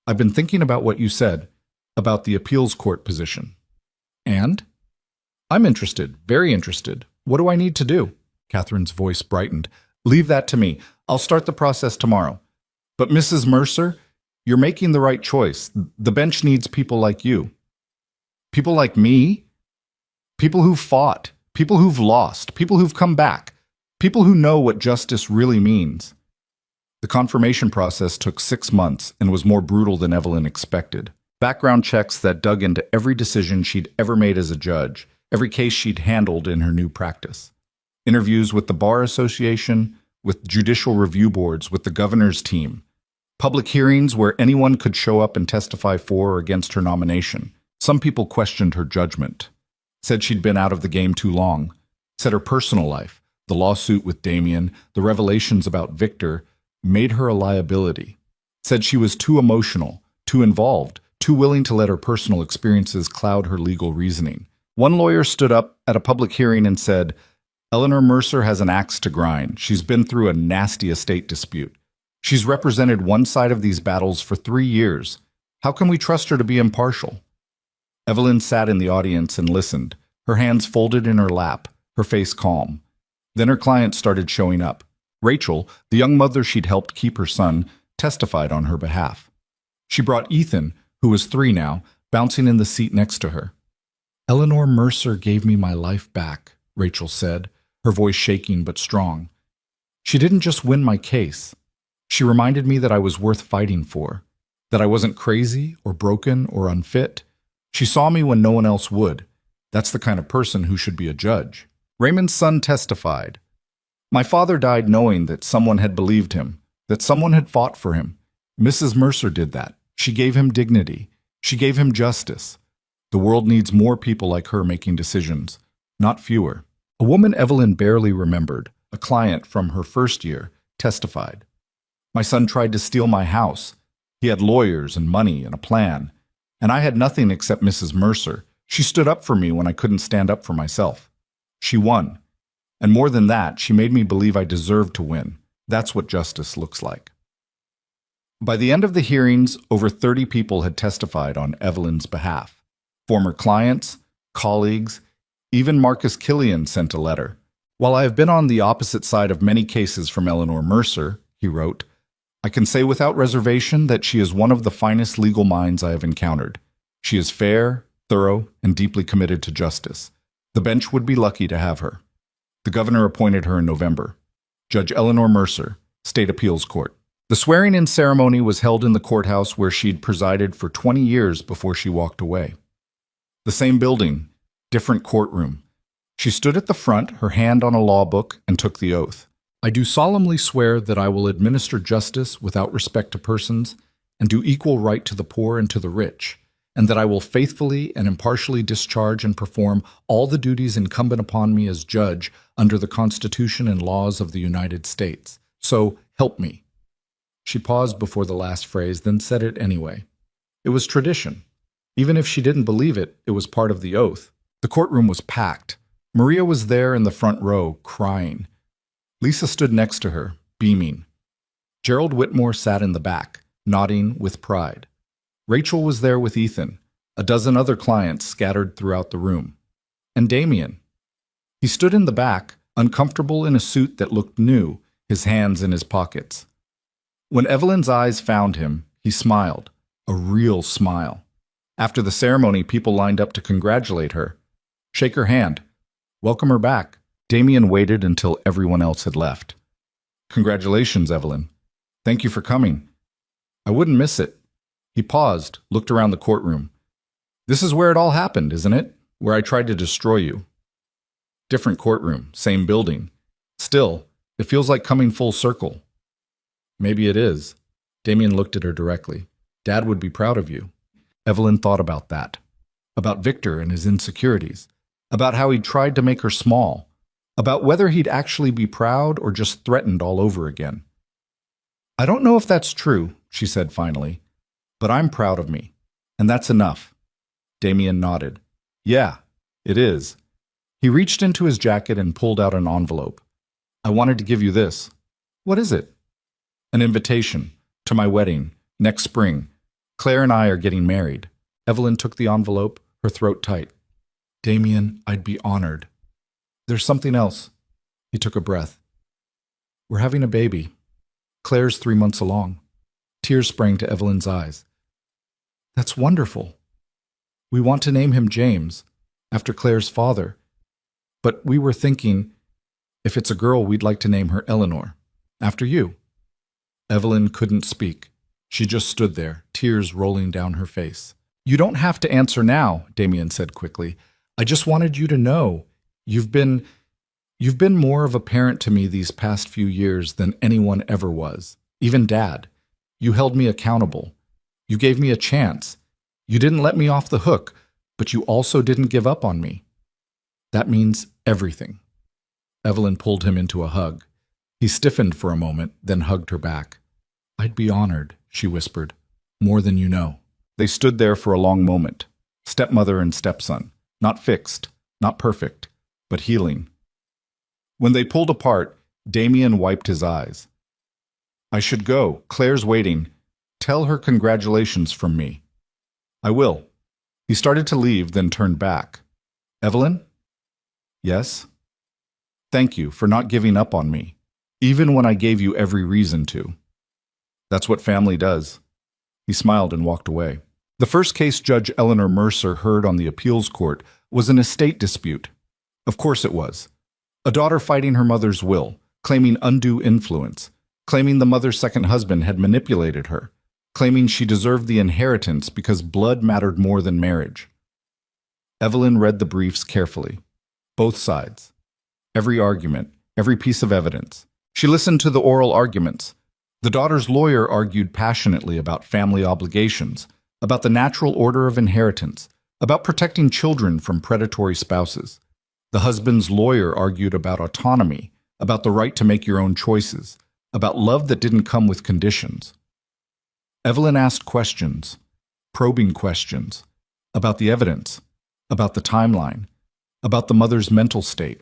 I've been thinking about what you said about the appeals court position. And? I'm interested, very interested. What do I need to do? Catherine's voice brightened. Leave that to me. I'll start the process tomorrow. But Mrs. Mercer, you're making the right choice. The bench needs people like you. People like me? People who've fought, people who've lost, people who've come back, people who know what justice really means. The confirmation process took 6 months and was more brutal than Evelyn expected. Background checks that dug into every decision she'd ever made as a judge, every case she'd handled in her new practice. Interviews with the Bar Association, with judicial review boards, with the governor's team. Public hearings where anyone could show up and testify for or against her nomination. Some people questioned her judgment, said she'd been out of the game too long, said her personal life, the lawsuit with Damien, the revelations about Victor, made her a liability, said she was too emotional, too involved, too willing to let her personal experiences cloud her legal reasoning. One lawyer stood up at a public hearing and said, Eleanor Mercer has an axe to grind. She's been through a nasty estate dispute. She's represented one side of these battles for 3 years. How can we trust her to be impartial? Evelyn sat in the audience and listened, her hands folded in her lap, her face calm. Then her client started showing up. Rachel, the young mother she'd helped keep her son, testified on her behalf. She brought Ethan, who was 3 now, bouncing in the seat next to her. Eleanor Mercer gave me my life back, Rachel said, her voice shaking but strong. She didn't just win my case. She reminded me that I was worth fighting for, that I wasn't crazy or broken or unfit. She saw me when no one else would. That's the kind of person who should be a judge. Raymond's son testified. My father died knowing that someone had believed him, that someone had fought for him. Mrs. Mercer did that. She gave him dignity. She gave him justice. The world needs more people like her making decisions, not fewer. A woman Evelyn barely remembered, a client from her first year, testified. My son tried to steal my house. He had lawyers and money and a plan. And I had nothing except Mrs. Mercer. She stood up for me when I couldn't stand up for myself. She won. And more than that, she made me believe I deserved to win. That's what justice looks like. By the end of the hearings, over 30 people had testified on Evelyn's behalf. Former clients, colleagues, even Marcus Killian sent a letter. While I have been on the opposite side of many cases from Eleanor Mercer, he wrote, I can say without reservation that she is one of the finest legal minds I have encountered. She is fair, thorough, and deeply committed to justice. The bench would be lucky to have her. The governor appointed her in November. Judge Eleanor Mercer, State Appeals Court. The swearing-in ceremony was held in the courthouse where she'd presided for 20 years before she walked away. The same building, different courtroom. She stood at the front, her hand on a law book, and took the oath. I do solemnly swear that I will administer justice without respect to persons, and do equal right to the poor and to the rich, and that I will faithfully and impartially discharge and perform all the duties incumbent upon me as judge under the Constitution and laws of the United States. So help me. She paused before the last phrase, then said it anyway. It was tradition. Even if she didn't believe it, it was part of the oath. The courtroom was packed. Maria was there in the front row, crying. Lisa stood next to her, beaming. Gerald Whitmore sat in the back, nodding with pride. Rachel was there with Ethan, a dozen other clients scattered throughout the room. And Damien. He stood in the back, uncomfortable in a suit that looked new, his hands in his pockets. When Evelyn's eyes found him, he smiled, a real smile. After the ceremony, people lined up to congratulate her. Shake her hand. Welcome her back. Damien waited until everyone else had left. Congratulations, Evelyn. Thank you for coming. I wouldn't miss it. He paused, looked around the courtroom. This is where it all happened, isn't it? Where I tried to destroy you. Different courtroom, same building. Still, it It feels like coming full circle. Maybe it is. Damien looked at her directly. Dad would be proud of you. Evelyn thought about that. About Victor and his insecurities. About how he'd tried to make her small. About whether he'd actually be proud or just threatened all over again. I don't know if that's true, she said finally, but I'm proud of me, and that's enough. Damien nodded. Yeah, it is. He reached into his jacket and pulled out an envelope. I wanted to give you this. What is it? An invitation to my wedding next spring. Claire and I are getting married. Evelyn took the envelope, her throat tight. Damien, I'd be honored. There's something else. He took a breath. We're having a baby. Claire's 3 months along. Tears sprang to Evelyn's eyes. That's wonderful. We want to name him James, after Claire's father. But we were thinking, if it's a girl, we'd like to name her Eleanor, after you. Evelyn couldn't speak. She just stood there, tears rolling down her face. You don't have to answer now, Damien said quickly. I just wanted you to know. You've been more of a parent to me these past few years than anyone ever was, even Dad. You held me accountable. You gave me a chance. You didn't let me off the hook, but you also didn't give up on me. That means everything. Evelyn pulled him into a hug. He stiffened for a moment, then hugged her back. I'd be honored, she whispered, more than you know. They stood there for a long moment, stepmother and stepson, not fixed, not perfect, but healing. When they pulled apart, Damien wiped his eyes. I should go. Claire's waiting. Tell her congratulations from me. I will. He started to leave, then turned back. Evelyn? Yes? Thank you for not giving up on me, even when I gave you every reason to. That's what family does. He smiled and walked away. The first case Judge Eleanor Mercer heard on the appeals court was an estate dispute. Of course it was. A daughter fighting her mother's will, claiming undue influence, claiming the mother's second husband had manipulated her, claiming she deserved the inheritance because blood mattered more than marriage. Evelyn read the briefs carefully. Both sides. Every argument, every piece of evidence. She listened to the oral arguments. The daughter's lawyer argued passionately about family obligations, about the natural order of inheritance, about protecting children from predatory spouses. The husband's lawyer argued about autonomy, about the right to make your own choices, about love that didn't come with conditions. Evelyn asked questions, probing questions, about the evidence, about the timeline, about the mother's mental state.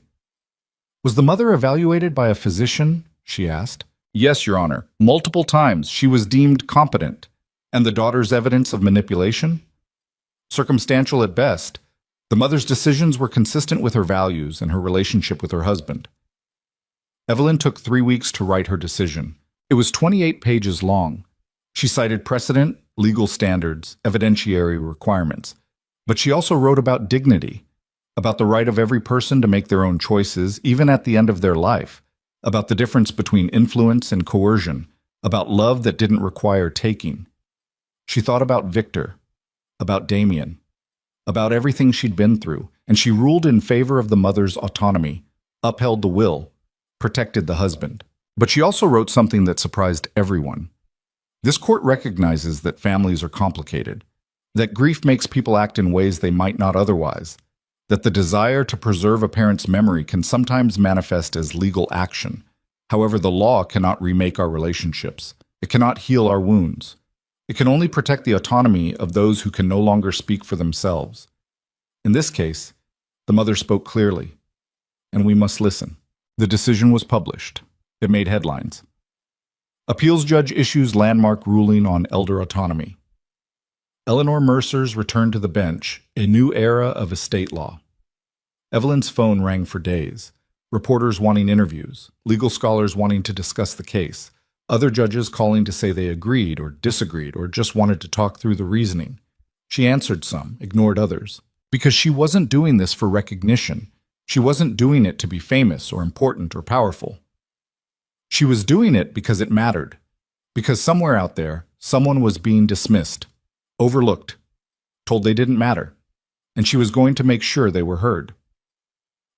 Was the mother evaluated by a physician? She asked. Yes, Your Honor. Multiple times she was deemed competent. And the daughter's evidence of manipulation? Circumstantial at best. The mother's decisions were consistent with her values and her relationship with her husband. Evelyn took 3 weeks to write her decision. It was 28 pages long. She cited precedent, legal standards, evidentiary requirements. But she also wrote about dignity, about the right of every person to make their own choices, even at the end of their life, about the difference between influence and coercion, about love that didn't require taking. She thought about Victor, about Damien, about everything she'd been through, and she ruled in favor of the mother's autonomy, upheld the will, protected the husband. But she also wrote something that surprised everyone. This court recognizes that families are complicated, that grief makes people act in ways they might not otherwise, that the desire to preserve a parent's memory can sometimes manifest as legal action. However, the law cannot remake our relationships. It cannot heal our wounds. It can only protect the autonomy of those who can no longer speak for themselves. In this case, the mother spoke clearly, and we must listen. The decision was published. It made headlines. Appeals judge issues landmark ruling on elder autonomy. Eleanor Mercer's return to the bench, a new era of estate law. Evelyn's phone rang for days. Reporters wanting interviews, legal scholars wanting to discuss the case, other judges calling to say they agreed or disagreed or just wanted to talk through the reasoning. She answered some, ignored others, because she wasn't doing this for recognition. She wasn't doing it to be famous or important or powerful. She was doing it because it mattered, because somewhere out there, someone was being dismissed, overlooked, told they didn't matter, and she was going to make sure they were heard.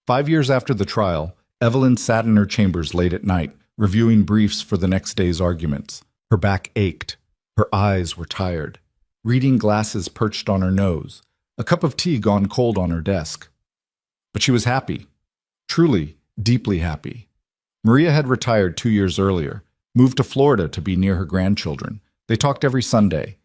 5 years after the trial, Evelyn sat in her chambers late at night, reviewing briefs for the next day's arguments. Her back ached. Her eyes were tired. Reading glasses perched on her nose. A cup of tea gone cold on her desk. But she was happy. Truly, deeply happy. Maria had retired 2 years earlier, moved to Florida to be near her grandchildren. They talked every Sunday.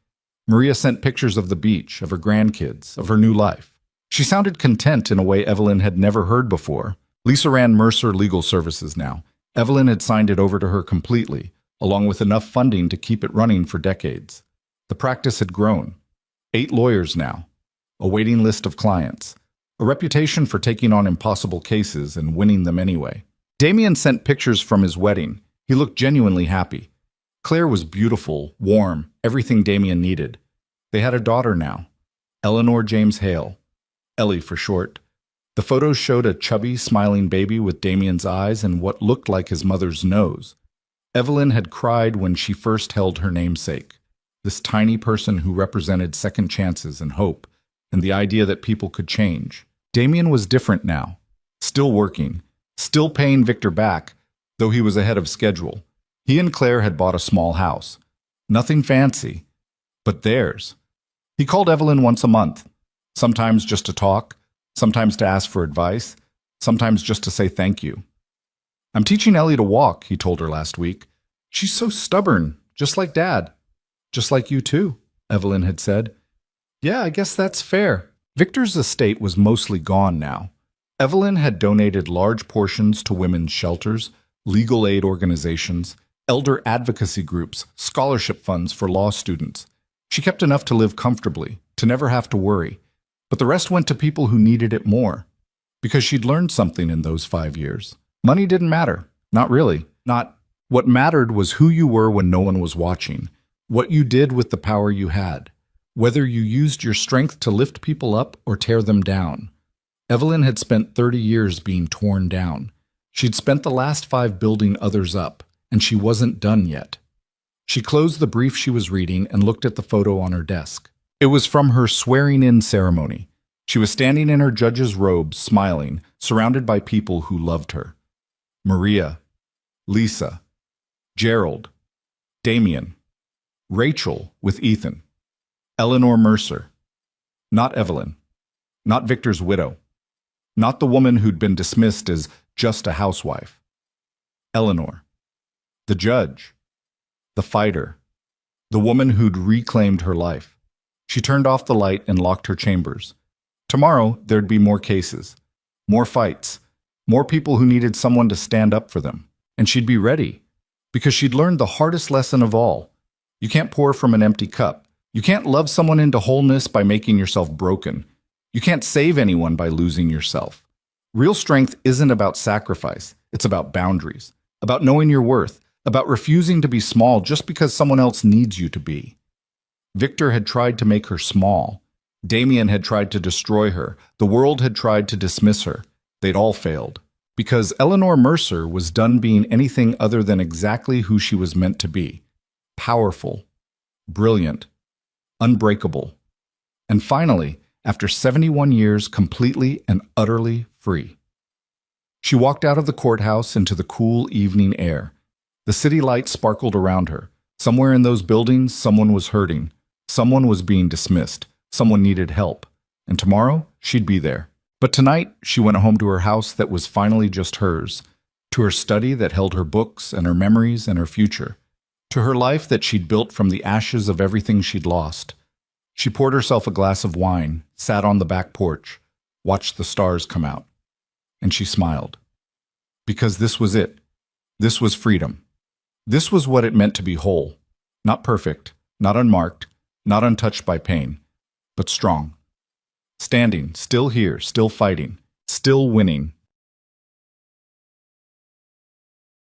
Maria sent pictures of the beach, of her grandkids, of her new life. She sounded content in a way Evelyn had never heard before. Lisa ran Mercer Legal Services now. Evelyn had signed it over to her completely, along with enough funding to keep it running for decades. The practice had grown. 8 lawyers now. A waiting list of clients. A reputation for taking on impossible cases and winning them anyway. Damien sent pictures from his wedding. He looked genuinely happy. Claire was beautiful, warm, everything Damien needed. They had a daughter now. Eleanor James Hale. Ellie for short. The photos showed a chubby, smiling baby with Damien's eyes and what looked like his mother's nose. Evelyn had cried when she first held her namesake. This tiny person who represented second chances and hope, and the idea that people could change. Damien was different now. Still working. Still paying Victor back, though he was ahead of schedule. He and Claire had bought a small house. Nothing fancy, but theirs. He called Evelyn once a month, sometimes just to talk, sometimes to ask for advice, sometimes just to say thank you. "I'm teaching Ellie to walk," he told her last week. "She's so stubborn, just like Dad." "Just like you too," Evelyn had said. "Yeah, I guess that's fair." Victor's estate was mostly gone now. Evelyn had donated large portions to women's shelters, legal aid organizations, elder advocacy groups, scholarship funds for law students. She kept enough to live comfortably, to never have to worry. But the rest went to people who needed it more. Because she'd learned something in those 5 years. Money didn't matter. Not really. Not. What mattered was who you were when no one was watching. What you did with the power you had. Whether you used your strength to lift people up or tear them down. Evelyn had spent 30 years being torn down. She'd spent the last 5 building others up. And she wasn't done yet. She closed the brief she was reading and looked at the photo on her desk. It was from her swearing-in ceremony. She was standing in her judge's robe, smiling, surrounded by people who loved her. Maria, Lisa, Gerald, Damien, Rachel with Ethan, Eleanor Mercer. Not Evelyn. Not Victor's widow. Not the woman who'd been dismissed as just a housewife. Eleanor. The judge, the fighter, the woman who'd reclaimed her life. She turned off the light and locked her chambers. Tomorrow, there'd be more cases, more fights, more people who needed someone to stand up for them. And she'd be ready, because she'd learned the hardest lesson of all. You can't pour from an empty cup. You can't love someone into wholeness by making yourself broken. You can't save anyone by losing yourself. Real strength isn't about sacrifice. It's about boundaries, about knowing your worth, about refusing to be small just because someone else needs you to be. Victor had tried to make her small. Damien had tried to destroy her. The world had tried to dismiss her. They'd all failed. Because Eleanor Mercer was done being anything other than exactly who she was meant to be. Powerful, brilliant, unbreakable. And finally, after 71 years, completely and utterly free. She walked out of the courthouse into the cool evening air. The city lights sparkled around her. Somewhere in those buildings, someone was hurting. Someone was being dismissed. Someone needed help. And tomorrow, she'd be there. But tonight, she went home to her house that was finally just hers. To her study that held her books and her memories and her future. To her life that she'd built from the ashes of everything she'd lost. She poured herself a glass of wine, sat on the back porch, watched the stars come out. And she smiled. Because this was it. This was freedom. This was what it meant to be whole. Not perfect, not unmarked, not untouched by pain, but strong. Standing, still here, still fighting, still winning,